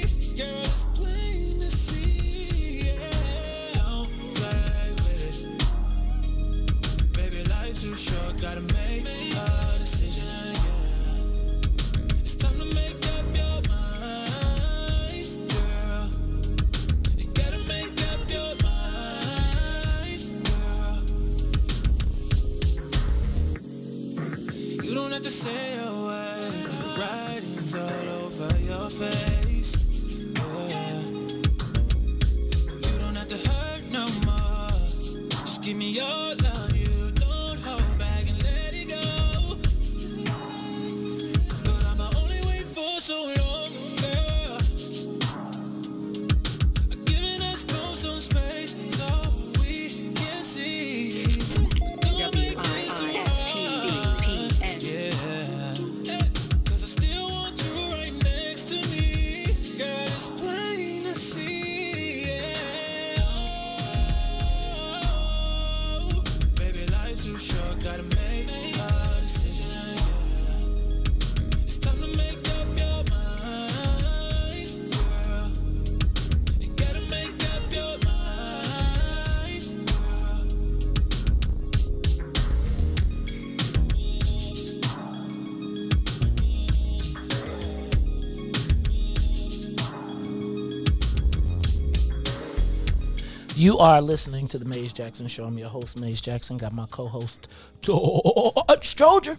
You are listening to the Maze Jackson Show. I'm your host, Maze Jackson. Got my co-host, Todd Stroger,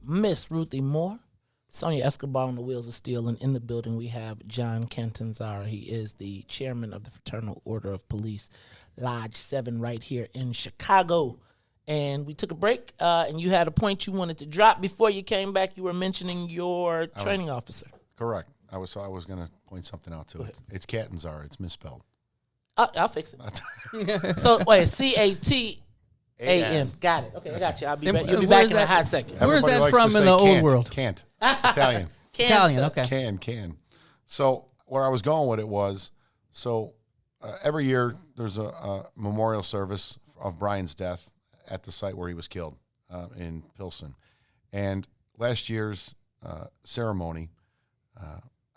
Miss Ruthie Moore, Sonia Escobar on the Wheels of Steel, and in the building we have John Cantanzara. He is the chairman of the Fraternal Order of Police, Lodge 7, right here in Chicago. And we took a break, and you had a point you wanted to drop before you came back. You were mentioning your training officer. Correct. I was going to point something out to it. It's Cantanzara. It's misspelled. I'll fix it. So wait, Cantan. Got it. Okay, I got you. I'll be back. You'll be back in a hot second. Where's that from in the old world? Can't. Italian. Italian. Okay. Can. So where I was going with it was, every year there's a memorial service of Brian's death at the site where he was killed in Pilsen, and last year's ceremony,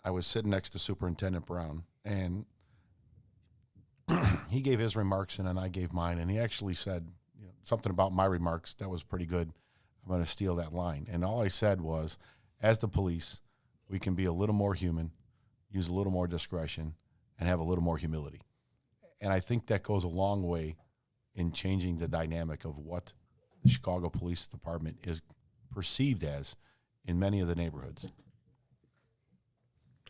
I was sitting next to Superintendent Brown, and he gave his remarks, and then I gave mine, and he actually said something about my remarks that was pretty good. I'm going to steal that line. And all I said was, as the police, we can be a little more human, use a little more discretion, and have a little more humility. And I think that goes a long way in changing the dynamic of what the Chicago Police Department is perceived as in many of the neighborhoods.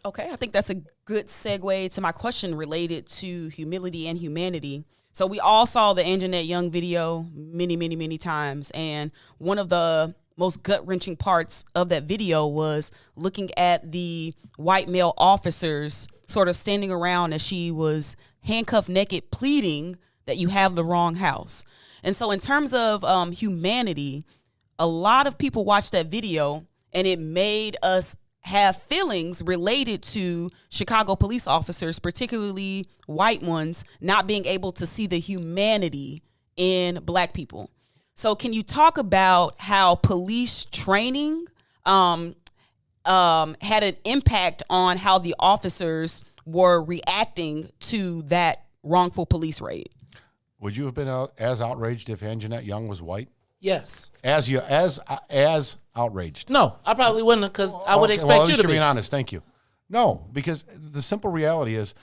Okay, I think that's a good segue to my question related to humility and humanity. So we all saw the Anjanette Young video many, many, many times. And one of the most gut-wrenching parts of that video was looking at the white male officers sort of standing around as she was handcuffed naked, pleading that you have the wrong house. And so in terms of humanity, a lot of people watched that video, and it made us have feelings related to Chicago police officers, particularly white ones, not being able to see the humanity in black people. So can you talk about how police training had an impact on how the officers were reacting to that wrongful police raid? Would you have been as outraged if Anjanette Young was white? Yes. As outraged? No, I probably wouldn't, because I would expect you to be. Being honest, thank you. No, because the simple reality is,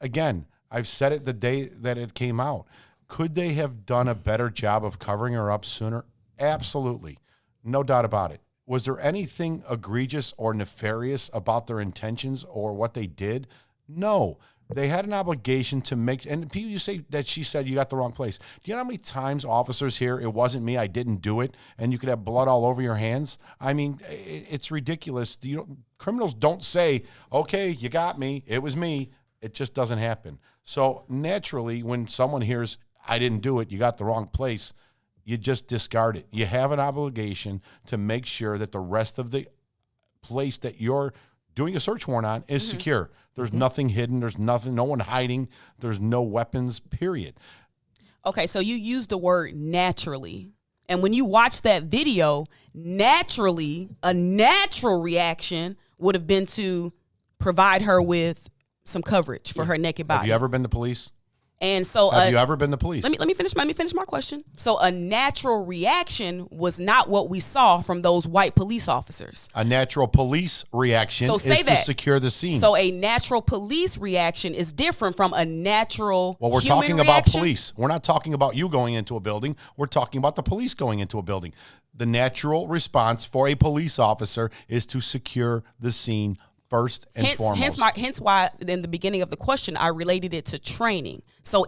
again, I've said it the day that it came out. Could they have done a better job of covering her up sooner? Absolutely. No doubt about it. Was there anything egregious or nefarious about their intentions or what they did? No. They had an obligation to make, and people, you say that she said you got the wrong place. Do you know how many times officers hear, it wasn't me, I didn't do it, and you could have blood all over your hands? I mean, it's ridiculous. Criminals don't say, okay, you got me, it was me. It just doesn't happen. So naturally, when someone hears, I didn't do it, you got the wrong place, you just discard it. You have an obligation to make sure that the rest of the place that you're doing a search warrant on is secure. There's nothing hidden. There's nothing, no one hiding. There's no weapons, period. Okay, so you used the word naturally. And when you watch that video, naturally, a natural reaction would have been to provide her with some coverage for her naked body. Have you ever been to police? And so have you ever been to police? Let me finish my question. So a natural reaction was not what we saw from those white police officers. A natural police reaction is to secure the scene. So a natural police reaction is different from a natural Well, we're human talking reaction. about police. We're not talking about you going into a building. We're talking about the police going into a building. The natural response for a police officer is to secure the scene first and foremost. Hence why in the beginning of the question, I related it to training. So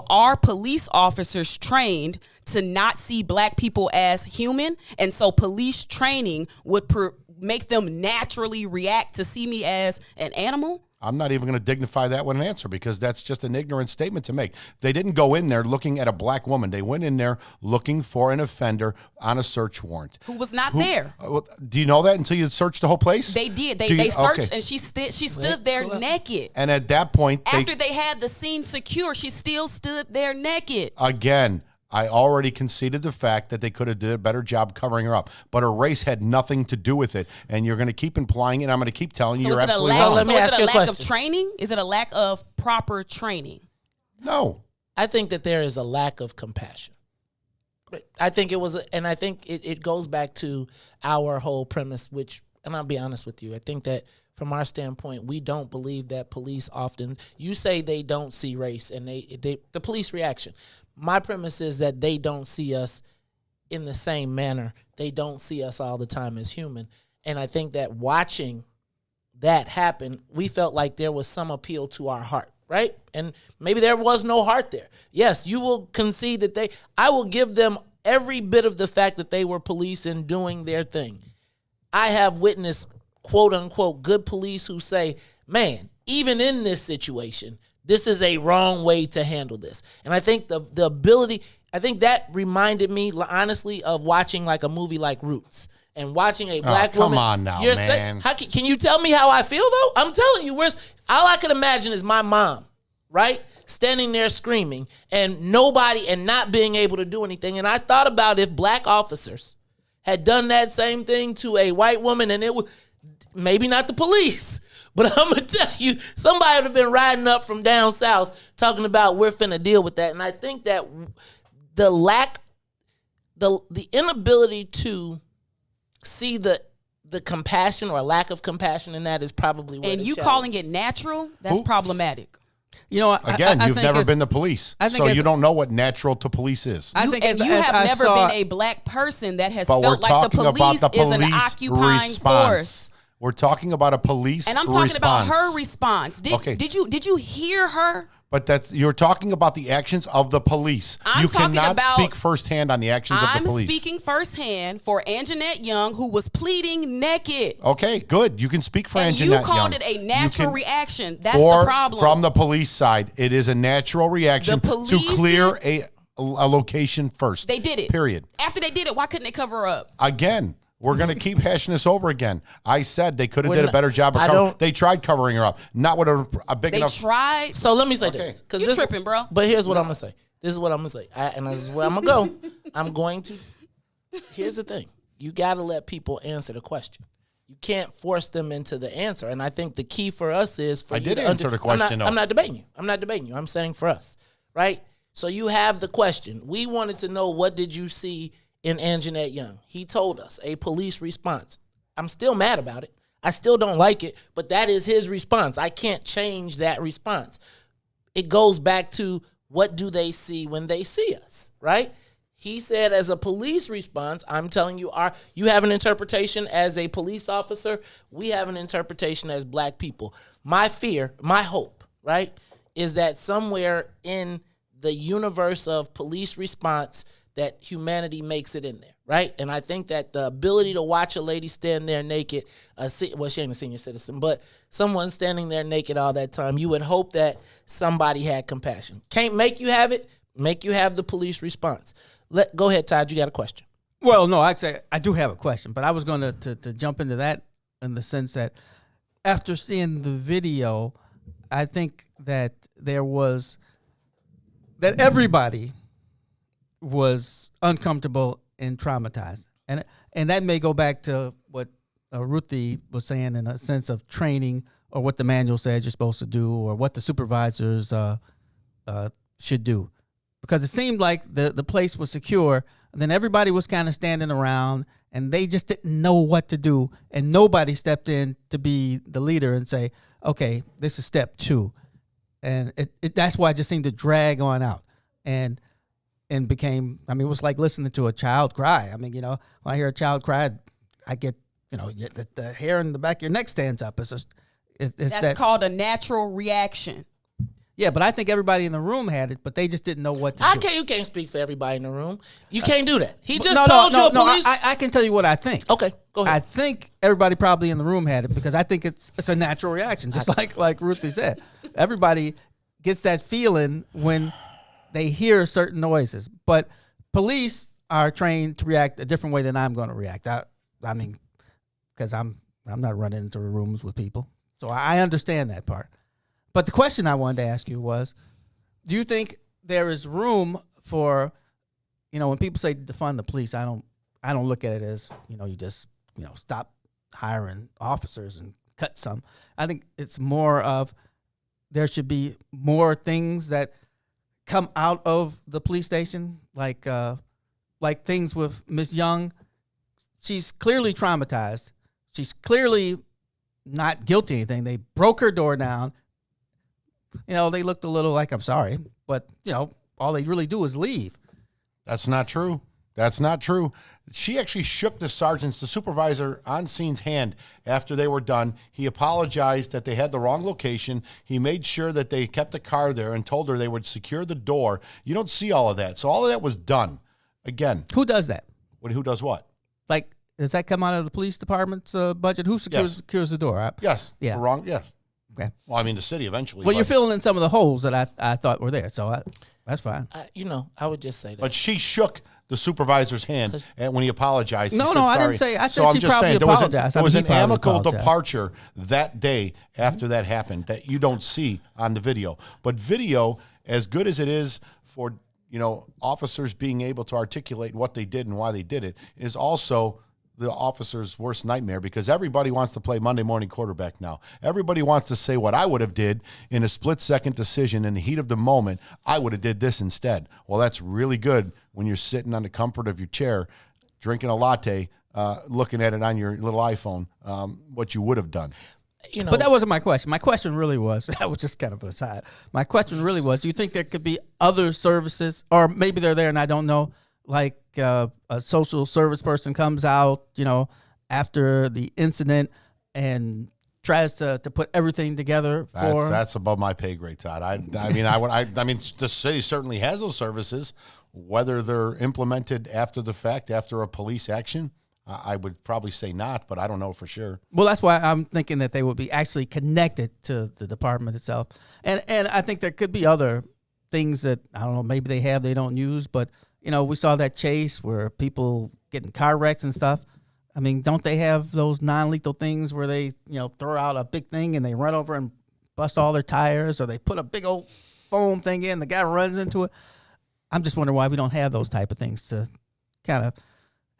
are police officers trained to not see black people as human? And so police training would make them naturally react to see me as an animal? I'm not even going to dignify that with an answer because that's just an ignorant statement to make. They didn't go in there looking at a black woman. They went in there looking for an offender on a search warrant. Who was not there. Do you know that until you searched the whole place? They did. They searched and she stood there naked. And at that point, after they had the scene secure, she still stood there naked. Again, I already conceded the fact that they could have did a better job covering her up, but her race had nothing to do with it, and you're going to keep implying it. And I'm going to keep telling you you're absolutely wrong. Let me ask you a question. Is it a lack of training? Is it a lack of proper training? No. I think that there is a lack of compassion. I think it was, and I think it goes back to our whole premise, which, and I'll be honest with you, I think that from our standpoint, we don't believe that police often, you say they don't see race and the police reaction. My premise is that they don't see us in the same manner. They don't see us all the time as human. And I think that watching that happen, we felt like there was some appeal to our heart, right? And maybe there was no heart there. Yes, you will concede that I will give them every bit of the fact that they were police and doing their thing. I have witnessed, quote unquote, good police who say, man, even in this situation, this is a wrong way to handle this. And I think the ability, I think that reminded me, honestly, of watching like a movie like Roots and watching a black woman. Come on now, man. Can you tell me how I feel, though? I'm telling you, all I can imagine is my mom, right? Standing there screaming and nobody and not being able to do anything. And I thought about if black officers had done that same thing to a white woman, and it was maybe not the police, but I'm going to tell you, somebody would have been riding up from down south talking about we're finna deal with that. And I think that the inability to see the compassion or lack of compassion in that is probably where and you calling it natural, that's problematic. You know, again, I you've never been the police, so you don't know what natural to police is. You have never been a black person that has felt like the police is an occupying force. We're talking about a police response. And I'm talking about her response. Did you hear her? But you're talking about the actions of the police. You cannot speak firsthand on the actions of the police. I'm speaking firsthand for Anjanette Young, who was pleading naked. Okay, good. You can speak for Anjanette Young. You called it a natural reaction. That's the problem. From the police side, it is a natural reaction to clear a location first. They did it. Period. After they did it, why couldn't they cover up? Again. We're going to keep hashing this over again. I said they could have did a better job of covering. They tried covering her up. Not with a big enough. They tried. So let me say this. You're tripping, bro. But here's what I'm going to say. This is what I'm going to say. And this is where I'm going to go. Here's the thing. You got to let people answer the question. You can't force them into the answer. And I think the key for us is for I did answer the question. I'm not debating you. I'm saying for us, right? So you have the question. We wanted to know, what did you see in Anjanette Young? He told us a police response. I'm still mad about it. I still don't like it, but that is his response. I can't change that response. It goes back to, what do they see when they see us, right? He said as a police response, I'm telling you, you have an interpretation as a police officer. We have an interpretation as black people. My fear, my hope, right, is that somewhere in the universe of police response that humanity makes it in there, right? And I think that the ability to watch a lady stand there naked, she ain't a senior citizen, but someone standing there naked all that time, you would hope that somebody had compassion. Can't make you have it, make you have the police response. Go ahead, Todd, you got a question. Well, no, actually, I do have a question, but I was going to jump into that in the sense that after seeing the video, I think that that everybody was uncomfortable and traumatized. And that may go back to what Ruthie was saying in a sense of training, or what the manual says you're supposed to do, or what the supervisors should do. Because it seemed like the place was secure, and then everybody was kind of standing around, and they just didn't know what to do, and nobody stepped in to be the leader and say, okay, this is step 2. And that's why it just seemed to drag on out. And became, it was like listening to a child cry. When I hear a child cry, I get, the hair in the back of your neck stands up. That's called a natural reaction. Yeah, but I think everybody in the room had it, but they just didn't know what to do. You can't speak for everybody in the room. You can't do that. He just told you a police. I can tell you what I think. Okay, go ahead. I think everybody probably in the room had it, because I think it's a natural reaction, just like Ruthie said. Everybody gets that feeling when they hear certain noises, but police are trained to react a different way than I'm going to react. Because I'm not running into rooms with people, so I understand that part. But the question I wanted to ask you was, do you think there is room for, when people say defund the police, I don't look at it as, you just, stop hiring officers and cut some. I think it's more of, there should be more things that come out of the police station, like things with Miss Young. She's clearly traumatized. She's clearly not guilty of anything. They broke her door down. You know, they looked a little like, I'm sorry, but, you know, all they really do is leave. That's not true. That's not true. She actually shook the supervisor on scene's hand after they were done. He apologized that they had the wrong location. He made sure that they kept the car there and told her they would secure the door. You don't see all of that. So all of that was done. Again. Who does that? Who does what? Like, does that come out of the police department's budget? Who secures the door? Yes. Yeah. Wrong? Yes. Okay. Well, I mean, the city eventually. Well, you're filling in some of the holes that I thought were there, so that's fine. I would just say that. But she shook the supervisor's hand when he apologized. He No, said, no, I sorry. didn't say. I So said I'm she just probably saying, apologized. There was He an probably amicable apologized. departure that day after that happened that you don't see on the video. But video, as good as it is for, you know, officers being able to articulate what they did and why they did it, is also the officer's worst nightmare, because everybody wants to play Monday morning quarterback now. Everybody wants to say what I would have did in a split-second decision in the heat of the moment. I would have did this instead. Well, that's really good when you're sitting on the comfort of your chair, drinking a latte, looking at it on your little iPhone, what you would have done. You know, but that wasn't my question. My question really was, that was just kind of an aside. My question really was, do you think there could be other services, or maybe they're there and I don't know, like a social service person comes out, you know, after the incident and tries to put everything together for That's above my pay grade, Todd. I mean, the city certainly has those services. Whether they're implemented after the fact, after a police action, I would probably say not, but I don't know for sure. Well, that's why I'm thinking that they would be actually connected to the department itself. And I think there could be other things that, I don't know, maybe they don't use, but, you know, we saw that chase where people getting car wrecks and stuff. I mean, don't they have those non-lethal things where they, you know, throw out a big thing and they run over and bust all their tires, or they put a big old foam thing in, the guy runs into it? I'm just wondering why we don't have those type of things to kind of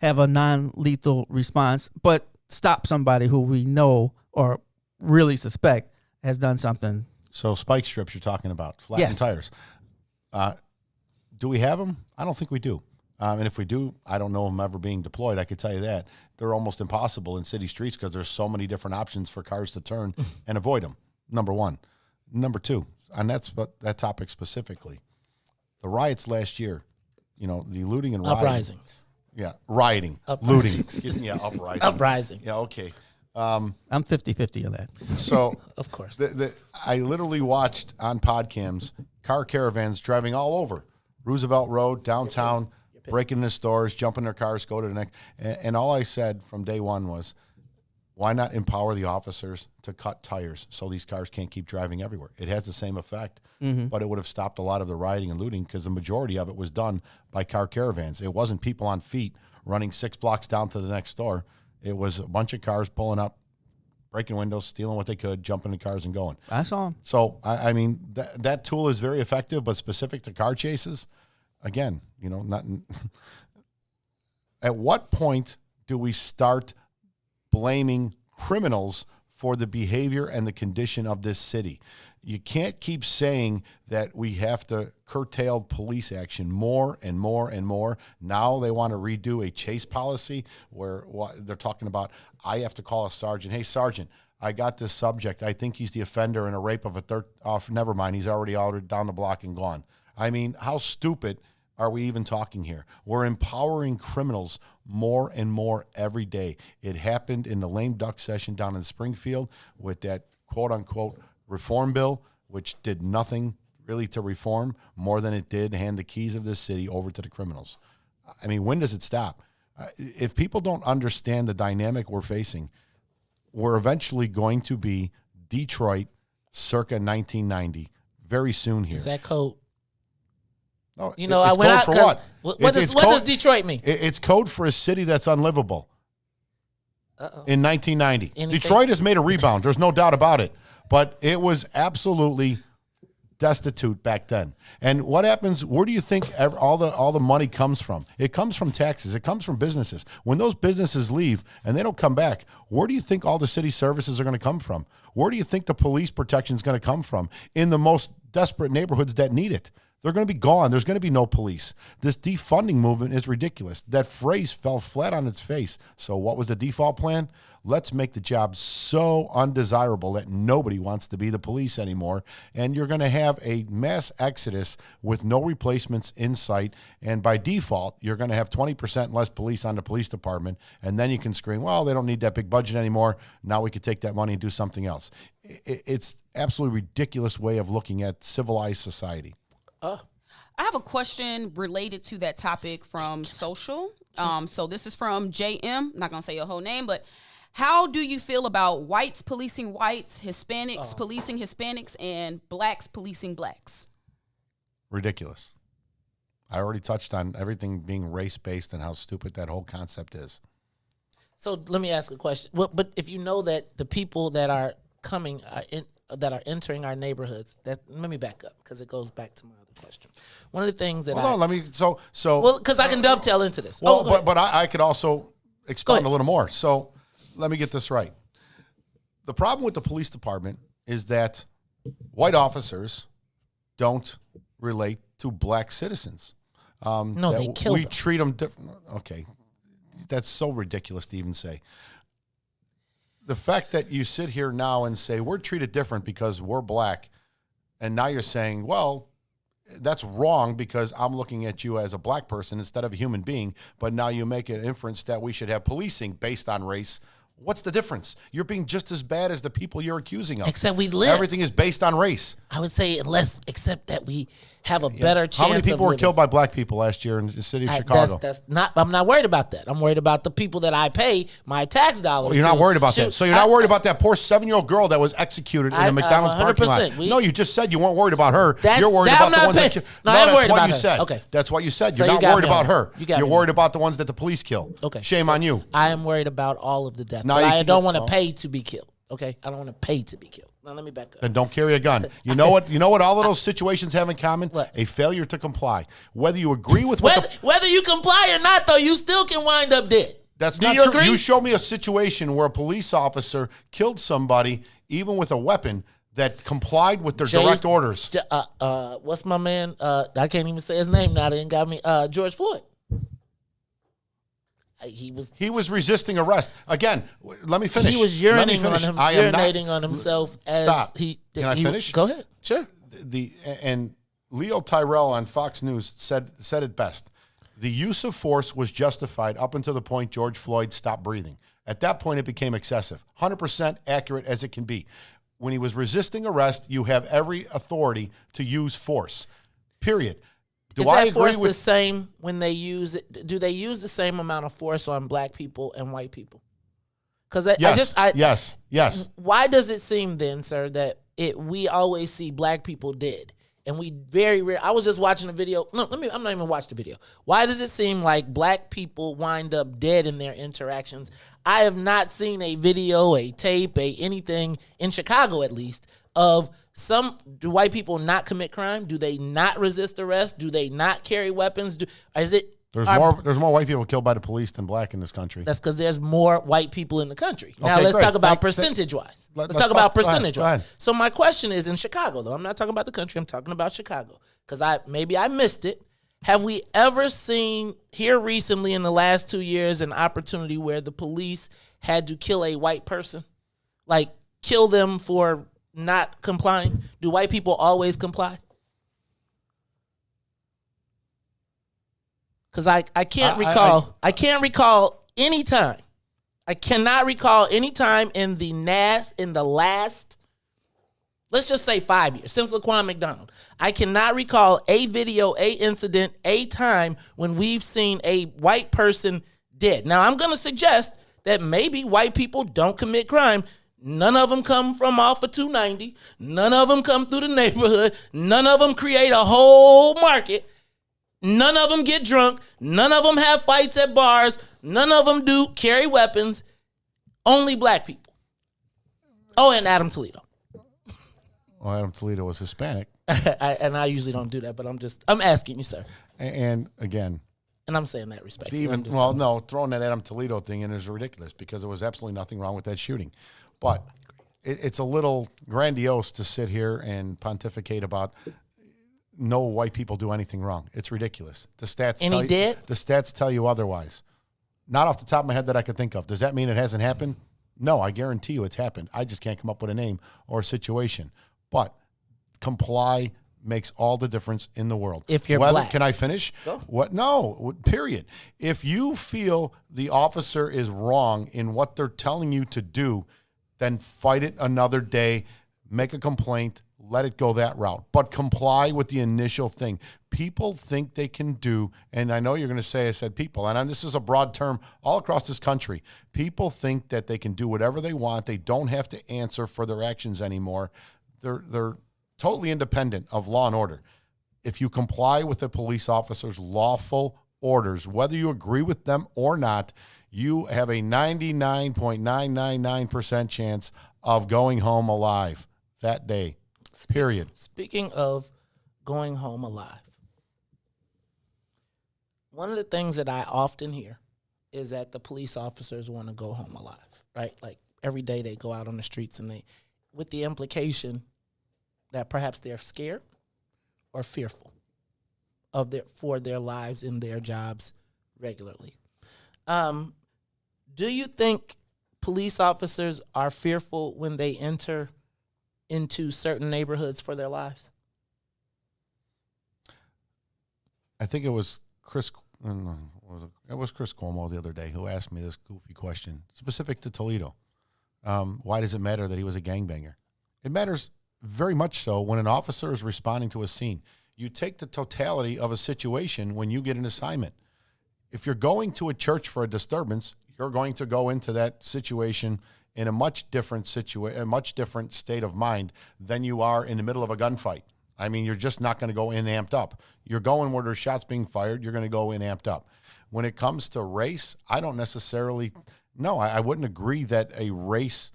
have a non-lethal response, but stop somebody who we know or really suspect has done something. So spike strips you're talking about, flattened tires. Do we have them? I don't think we do. And if we do, I don't know them ever being deployed. I could tell you that. They're almost impossible in city streets because there's so many different options for cars to turn and avoid them, number one. Number two, and that's what that topic specifically, the riots last year, you know, the looting and rioting. Uprisings. Yeah, rioting, Uprisings. looting. Yeah, uprising. Uprisings. Yeah, okay. I'm 50-50 on that. So, of course. I literally watched on podcams car caravans driving all over Roosevelt Road, downtown, breaking into stores, jumping their cars, go to the next. And all I said from day one was, why not empower the officers to cut tires so these cars can't keep driving everywhere? It has the same effect, but it would have stopped a lot of the rioting and looting because the majority of it was done by car caravans. It wasn't people on feet running 6 blocks down to the next store. It was a bunch of cars pulling up, breaking windows, stealing what they could, jumping in cars and going. I saw them. So, I mean, that tool is very effective, but specific to car chases, again, you know, not. At what point do we start blaming criminals for the behavior and the condition of this city? You can't keep saying that we have to curtail police action more and more and more. Now they want to redo a chase policy where they're talking about, I have to call a sergeant. Hey, sergeant, I got this subject. I think he's the offender in a rape of a third. Never mind. He's already out down the block and gone. I mean, how stupid are we even talking here? We're empowering criminals more and more every day. It happened in the lame duck session down in Springfield with that quote-unquote reform bill, which did nothing really to reform more than it did hand the keys of this city over to the criminals. I mean, when does it stop? If people don't understand the dynamic we're facing, we're eventually going to be Detroit circa 1990 very soon here. Is that code? No, you know, it's code for what? What does Detroit mean? It's code for a city that's unlivable. In 1990, Anything? Detroit has made a rebound. There's no doubt about it, but it was absolutely destitute back then. And what happens? Where do you think all the money comes from? It comes from taxes. It comes from businesses. When those businesses leave and they don't come back, where do you think all the city services are going to come from? Where do you think the police protection is going to come from in the most desperate neighborhoods that need it? They're going to be gone. There's going to be no police. This defunding movement is ridiculous. That phrase fell flat on its face. So what was the default plan? Let's make the job so undesirable that nobody wants to be the police anymore. And you're going to have a mass exodus with no replacements in sight. And by default, you're going to have 20% less police on the police department. And then you can scream, well, they don't need that big budget anymore. Now we could take that money and do something else. It's absolutely ridiculous way of looking at civilized society. I have a question related to that topic from social. So this is from JM. I'm not going to say your whole name, but how do you feel about whites policing whites, Hispanics policing Hispanics, and blacks policing blacks? Ridiculous. I already touched on everything being race-based and how stupid that whole concept is. So let me ask a question. Well, but if you know that the people that are coming that are entering our neighborhoods, let me back up because it goes back to my other question. One of the things that because I can dovetail into this. Well, but I could also expound a little more. So let me get this right. The problem with the police department is that white officers don't relate to black citizens. No, they kill them. We treat them different. Okay, that's so ridiculous to even say. The fact that you sit here now and say we're treated different because we're black, and now you're saying, well, that's wrong because I'm looking at you as a black person instead of a human being, but now you make an inference that we should have policing based on race. What's the difference? You're being just as bad as the people you're accusing of. Except we live. Everything is based on race. I would say except that we have a better chance. How many people of were killed by black people last year in the city of Chicago? I'm not worried about that. I'm worried about the people that I pay my tax dollars. Well, you're not worried about that. So you're not worried about that poor 7-year-old girl that was executed in a McDonald's parking lot. No, you just said you weren't worried about her. You're worried about the ones that killed. No, that's what you said. Okay. That's what you said. So you're not worried about her. You're worried about the ones that the police killed. Okay. Shame on you. I am worried about all of the deaths. But I don't want to pay to be killed. Okay? I don't want to pay to be killed. Now let me back up. Then don't carry a gun. You know what? You know what all of those situations have in common? What? A failure to comply. Whether you agree with whether you comply or not, though, you still can wind up dead. That's Do not you true. agree? You show me a situation where a police officer killed somebody, even with a weapon, that complied with their direct orders. What's my man? I can't even say his name now. They ain't got me. George Floyd. He was resisting arrest. Again, let me finish. He was urinating on himself. Stop. Can I finish? Go ahead. Sure. And Leo Tyrell on Fox News said it best. The use of force was justified up until the point George Floyd stopped breathing. At that point, it became excessive. 100% accurate as it can be. When he was resisting arrest, you have every authority to use force. Period. Is that force the same when they use it? Do they use the same amount of force on black people and white people? Because yes. Why does it seem then, sir, that we always see black people dead, and we very rare? I was just watching a video. No, I'm not even watching the video. Why does it seem like black people wind up dead in their interactions? I have not seen a video, a tape, anything in Chicago at least of. Do white people not commit crime? Do they not resist arrest? Do they not carry weapons? There's more white people killed by the police than black in this country. That's because there's more white people in the country. Now let's talk about percentage-wise. Let's talk about percentage-wise. So my question is in Chicago, though. I'm not talking about the country. I'm talking about Chicago because maybe I missed it. Have we ever seen here recently in the last 2 years an opportunity where the police had to kill a white person? Like kill them for not complying? Do white people always comply? Because I can't recall. I can't recall any time. I cannot recall any time in the last, let's just say 5 years, since Laquan McDonald. I cannot recall a video, a incident, a time when we've seen a white person dead. Now, I'm going to suggest that maybe white people don't commit crime. None of them come from off of 290. None of them come through the neighborhood. None of them create a whole market. None of them get drunk. None of them have fights at bars. None of them do carry weapons. Only black people. Oh, and Adam Toledo. Well, Adam Toledo was Hispanic. I usually don't do that, but I'm asking you, sir. And again. And I'm saying that respectfully. Throwing that Adam Toledo thing in is ridiculous because there was absolutely nothing wrong with that shooting. But it's a little grandiose to sit here and pontificate about no white people do anything wrong. It's ridiculous. The stats And he did? The stats tell you otherwise. Not off the top of my head that I could think of. Does that mean it hasn't happened? No, I guarantee you it's happened. I just can't come up with a name or a situation. But comply makes all the difference in the world. If you're black. Can I finish? Go. What? No, period. If you feel the officer is wrong in what they're telling you to do, then fight it another day, make a complaint, let it go that route. But comply with the initial thing. People think they can do, and I know you're going to say I said people, and this is a broad term all across this country. People think that they can do whatever they want. They don't have to answer for their actions anymore. They're totally independent of law and order. If you comply with the police officer's lawful orders, whether you agree with them or not, you have a 99.999% chance of going home alive that day, period. Speaking of going home alive, one of the things that I often hear is that the police officers want to go home alive, right? Like every day they go out on the streets and with the implication that perhaps they're scared or fearful for their lives in their jobs regularly. Do you think police officers are fearful when they enter into certain neighborhoods for their lives? I think it was Chris Cuomo the other day who asked me this goofy question specific to Toledo. Why does it matter that he was a gangbanger? It matters very much so when an officer is responding to a scene. You take the totality of a situation when you get an assignment. If you're going to a church for a disturbance, you're going to go into that situation in a much different state of mind than you are in the middle of a gunfight. I mean, you're just not going to go in amped up. You're going where there's shots being fired, you're going to go in amped up. When it comes to race, I don't necessarily, I wouldn't agree that a race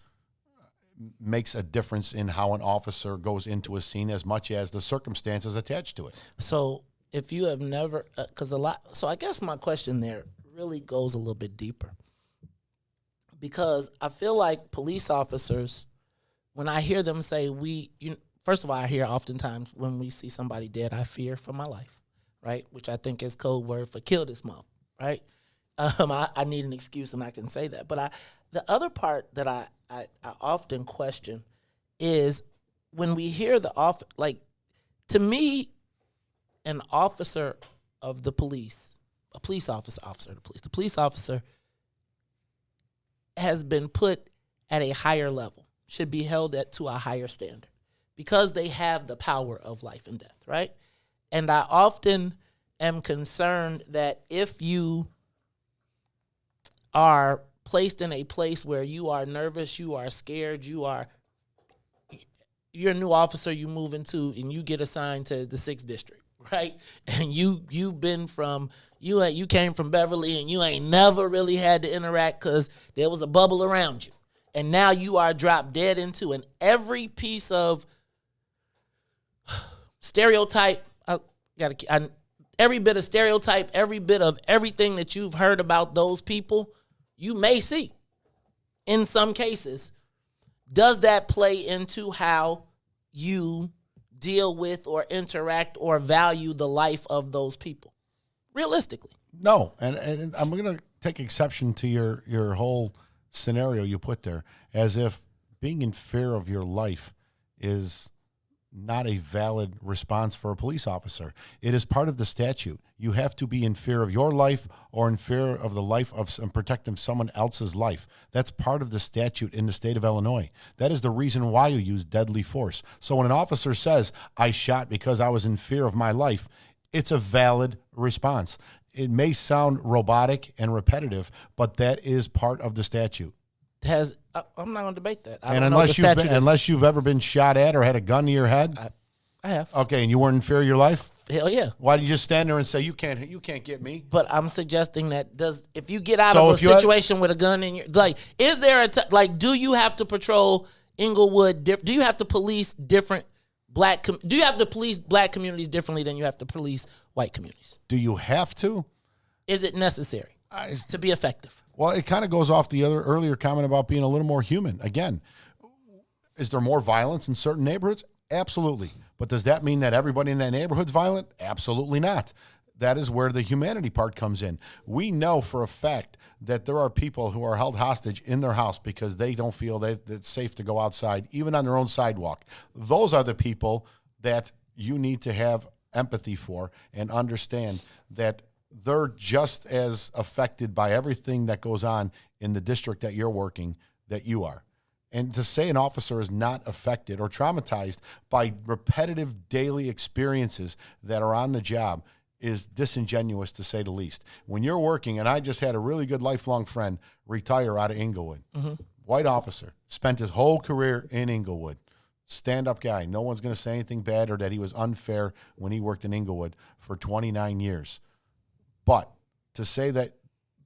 makes a difference in how an officer goes into a scene as much as the circumstances attached to it. So if you have never, so I guess my question there really goes a little bit deeper. Because I feel like police officers, when I hear them say first of all, I hear oftentimes when we see somebody dead, I fear for my life, right? Which I think is code word for kill this month, right? I need an excuse and I can say that. But the other part that I often question is when we hear to me, an officer of the police, a police officer of the police, the police officer has been put at a higher level, should be held to a higher standard because they have the power of life and death, right? And I often am concerned that if you are placed in a place where you are nervous, you are scared, you're a new officer you move into and you get assigned to the 6th district, right? And you came from Beverly and you ain't never really had to interact because there was a bubble around you. And now you are dropped dead into, and every piece of stereotype, every bit of stereotype, every bit of everything that you've heard about those people, you may see in some cases. Does that play into how you deal with or interact or value the life of those people realistically? No, and I'm going to take exception to your whole scenario you put there, as if being in fear of your life is not a valid response for a police officer. It is part of the statute. You have to be in fear of your life or in fear of the life of and protecting someone else's life. That's part of the statute in the state of Illinois. That is the reason why you use deadly force. So when an officer says, I shot because I was in fear of my life, it's a valid response. It may sound robotic and repetitive, but that is part of the statute. I'm not going to debate that. And unless you've ever been shot at or had a gun to your head, I have. Okay, and you weren't in fear of your life? Hell yeah. Why did you just stand there and say you can't get me? But I'm suggesting that if you get out of a situation with a gun in your is there do you have to patrol Inglewood? Do you have to police different do you have to police black communities differently than you have to police white communities? Do you have to? Is it necessary to be effective? Well, it kind of goes off the other earlier comment about being a little more human. Again, is there more violence in certain neighborhoods? Absolutely. But does that mean that everybody in that neighborhood's violent? Absolutely not. That is where the humanity part comes in. We know for a fact that there are people who are held hostage in their house because they don't feel that it's safe to go outside, even on their own sidewalk. Those are the people that you need to have empathy for and understand that they're just as affected by everything that goes on in the district that you're working that you are. And to say an officer is not affected or traumatized by repetitive daily experiences that are on the job is disingenuous, to say the least. When you're working, and I just had a really good lifelong friend retire out of Inglewood, white officer, spent his whole career in Inglewood, stand-up guy. No one's going to say anything bad or that he was unfair when he worked in Inglewood for 29 years. But to say that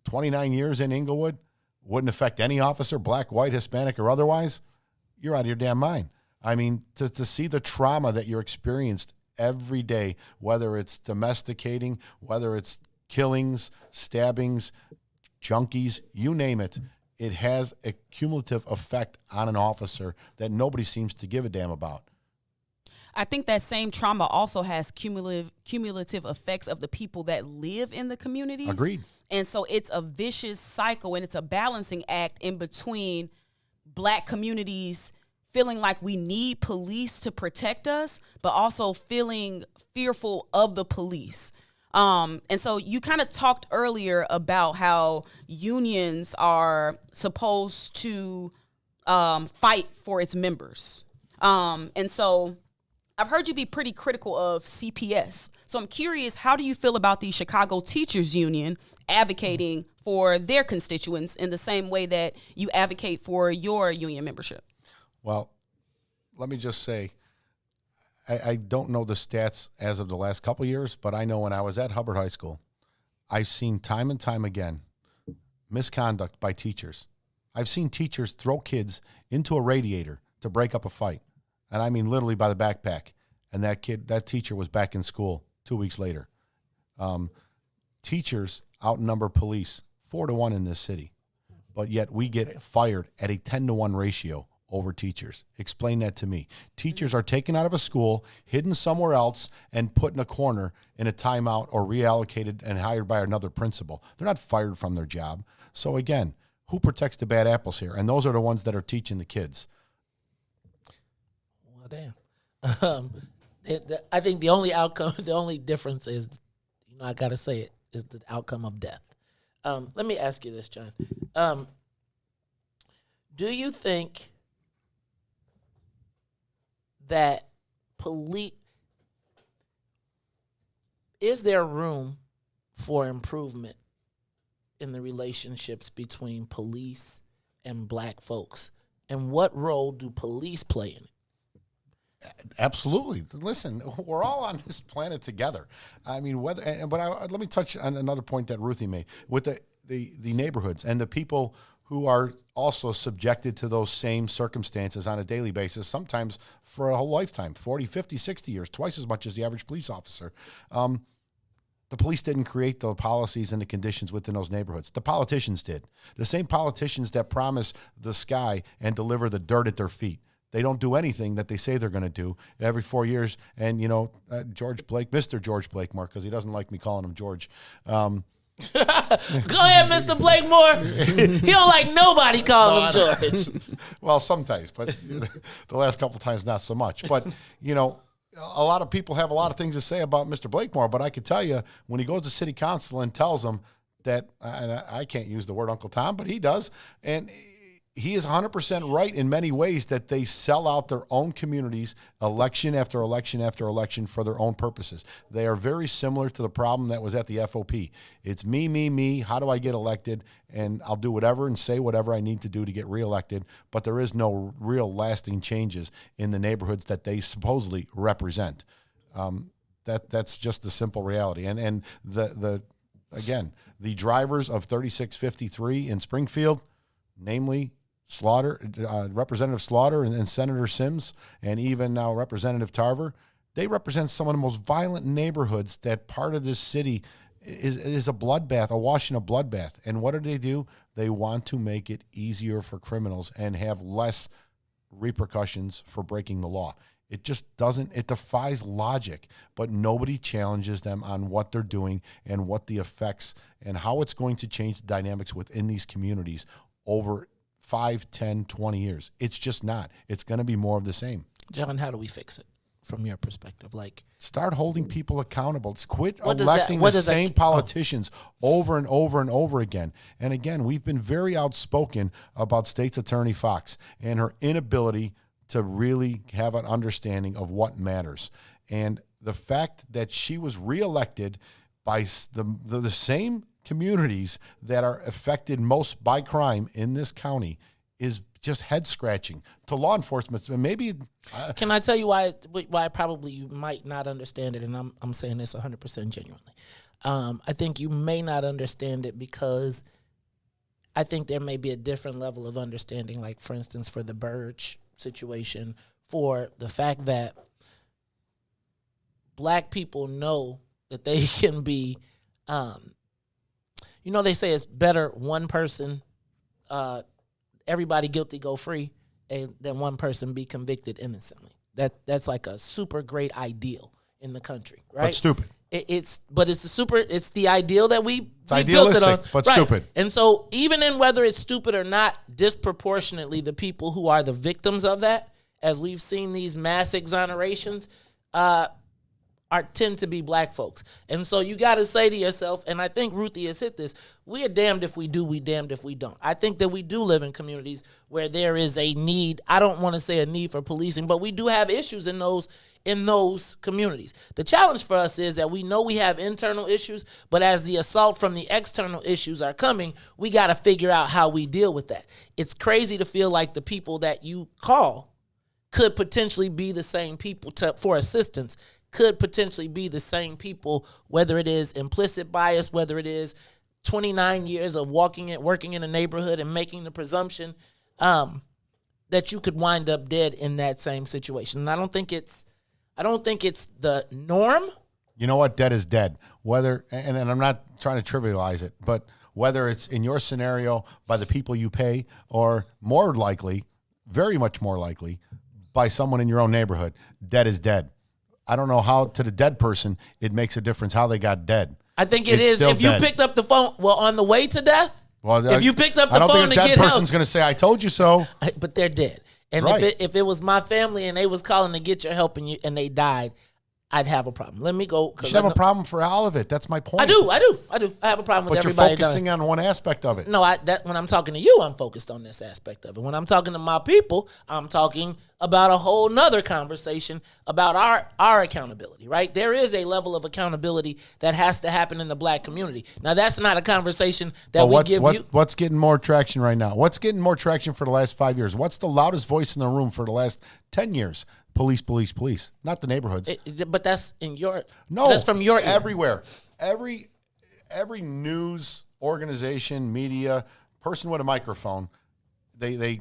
29 years in Inglewood wouldn't affect any officer, black, white, Hispanic, or otherwise, you're out of your damn mind. I mean, to see the trauma that you're experienced every day, whether it's domesticating, whether it's killings, stabbings, junkies, you name it, it has a cumulative effect on an officer that nobody seems to give a damn about. I think that same trauma also has cumulative effects of the people that live in the communities. Agreed. And so it's a vicious cycle, and it's a balancing act in between black communities feeling like we need police to protect us, but also feeling fearful of the police. And so you kind of talked earlier about how unions are supposed to fight for its members. And so I've heard you be pretty critical of CPS. So I'm curious, how do you feel about the Chicago Teachers Union advocating for their constituents in the same way that you advocate for your union membership? Well, let me just say, I don't know the stats as of the last couple of years, but I know when I was at Hubbard High School, I've seen time and time again misconduct by teachers. I've seen teachers throw kids into a radiator to break up a fight. And I mean literally by the backpack. And that teacher was back in school 2 weeks later. Teachers outnumber police 4-1 in this city. But yet we get fired at a 10-1 ratio over teachers. Explain that to me. Teachers are taken out of a school, hidden somewhere else, and put in a corner in a timeout or reallocated and hired by another principal. They're not fired from their job. So again, who protects the bad apples here? And those are the ones that are teaching the kids. Well, damn. I think the only outcome, the only difference is, I got to say it, is the outcome of death. Let me ask you this, John. Do you think that is there room for improvement in the relationships between police and black folks? And what role do police play in it? Absolutely. Listen, we're all on this planet together. I mean, let me touch on another point that Ruthie made with the neighborhoods and the people who are also subjected to those same circumstances on a daily basis, sometimes for a whole lifetime, 40, 50, 60 years, twice as much as the average police officer. The police didn't create the policies and the conditions within those neighborhoods. The politicians did. The same politicians that promise the sky and deliver the dirt at their feet. They don't do anything that they say they're going to do every 4 years. And, Mr. George Blakemore, because he doesn't like me calling him George. Go ahead, Mr. Blakemore. He don't like nobody calling him George. Well, sometimes, but the last couple times, not so much. But, a lot of people have a lot of things to say about Mr. Blakemore, but I could tell you when he goes to city council and tells them that, and I can't use the word Uncle Tom, but he does, and he is 100% right in many ways that they sell out their own communities election after election after election for their own purposes. They are very similar to the problem that was at the FOP. It's me, how do I get elected? And I'll do whatever and say whatever I need to do to get reelected, but there is no real lasting changes in the neighborhoods that they supposedly represent. That's just the simple reality. And the drivers of 3653 in Springfield, namely Representative Slaughter and Senator Sims, and even now Representative Tarver, they represent some of the most violent neighborhoods that part of this city is a bloodbath, a washing of bloodbath. And what do? They want to make it easier for criminals and have less repercussions for breaking the law. It just doesn't, it defies logic, but nobody challenges them on what they're doing and what the effects and how it's going to change the dynamics within these communities over 5, 10, 20 years. It's just not. It's going to be more of the same. John, how do we fix it from your perspective? Like, start holding people accountable. Quit electing the same politicians over and over and over again. And again, we've been very outspoken about State's Attorney Fox and her inability to really have an understanding of what matters. And the fact that she was reelected by the same communities that are affected most by crime in this county is just head scratching to law enforcement. Maybe can I tell you why probably you might not understand it, and I'm saying this 100% genuinely. I think you may not understand it because I think there may be a different level of understanding, like, for instance, for the Burge situation, for the fact that black people know that they can be, they say it's better one person, everybody guilty go free, than one person be convicted innocently. That's like a super great ideal in the country, right? But stupid. It's the ideal that we idealistic, built it on, but right. Stupid. And so even in whether it's stupid or not, disproportionately the people who are the victims of that, as we've seen these mass exonerations, tend to be black folks. And so you got to say to yourself, and I think Ruthie has hit this, we are damned if we do, we damned if we don't. I think that we do live in communities where there is a need, I don't want to say a need for policing, but we do have issues in those communities. The challenge for us is that we know we have internal issues, but as the assault from the external issues are coming, we got to figure out how we deal with that. It's crazy to feel like the people that you call could potentially be the same people for assistance, could potentially be the same people, whether it is implicit bias, whether it is 29 years of working in a neighborhood and making the presumption that you could wind up dead in that same situation. And I don't think it's the norm. You know what? Dead is dead. Whether, and I'm not trying to trivialize it, but whether it's in your scenario by the people you pay, or more likely, very much more likely, by someone in your own neighborhood, dead is dead. I don't know how to the dead person it makes a difference how they got dead. I think it is. If you picked up the phone, on the way to death, if you picked up the phone to get help. I don't think a dead person's going to say, I told you so. But they're dead. And right. if it was my family and they was calling to get your help and they died, I'd have a problem. Let me go. You should have a problem for all of it. That's my point. I do. I have a problem with everybody. But you're focusing on one aspect of it. No, when I'm talking to you, I'm focused on this aspect of it. When I'm talking to my people, I'm talking about a whole nother conversation about our accountability, right? There is a level of accountability that has to happen in the black community. Now, that's not a conversation that What's getting more traction right now? What's getting more traction for the last 5 years? What's the loudest voice in the room for the last 10 years? Police, police, police. Not the neighborhoods. But that's that's from your ear. Everywhere. Every news organization, media, person with a microphone, they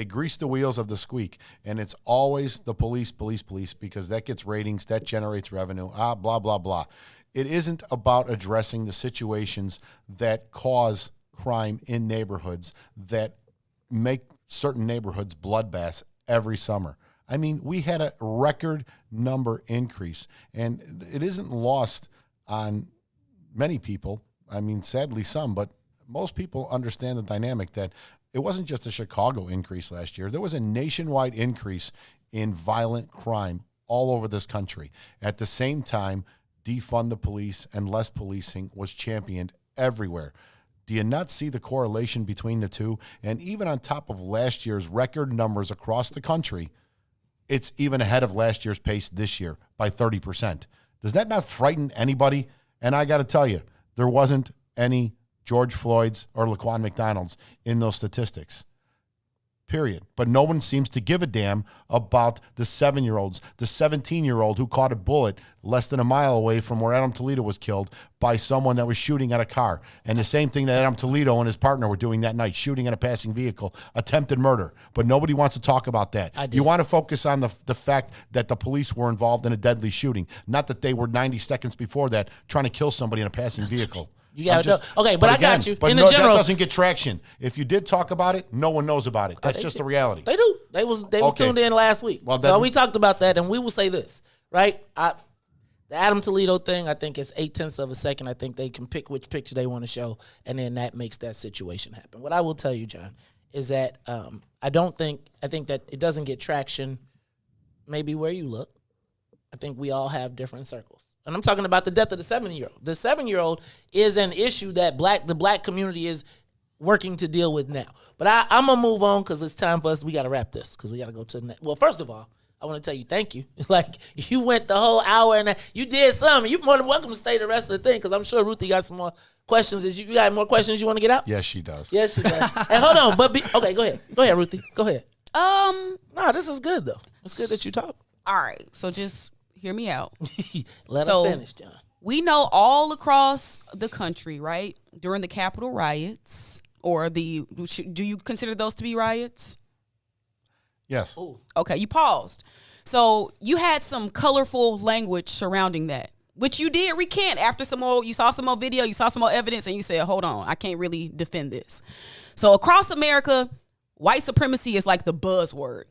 grease the wheels of the squeak, and it's always the police, police, police, because that gets ratings, that generates revenue, blah, blah, blah. It isn't about addressing the situations that cause crime in neighborhoods, that make certain neighborhoods bloodbaths every summer. I mean, we had a record number increase, and it isn't lost on many people. I mean, sadly some, but most people understand the dynamic that it wasn't just a Chicago increase last year. There was a nationwide increase in violent crime all over this country. At the same time, defund the police and less policing was championed everywhere. Do you not see the correlation between the two? And even on top of last year's record numbers across the country, it's even ahead of last year's pace this year by 30%. Does that not frighten anybody? And I got to tell you, there wasn't any George Floyd's or Laquan McDonald's in those statistics, period. But no one seems to give a damn about the 7-year-olds, the 17-year-old who caught a bullet less than a mile away from where Adam Toledo was killed by someone that was shooting at a car. And the same thing that Adam Toledo and his partner were doing that night, shooting at a passing vehicle, attempted murder. But nobody wants to talk about that. You want to focus on the fact that the police were involved in a deadly shooting, not that they were 90 seconds before that trying to kill somebody in a passing vehicle. You got to okay, but I got you. But in no, the general, that doesn't get traction. If you did talk about it, no one knows about it. That's just the reality. They do. They was tuned in last week. Well, so we talked about that, and we will say this, right? The Adam Toledo thing, I think it's 0.8 of a second. I think they can pick which picture they want to show, and then that makes that situation happen. What I will tell you, John, is that I think that it doesn't get traction maybe where you look. I think we all have different circles. And I'm talking about the death of the 7-year-old. The 7-year-old is an issue that the black community is working to deal with now. But I'm going to move on because it's time for us. We got to wrap this because we got to go to the next. Well, first of all, I want to tell you thank you. Like, you went the whole hour and you did something. You're more than welcome to stay the rest of the thing because I'm sure Ruthie got some more questions. You got more questions you want to get out? Yes, she does. Yes, she does. And hold on. Okay, go ahead. Go ahead, Ruthie. Go ahead. No, this is good, though. It's good that you talk. All right. So just hear me out. Let her finish, John. We know all across the country, right, during the Capitol riots, or do you consider those to be riots? Yes. Ooh. Okay, you paused. So you had some colorful language surrounding that, which you did recant after you saw some more video, you saw some more evidence, and you said, hold on, I can't really defend this. So across America, white supremacy is like the buzzword.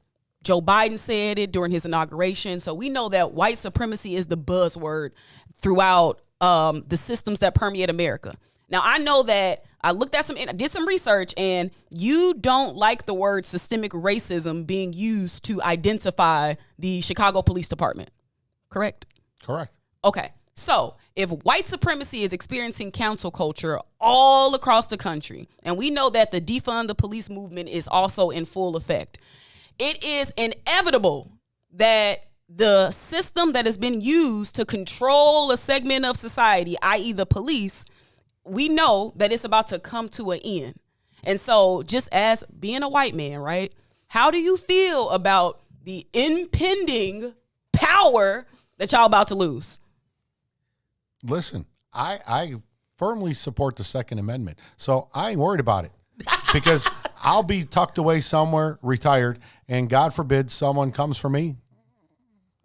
Joe Biden said it during his inauguration. So we know that white supremacy is the buzzword throughout the systems that permeate America. Now, I know that I did some research, and you don't like the word systemic racism being used to identify the Chicago Police Department, correct? Correct. Okay. So if white supremacy is experiencing cancel culture all across the country, and we know that the defund the police movement is also in full effect, it is inevitable that the system that has been used to control a segment of society, i.e. the police, we know that it's about to come to an end. And so just as being a white man, right, how do you feel about the impending power that y'all about to lose? Listen, I firmly support the Second Amendment, so I ain't worried about it because I'll be tucked away somewhere, retired, and God forbid someone comes for me,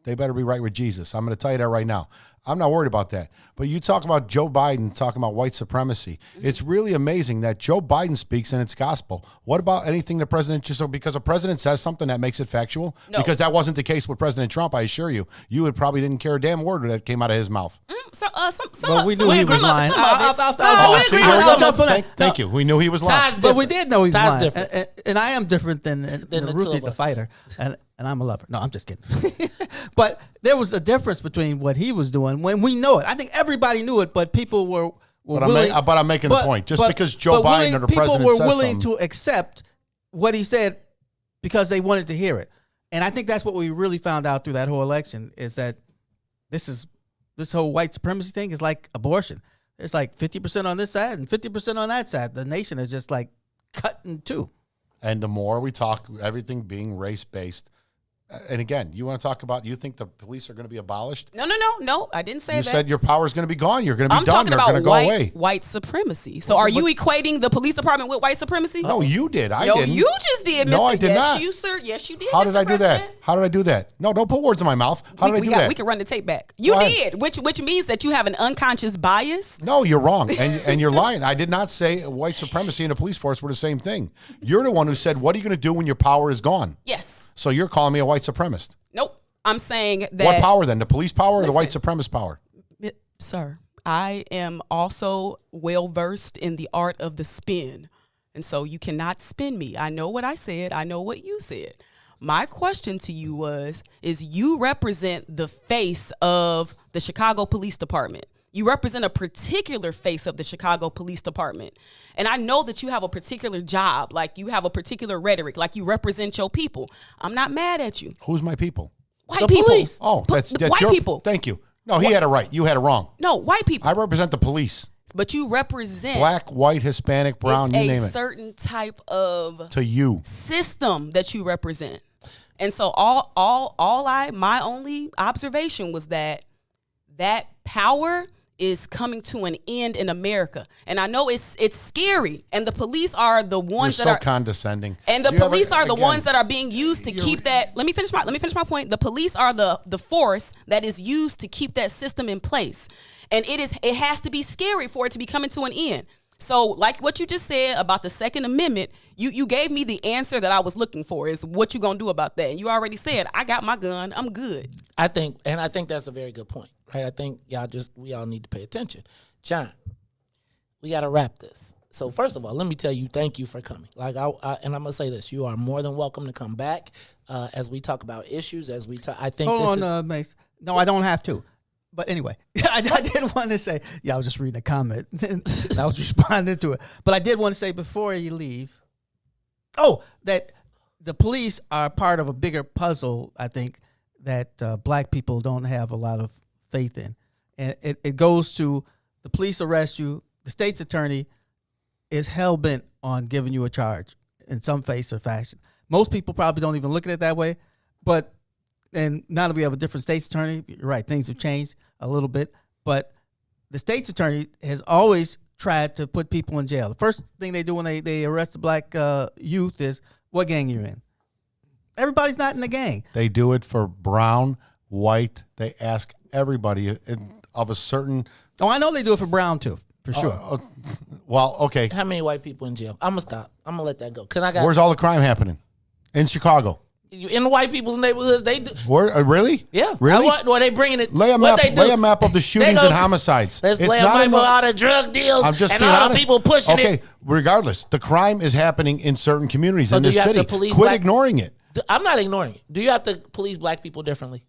they better be right with Jesus. I'm going to tell you that right now. I'm not worried about that. But you talk about Joe Biden talking about white supremacy. Mm-hmm. It's really amazing that Joe Biden speaks and it's gospel. What about anything the president just, because a president says something that makes it factual? No. Because that wasn't the case with President Trump, I assure you. You would probably didn't care a damn word that came out of his mouth. We knew he was lying. Thank you. We knew he was lying. But we did know he was lying. And I am different than Ruthie's a fighter. And I'm a lover. No, I'm just kidding. But there was a difference between what he was doing when we know it. I think everybody knew it, but people were willing. But I'm making the point. Just because Joe Biden or the president people were says willing something, to accept what he said because they wanted to hear it. And I think that's what we really found out through that whole election is that this whole white supremacy thing is like abortion. It's like 50% on this side and 50% on that side. The nation is just like cut in two. And the more we talk, everything being race-based, and again, you want to talk about, you think the police are going to be abolished? No. I didn't say that. You said your power is going to be gone. You're going to be done. They're going to go away. White supremacy. So are you equating the police department with white supremacy? No, you did. I didn't. No, you just did, Mr. No, I did not. Yes, you, sir. Yes, you did. How did I do that? How did I do that? No, don't put words in my mouth. How did I do that? We can run the tape back. You did, which means that you have an unconscious bias. No, you're wrong. And you're lying. I did not say white supremacy and the police force were the same thing. You're the one who said, what are you going to do when your power is gone? Yes. So you're calling me a white supremacist. Nope. I'm saying that. What power then? The police power or the white supremacist power? Sir, I am also well versed in the art of the spin. And so you cannot spin me. I know what I said. I know what you said. My question to you is you represent the face of the Chicago Police Department. You represent a particular face of the Chicago Police Department. And I know that you have a particular job, like you have a particular rhetoric, like you represent your people. I'm not mad at you. Who's my people? White people. Police. Oh, that's white your people. Thank you. No, he had it right. You had it wrong. No, white people. I represent the police. But you represent black, white, Hispanic, brown, you name it. A certain type of system that you represent. And so my only observation was that power is coming to an end in America. And I know it's scary. And the police are the ones that are condescending. And the police are the ones that are being used to keep that. Let me finish my point. The police are the force that is used to keep that system in place. And it has to be scary for it to be coming to an end. So like what you just said about the Second Amendment, you gave me the answer that I was looking for, is what you going to do about that. And you already said, I got my gun, I'm good. I think that's a very good point, right? I think we all need to pay attention. John, we got to wrap this. So first of all, let me tell you, thank you for coming. Like and I'm going to say this, you are more than welcome to come back as we talk about issues, I think Hold on, Mace. No, I don't have to. But anyway, I did want to say, I was just reading a comment. I was responding to it. But I did want to say before you leave, that the police are part of a bigger puzzle, I think, that black people don't have a lot of faith in. And it goes to the police arrest you, the state's attorney is hell-bent on giving you a charge in some face or fashion. Most people probably don't even look at it that way, and now that we have a different state's attorney, you're right, things have changed a little bit. But the state's attorney has always tried to put people in jail. The first thing they do when they arrest a black youth is, what gang you're in. Everybody's not in the gang. They do it for brown, white. They ask everybody of a certain... Oh, I know they do it for brown, too, for sure. Well, okay. How many white people in jail? I'm going to stop. I'm going to let that go. Where's all the crime happening? In Chicago. In the white people's neighborhoods, they do. Where, really? Yeah. Really? Or they bringing it. Lay a map of the shootings and homicides. Let's lay a map of all the drug deals and all the people pushing it. Okay, regardless, the crime is happening in certain communities in this city. Quit ignoring it. I'm not ignoring it. Do you have to police black people differently?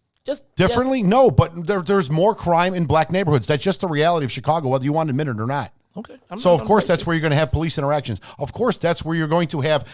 Differently? Yes. No, but there's more crime in black neighborhoods. That's just the reality of Chicago, whether you want to admit it or not. Okay. So, of course, that's where you're going to have police interactions. Of course, that's where you're going to have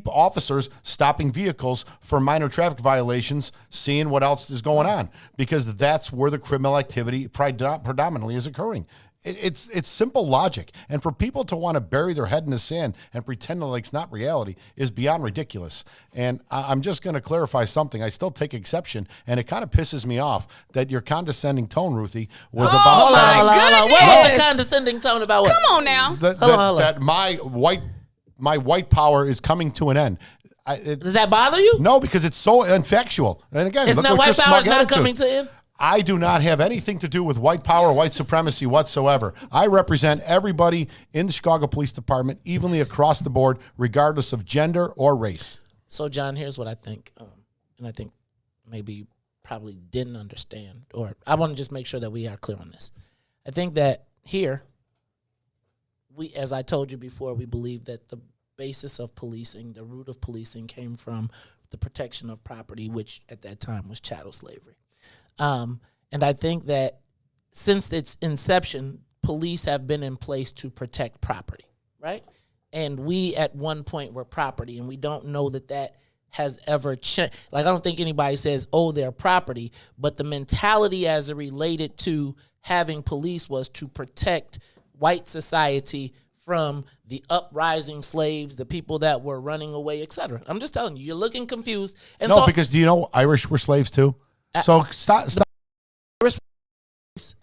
officers stopping vehicles for minor traffic violations, seeing what else is going on, because that's where the criminal activity predominantly is occurring. It's simple logic. And for people to want to bury their head in the sand and pretend like it's not reality is beyond ridiculous. And I'm just going to clarify something. I still take exception, and it kind of pisses me off that your condescending tone, Ruthie, was about... Hold on. What was the condescending tone about what? Come on now. That my white power is coming to an end. Does that bother you? No, because it's so infactual. And again, Isn't that white power is not coming to end? I do not have anything to do with white power, white supremacy whatsoever. I represent everybody in the Chicago Police Department evenly across the board, regardless of gender or race. So, John, here's what I think, and I think maybe you probably didn't understand, or I want to just make sure that we are clear on this. I think that here, as I told you before, we believe that the basis of policing, the root of policing came from the protection of property, which at that time was chattel slavery. And I think that since its inception, police have been in place to protect property, right? And we at one point were property, and we don't know that has ever changed. Like, I don't think anybody says, they're property, but the mentality as it related to having police was to protect white society from the uprising slaves, the people that were running away, etc. I'm just telling you, you're looking confused. And because do you know Irish were slaves too? So stop.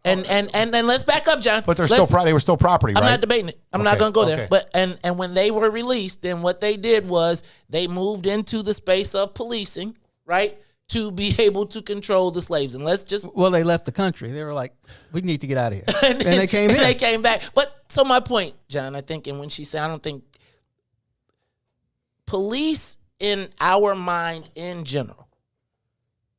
And let's back up, John. But they were still property, right? I'm not debating it. I'm not going to go there. But and when they were released, then what they did was they moved into the space of policing, right, to be able to control the slaves. And they left the country. They were like, we need to get out of here. and they came here. They came back. But so my point, John, I think, and when she said, I don't think police in our mind in general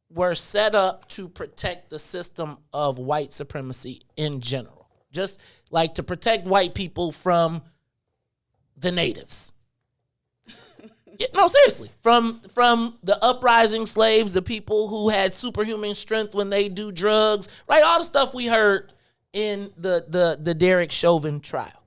were set up to protect the system of white supremacy in general. Just like to protect white people from the natives. No, seriously. From the uprising slaves, the people who had superhuman strength when they do drugs, right? All the stuff we heard in the Derek Chauvin trial.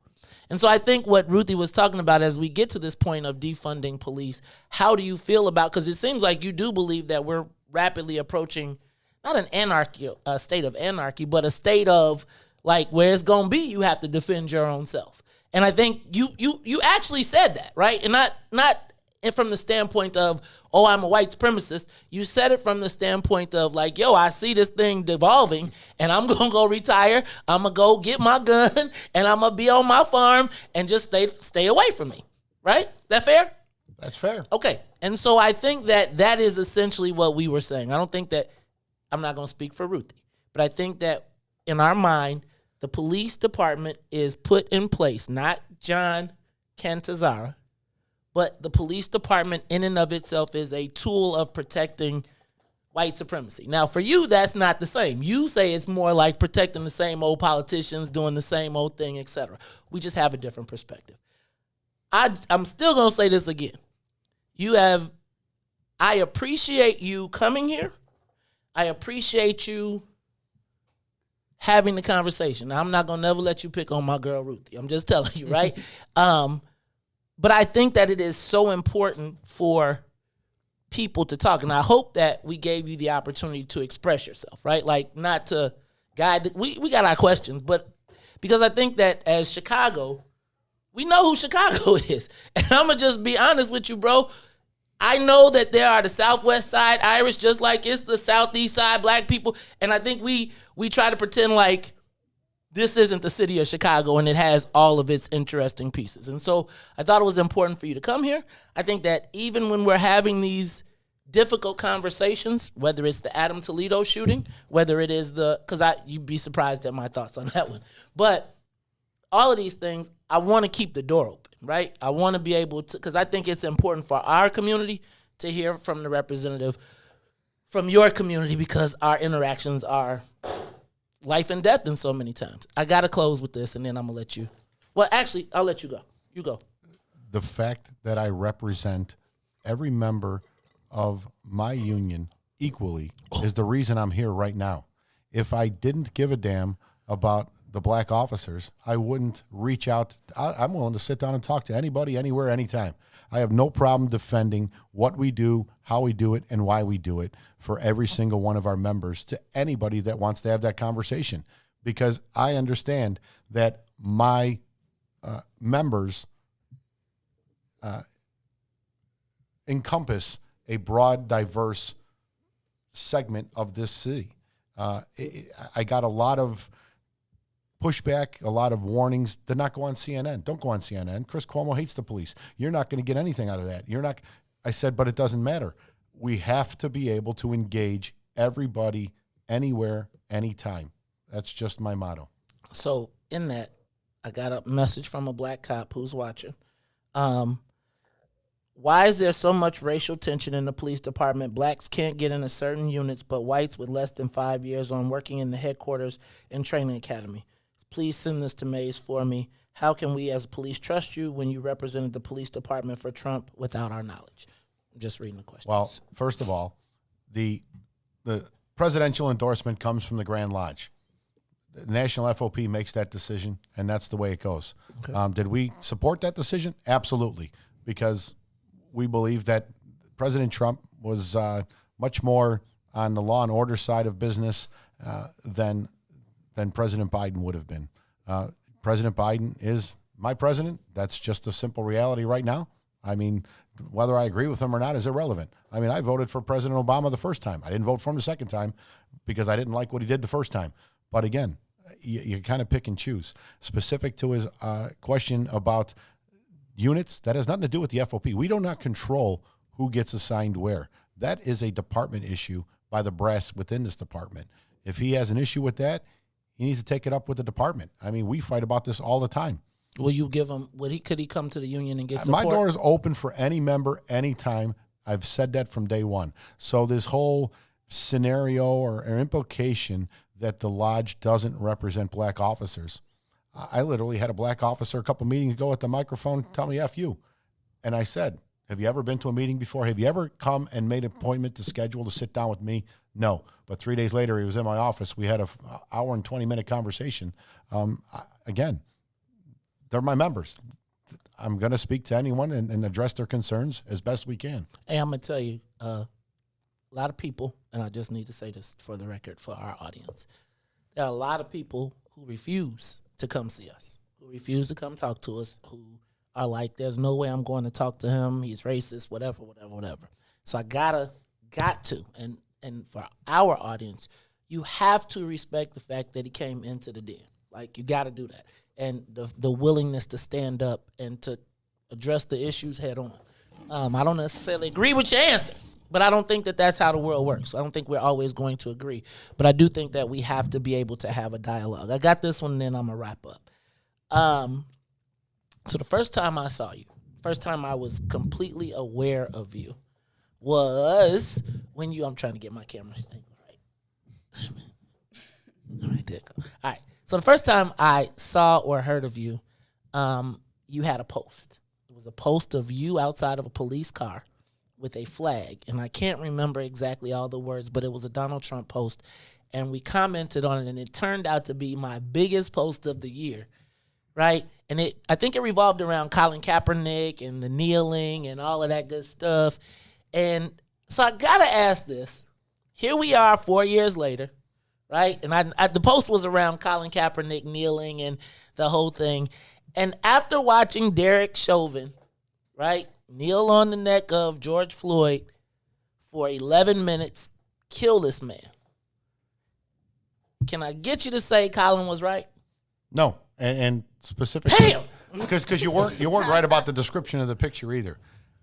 And so I think what Ruthie was talking about as we get to this point of defunding police, how do you feel about, because it seems like you do believe that we're rapidly approaching not a state of anarchy, but a state of like where it's gonna be you have to defend your own self. And I think you actually said that, right? And not from the standpoint of, I'm a white supremacist. You said it from the standpoint of like, I see this thing devolving and I'm gonna go retire. I'm gonna go get my gun and I'm gonna be on my farm and just stay away from me. Right? That fair? That's fair. Okay. And so I think that is essentially what we were saying. I don't think that, I'm not going to speak for Ruthie, but I think that in our mind, The police department is put in place, not John Cantanzara, but the police department in and of itself is a tool of protecting white supremacy. Now, for you, that's not the same. You say it's more like protecting the same old politicians doing the same old thing, etc. We just have a different perspective. I'm still going to say this again. I appreciate you coming here. I appreciate you having the conversation. Now, I'm not going to never let you pick on my girl, Ruthie. I'm just telling you, right? But I think that it is so important for people to talk. And I hope that we gave you the opportunity to express yourself, right? Like, not to guide. We got our questions, but because I think that as Chicago, we know who Chicago is. And I'm going to just be honest with you, bro. I know that there are the Southwest side Irish, just like it's the Southeast side black people. And I think we try to pretend like this isn't the city of Chicago and it has all of its interesting pieces. And so I thought it was important for you to come here. I think that even when we're having these difficult conversations, whether it's the Adam Toledo shooting, whether it is because you'd be surprised at my thoughts on that one. But all of these things, I want to keep the door open, right? I want to be able to, because I think it's important for our community to hear from the representative from your community, because our interactions are life and death in so many times. I got to close with this, and then I'm going to let you. Well, actually, I'll let you go. You go. The fact that I represent every member of my union equally is the reason I'm here right now. If I didn't give a damn about the black officers, I wouldn't reach out. I'm willing to sit down and talk to anybody, anywhere, anytime. I have no problem defending what we do, how we do it, and why we do it for every single one of our members to anybody that wants to have that conversation, because I understand that my members encompass a broad, diverse segment of this city. I got a lot of pushback, a lot of warnings. Did not go on CNN. Don't go on CNN. Chris Cuomo hates the police. You're not going to get anything out of that. You're not. I said, but it doesn't matter. We have to be able to engage everybody, anywhere, anytime. That's just my motto. So in that, I got a message from a black cop who's watching. Why is there so much racial tension in the police department? Blacks can't get into certain units, but whites with less than 5 years on working in the headquarters and training academy. Please send this to Mays for me. How can we as police trust you when you represented the police department for Trump without our knowledge? I'm just reading the questions. Well, first of all, the presidential endorsement comes from the Grand Lodge. The National FOP makes that decision, and that's the way it goes. Okay. Did we support that decision? Absolutely, because we believe that President Trump was much more on the law and order side of business than President Biden would have been. President Biden is my president. That's just a simple reality right now. I mean, whether I agree with him or not is irrelevant. I mean, I voted for President Obama the first time. I didn't vote for him the second time because I didn't like what he did the first time. But again, you kind of pick and choose. Specific to his question about units, that has nothing to do with the FOP. We do not control who gets assigned where. That is a department issue by the brass within this department. If he has an issue with that, he needs to take it up with the department. I mean, we fight about this all the time. Will you give him? Could he come to the union and get support? My door is open for any member, anytime. I've said that from day one. So this whole scenario or implication that the lodge doesn't represent black officers. I literally had a black officer a couple meetings ago at the microphone tell me F you. And I said, have you ever been to a meeting before? Have you ever come and made an appointment to schedule to sit down with me? No. But 3 days later, he was in my office. We had an hour and 20-minute conversation. Again, they're my members. I'm going to speak to anyone and address their concerns as best we can. Hey, I'm going to tell you, a lot of people, and I just need to say this for the record for our audience, there are a lot of people who refuse to come see us, who refuse to come talk to us, who are like, there's no way I'm going to talk to him. He's racist, whatever. So I got to, and for our audience, you have to respect the fact that he came into the den. Like, you got to do that. And the willingness to stand up and to address the issues head on. I don't necessarily agree with your answers, but I don't think that that's how the world works. I don't think we're always going to agree, but I do think that we have to be able to have a dialogue. I got this one, and then I'm going to wrap up. So the first time I saw you, first time I was completely aware of you was when I'm trying to get my camera angle right. All right, there it goes. All right. So the first time I saw or heard of you, you had a post. It was a post of you outside of a police car with a flag. And I can't remember exactly all the words, but it was a Donald Trump post. And we commented on it, and it turned out to be my biggest post of the year, right? And I think it revolved around Colin Kaepernick and the kneeling and all of that good stuff. And so I got to ask this. Here we are 4 years later, right? And the post was around Colin Kaepernick kneeling and the whole thing. And after watching Derek Chauvin, right, kneel on the neck of George Floyd for 11 minutes, kill this man, can I get you to say Colin was right? No, and specifically, damn, because you weren't right about the description of the picture either.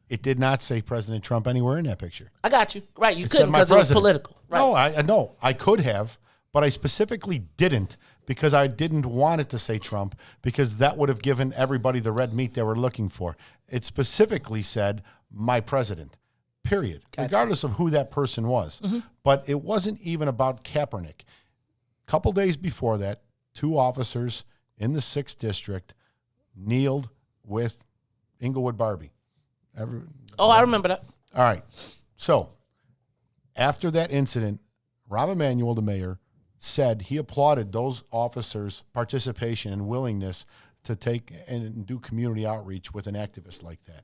It did not say President Trump anywhere in that picture. I got you. Right, you couldn't because it was political. Right. No, I could have, but I specifically didn't because I didn't want it to say Trump because that would have given everybody the red meat they were looking for. It specifically said, my president, period, regardless of who that person was. Mm-hmm. But it wasn't even about Kaepernick. A couple days before that, 2 officers in the 6th District kneeled with Inglewood Barbie. I remember that. All right. So after that incident, Rahm Emanuel, the mayor, said he applauded those officers' participation and willingness to take and do community outreach with an activist like that,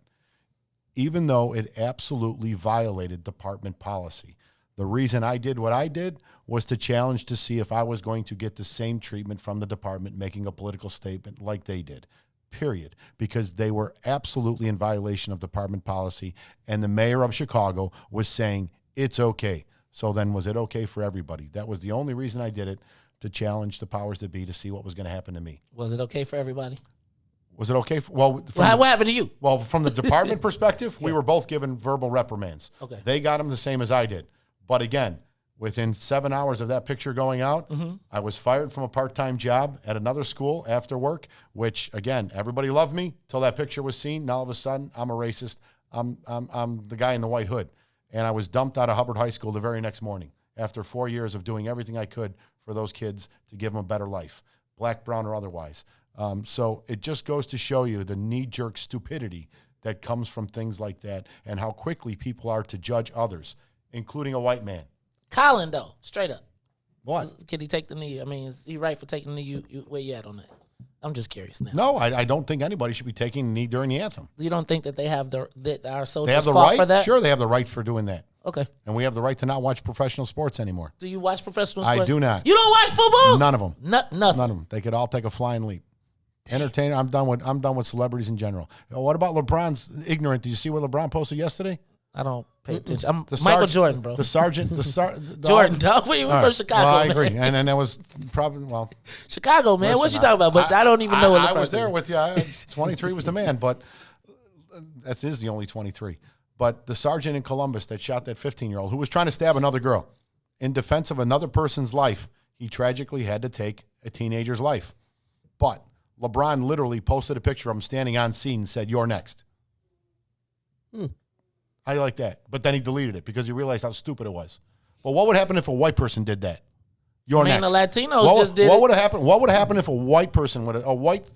even though it absolutely violated department policy. The reason I did what I did was to challenge to see if I was going to get the same treatment from the department making a political statement like they did. Period, because they were absolutely in violation of department policy, and the mayor of Chicago was saying it's okay. So then was it okay for everybody? That was the only reason I did it, to challenge the powers that be to see what was going to happen to me. Was it okay for everybody? Was it okay? What happened to you? Well, from the department perspective, we were both given verbal reprimands. Okay. They got them the same as I did. But again, within 7 hours of that picture going out, I was fired from a part-time job at another school after work, which, again, everybody loved me till that picture was seen. Now all of a sudden, I'm a racist. I'm the guy in the white hood. And I was dumped out of Hubbard High School the very next morning after 4 years of doing everything I could for those kids to give them a better life, black, brown, or otherwise. So it just goes to show you the knee-jerk stupidity that comes from things like that and how quickly people are to judge others, including a white man. Colin, though, straight up. What? Can he take the knee? I mean, is he right for taking the knee? Where you at on that? I'm just curious now. No, I don't think anybody should be taking a knee during the anthem. You don't think that they have that our soldiers they have the fought right for that? Sure, they have the right for doing that. Okay. And we have the right to not watch professional sports anymore. Do you watch professional sports? I do not. You don't watch football? None of them. Nothing. None of them. They could all take a flying leap. Entertainer. I'm done with celebrities in general. What about LeBron's ignorant? Did you see what LeBron posted yesterday? I don't pay attention. I'm the Michael Jordan, bro. The sergeant. Jordan, dog. Where you from? Right. Chicago. Well, I agree. And that was probably, Chicago, man. What you talking about? But I don't even know what I was there with you. 23 was the man, but that is the only 23. But the sergeant in Columbus that shot that 15-year-old who was trying to stab another girl in defense of another person's life, he tragically had to take a teenager's life. But LeBron literally posted a picture of him standing on scene and said, "You're next." How do you like that? But then he deleted it because he realized how stupid it was. Well, what would happen if a white person did that? You're next. The Latinos just did what would have happened? What would have happened if a white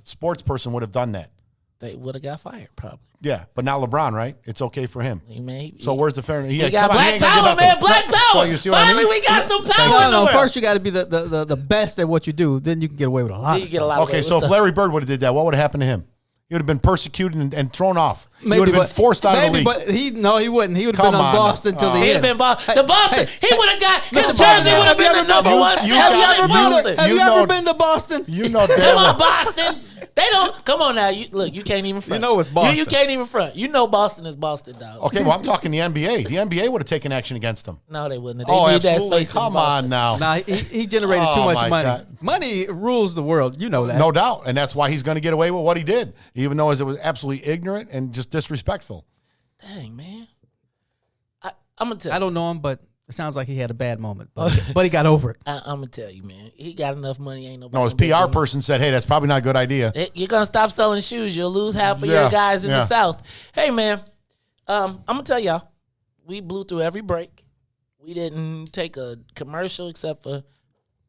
sports person would have done that? They would have got fired, probably. Yeah, but not LeBron, right? It's okay for him. So where's the fairness? He got black power, man. Black power. So you see what Finally, I mean? we got some power. No. First, you got to be the best at what you do. Then you can get away with a lot. Okay, so if Larry Bird would have did that, what would have happened to him? He would have been persecuted and thrown off. He would have been forced out of the league. But he wouldn't. He would have been on Boston till the end. He'd have been Boston. The Boston. He would have got his jersey. Would have been the number one. Have you ever been to Boston? You know, come on, Boston. They don't. Come on now. You can't even front. You know it's Boston. You can't even front. You know Boston is Boston, dog. Okay, well I'm talking the NBA. The NBA would have taken action against them. No, they wouldn't. They need absolutely. That space come on now. Nah, he generated too much money. God. Money rules the world. You know that. No doubt, and that's why he's going to get away with what he did, even though it was absolutely ignorant and just disrespectful. Dang, man. I'm gonna tell you. I don't know him, but it sounds like he had a bad moment, but he got over it. I'm gonna tell you, man. He got enough money. Ain't nobody. No, his PR person said, "Hey, that's probably not a good idea." You're gonna stop selling shoes. You'll lose half of your guys in the South. Hey, man. I'm gonna tell y'all. We blew through every break. We didn't take a commercial except for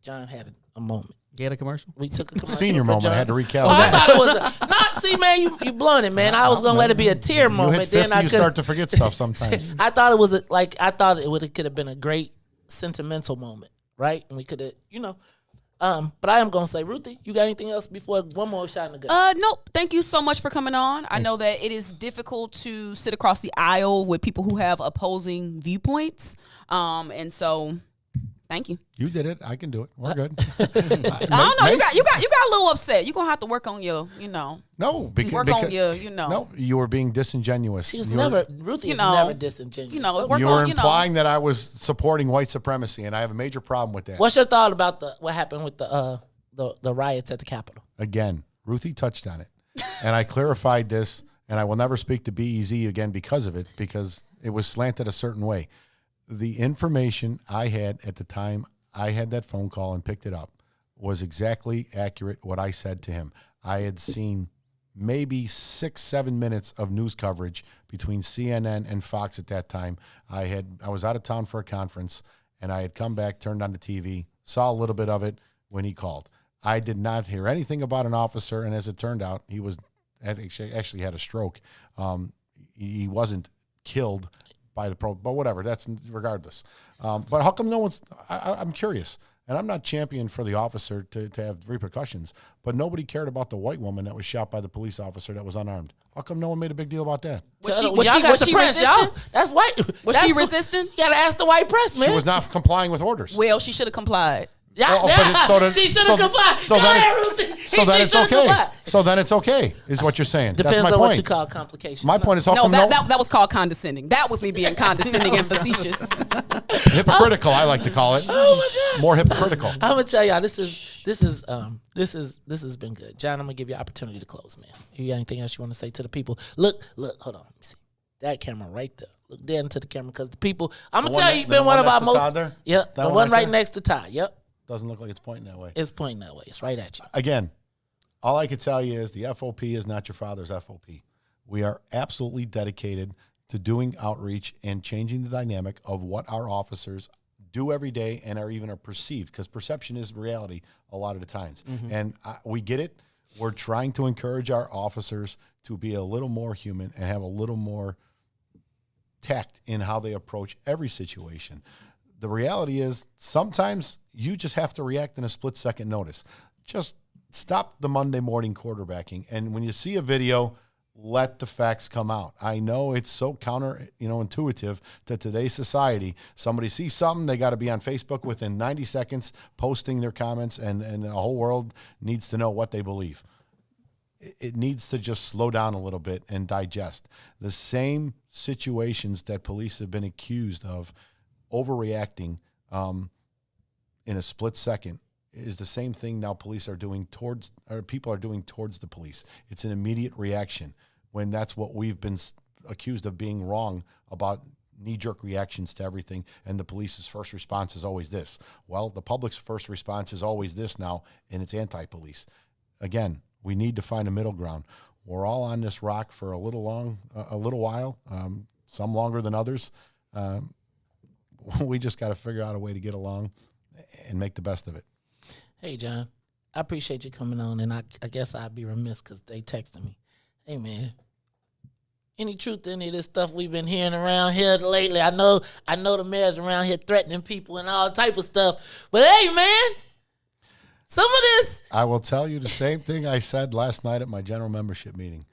John had a moment. You had a commercial? We took a commercial. Senior moment. John. I had to recap. Oh, I thought it was not. See, man, you blowing it, man. I was gonna let it be a tear moment. You hit 50, then you start to forget stuff sometimes. I thought it was I thought it could have been a great sentimental moment, right? And we could have, But I am gonna say, Ruthie, you got anything else before one more shot in the gun? Nope. Thank you so much for coming on. Thanks. I know that it is difficult to sit across the aisle with people who have opposing viewpoints, and so. Thank you. You did it. I can do it. We're good. I don't know. You got a little upset. You're gonna have to work on your, No, because on your, No, you were being disingenuous. Ruthie is never disingenuous. You were implying that I was supporting white supremacy, and I have a major problem with that. What's your thought about what happened with the riots at the Capitol? Again, Ruthie touched on it, and I clarified this, and I will never speak to BEZ again because of it, because it was slanted a certain way. The information I had at the time I had that phone call and picked it up was exactly accurate what I said to him. I had seen maybe 6-7 minutes of news coverage between CNN and Fox at that time. I was out of town for a conference, and I had come back, turned on the TV, saw a little bit of it when he called. I did not hear anything about an officer, and as it turned out, he actually had a stroke. He wasn't killed by the but whatever, that's regardless. But how come no one's, I'm curious, and I'm not champion for the officer to have repercussions, but nobody cared about the white woman that was shot by the police officer that was unarmed. How come no one made a big deal about that? Was she resistant? That's white. Was she resistant? You gotta ask the white press, man. She was not complying with orders. Well, she should have complied. She should have complied. So then it's okay. So then it's okay, is what you're saying. Depends That's my on point. what you call complications. My point is, that was called condescending. That was me being condescending and facetious. Hypocritical, I like to call it. Oh my God. More hypocritical. I'm gonna tell y'all, this has been good. John, I'm gonna give you an opportunity to close, man. You got anything else you want to say to the people? Look, hold on. Let me see that camera right there. Look dead into the camera, because the people. I'm gonna tell you, you've been one of our most. Yep, the one right next to Todd. Yep. Doesn't look like it's pointing that way. It's pointing that way. It's right at you. Again, all I can tell you is the FOP is not your father's FOP. We are absolutely dedicated to doing outreach and changing the dynamic of what our officers do every day and are perceived, because perception is reality a lot of the times. Mm-hmm. And we get it. We're trying to encourage our officers to be a little more human and have a little more tact in how they approach every situation. The reality is sometimes you just have to react in a split-second notice. Just stop the Monday morning quarterbacking. And when you see a video, let the facts come out. I know it's so intuitive to today's society. Somebody sees something, they got to be on Facebook within 90 seconds, posting their comments, and the whole world needs to know what they believe. It needs to just slow down a little bit and digest. The same situations that police have been accused of overreacting in a split second is the same thing now police are doing people are doing towards the police. It's an immediate reaction, when that's what we've been accused of being wrong about, knee-jerk reactions to everything, and the police's first response is always this. Well, the public's first response is always this now, and it's anti-police. Again, we need to find a middle ground. We're all on this rock for a little while, some longer than others. We just got to figure out a way to get along and make the best of it. Hey, John, I appreciate you coming on, and I guess I'd be remiss because they texted me. Hey, man, any truth to any of this stuff we've been hearing around here lately? I know the mayor's around here threatening people and all type of stuff, but hey, man, some of this. I will tell you the same thing I said last night at my general membership meeting.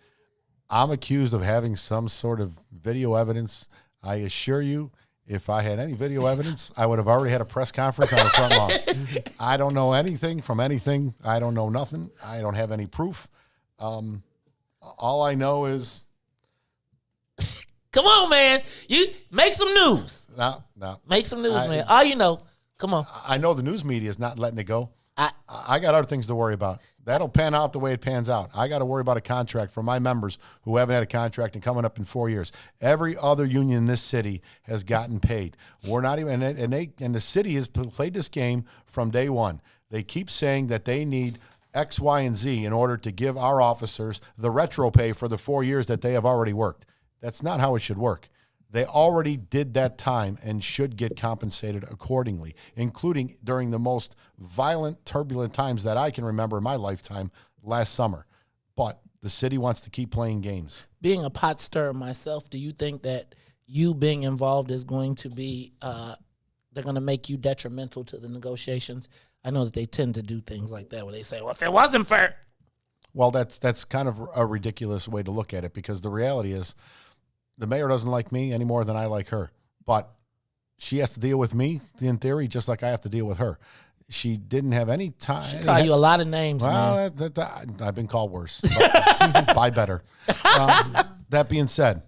I'm accused of having some sort of video evidence. I assure you, if I had any video evidence, I would have already had a press conference on the front lawn. I don't know anything from anything. I don't know nothing. I don't have any proof. All I know is... Come on, man. You make some news. No. Make some news, man. All you know. Come on. I know the news media is not letting it go. I got other things to worry about. That'll pan out the way it pans out. I got to worry about a contract for my members who haven't had a contract and coming up in 4 years. Every other union in this city has gotten paid. We're not even, and the city has played this game from day one. They keep saying that they need X, Y, and Z in order to give our officers the retro pay for the 4 years that they have already worked. That's not how it should work. They already did that time and should get compensated accordingly, including during the most violent, turbulent times that I can remember in my lifetime last summer. But the city wants to keep playing games. Being a pot stirrer myself, do you think that you being involved is going to be, they're going to make you detrimental to the negotiations? I know that they tend to do things like that where they say, well, if it wasn't fair. Well, that's kind of a ridiculous way to look at it, because the reality is, the mayor doesn't like me any more than I like her, but she has to deal with me, in theory, just like I have to deal with her. She didn't have any time. She call you a lot of names, well, man. I've been called worse. Buy better. That being said,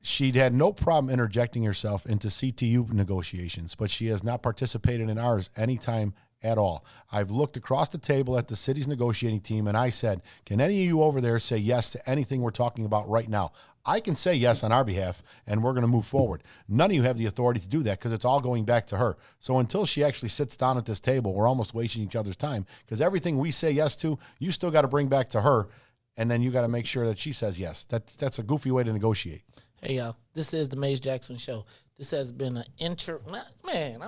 she had no problem interjecting herself into CTU negotiations, but she has not participated in ours anytime at all. I've looked across the table at the city's negotiating team, and I said, can any of you over there say yes to anything we're talking about right now? I can say yes on our behalf, and we're going to move forward. None of you have the authority to do that because it's all going back to her. So until she actually sits down at this table, we're almost wasting each other's time, because everything we say yes to, you still got to bring back to her, and then you got to make sure that she says yes. That's a goofy way to negotiate. Hey, y'all, this is the Maze Jackson Show. This has been man,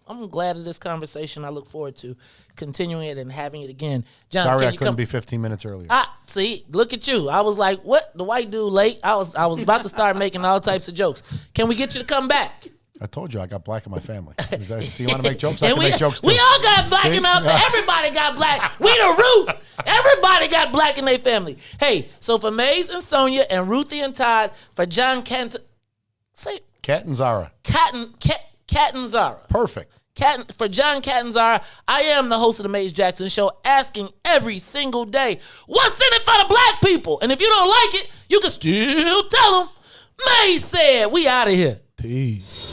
I'm glad of this conversation. I look forward to continuing it and having it again. John, sorry I couldn't be 15 minutes earlier. See, look at you. I was like, what? The white dude late? I was about to start making all types of jokes. Can we get you to come back? I told you I got black in my family. So you want to make jokes? I can make jokes too. We all got black in our family. Everybody got black. We the root. Everybody got black in their family. Hey, so for Maze and Sonia and Ruthie and Todd, for John Cantanzara. Cantanzara. Perfect. For John Cantanzara, I am the host of the Maze Jackson Show, asking every single day, what's in it for the black people? And if you don't like it, you can still tell them. Maze said, we out of here. Peace.